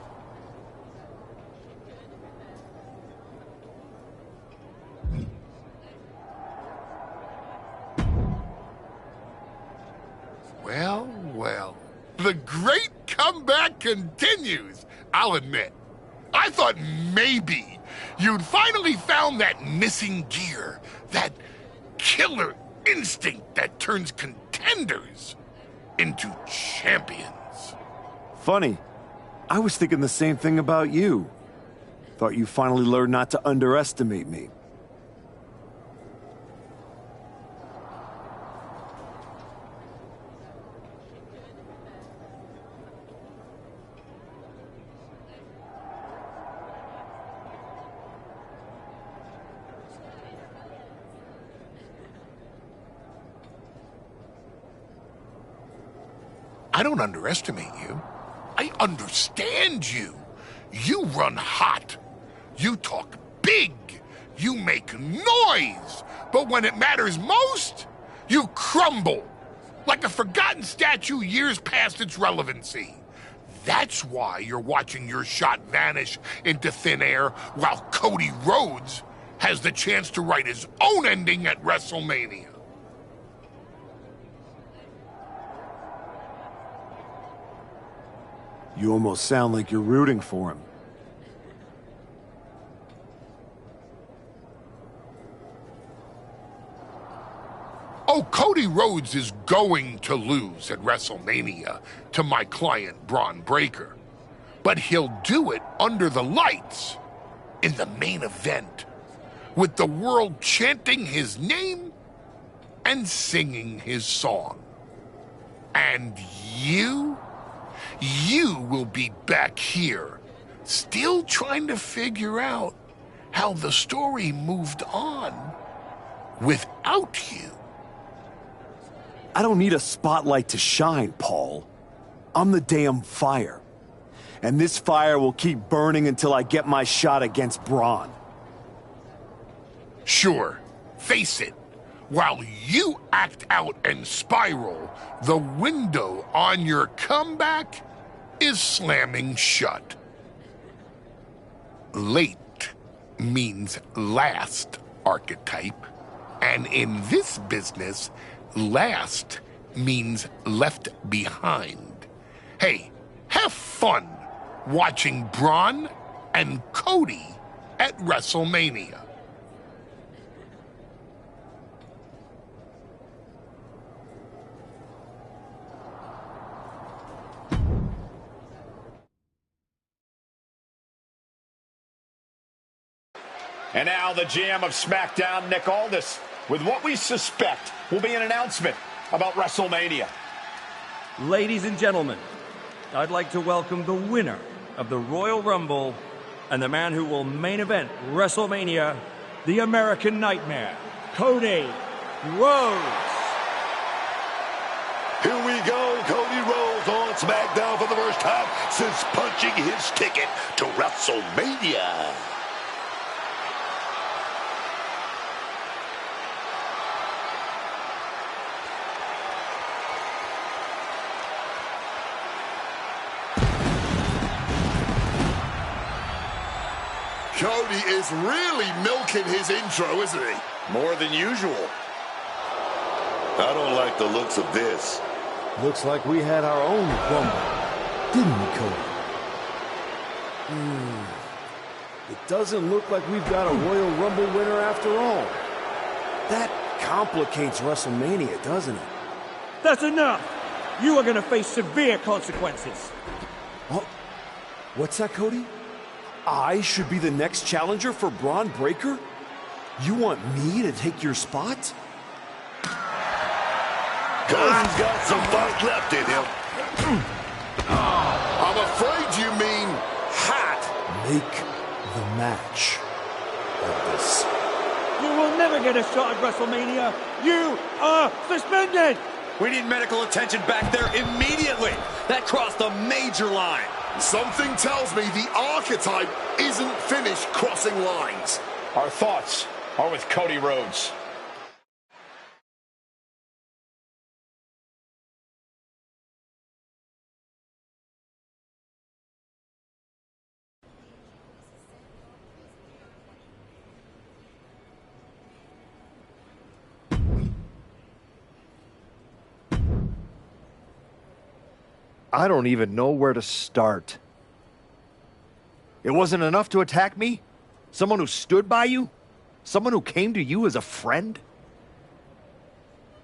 Well, well. The great comeback continues, I'll admit. I thought maybe you'd finally found that missing gear, that killer instinct that turns contenders into champions. Funny. I was thinking the same thing about you. Thought you finally learned not to underestimate me. I don't underestimate you. I understand you. You run hot. You talk big. You make noise. But when it matters most, you crumble. Like a forgotten statue years past its relevancy. That's why you're watching your shot vanish into thin air while Cody Rhodes has the chance to write his own ending at WrestleMania. You almost sound like you're rooting for him. Oh, Cody Rhodes is going to lose at WrestleMania to my client, Bron Breakker. But he'll do it under the lights, in the main event, with the world chanting his name and singing his song. And you will be back here, still trying to figure out how the story moved on without you. I don't need a spotlight to shine, Paul. I'm the damn fire. And this fire will keep burning until I get my shot against Braun. Sure, face it. While you act out and spiral, the window on your comeback is slamming shut. Late means last, archetype. And in this business, last means left behind. Hey, have fun watching Braun and Cody at WrestleMania. And now the GM of SmackDown, Nick Aldis, with what we suspect will be an announcement about WrestleMania. Ladies and gentlemen, I'd like to welcome the winner of the Royal Rumble and the man who will main event WrestleMania, the American Nightmare, Cody Rhodes. Here we go, Cody Rhodes on SmackDown for the first time since punching his ticket to WrestleMania. Cody is really milking his intro, isn't he? More than usual. I don't like the looks of this. Looks like we had our own Rumble, didn't we, Cody? It doesn't look like we've got a Royal Rumble winner after all. That complicates WrestleMania, doesn't it? That's enough! You are going to face severe consequences. Oh, what's that, Cody? I should be the next challenger for Bron Breakker? You want me to take your spot? Cody's got some fight left in him. I'm afraid you mean hot. Make the match of this. You will never get a shot at WrestleMania. You are suspended. We need medical attention back there immediately. That crossed a major line. Something tells me the archetype isn't finished crossing lines. Our thoughts are with Cody Rhodes. I don't even know where to start. It wasn't enough to attack me? Someone who stood by you? Someone who came to you as a friend?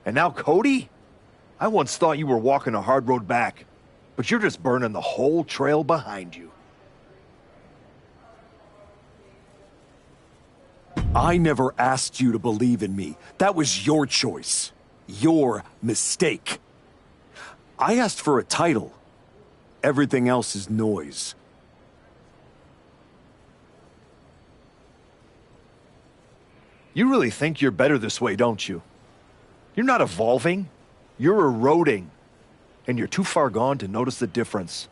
And now Cody? I once thought you were walking a hard road back, but you're just burning the whole trail behind you. I never asked you to believe in me. That was your choice. Your mistake. I asked for a title. Everything else is noise. You really think you're better this way, don't you? You're not evolving. You're eroding. And you're too far gone to notice the difference.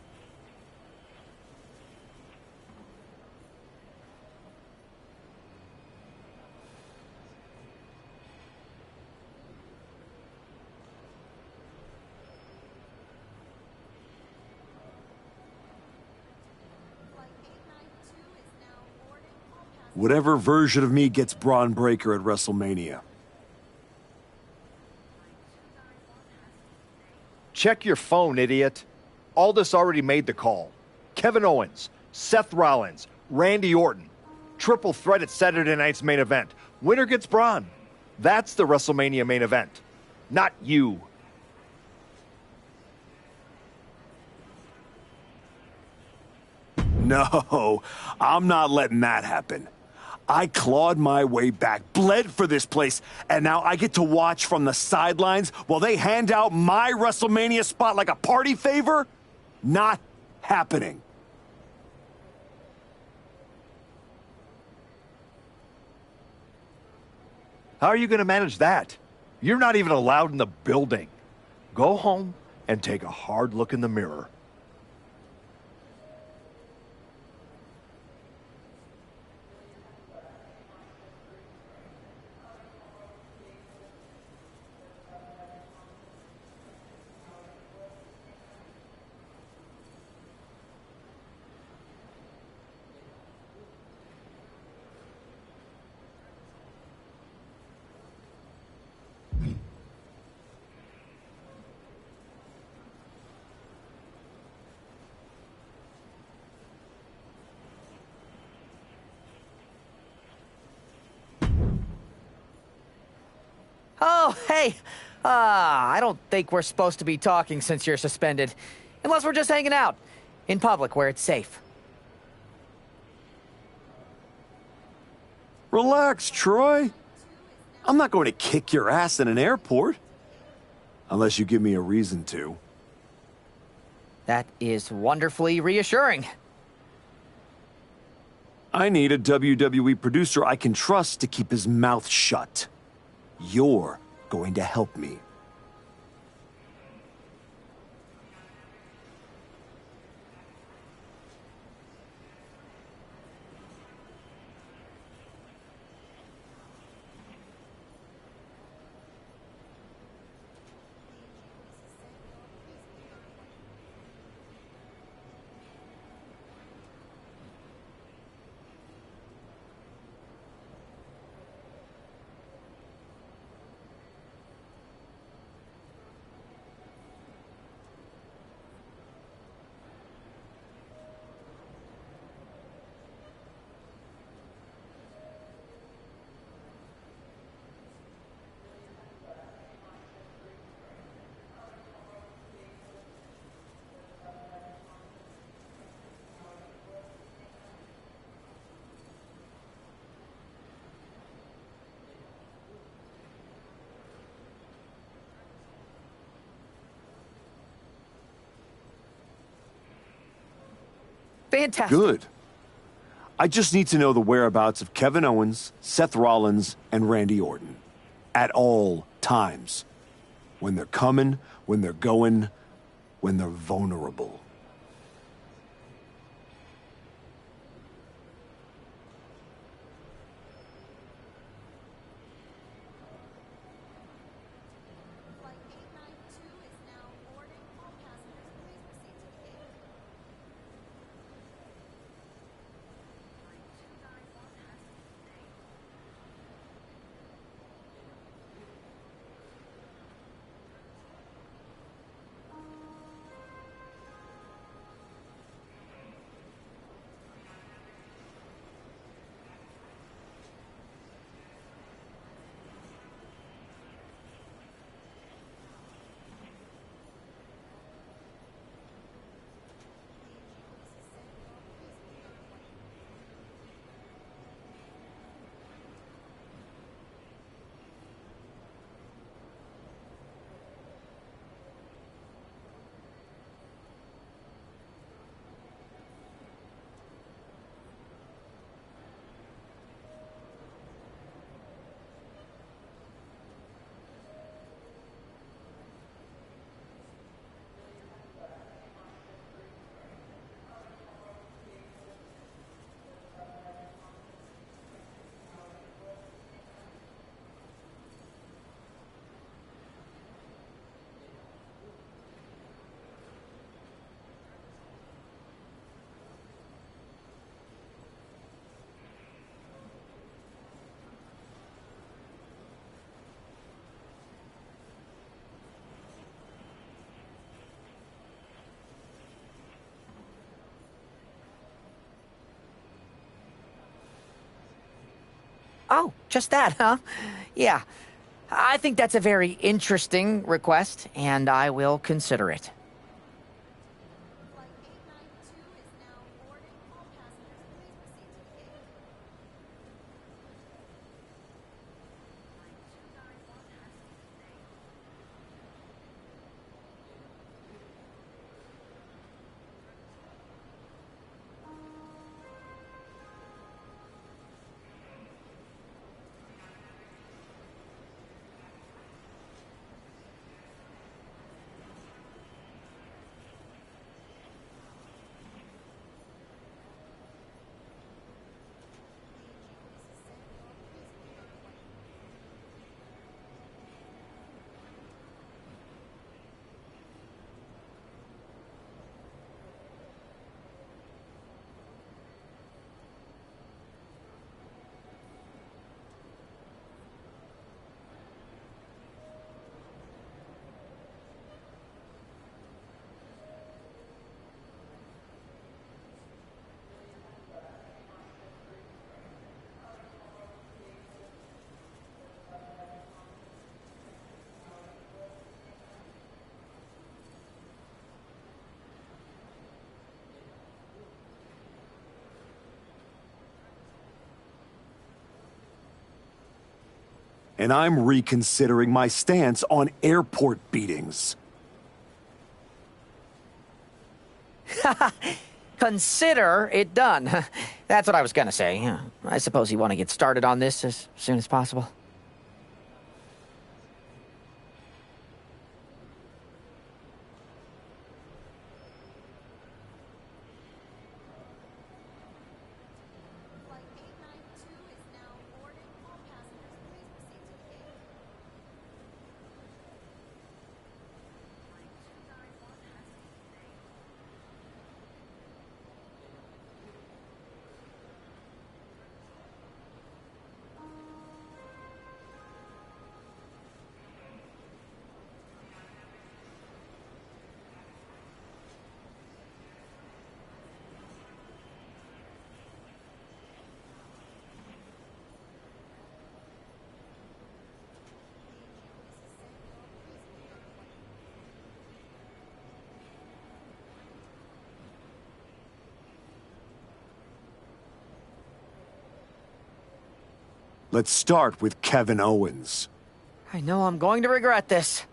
Whatever version of me gets Braun Breaker at WrestleMania. Check your phone, idiot. Aldis already made the call. Kevin Owens, Seth Rollins, Randy Orton. Triple threat at Saturday night's main event. Winner gets Braun. That's the WrestleMania main event. Not you. No, I'm not letting that happen. I clawed my way back, bled for this place, and now I get to watch from the sidelines while they hand out my WrestleMania spot like a party favor? Not happening. How are you going to manage that? You're not even allowed in the building. Go home and take a hard look in the mirror. Oh, hey. I don't think we're supposed to be talking since you're suspended. Unless we're just hanging out. In public, where it's safe. Relax, Troy. I'm not going to kick your ass in an airport. Unless you give me a reason to. That is wonderfully reassuring. I need a WWE producer I can trust to keep his mouth shut. You're going to help me. Fantastic. Good. I just need to know the whereabouts of Kevin Owens, Seth Rollins, and Randy Orton. At all times. When they're coming, when they're going, when they're vulnerable. Oh, just that, huh? Yeah. I think that's a very interesting request, and I will consider it. And I'm reconsidering my stance on airport beatings. Consider it done. That's what I was gonna say. I suppose you want to get started on this as soon as possible. Let's start with Kevin Owens. I know I'm going to regret this.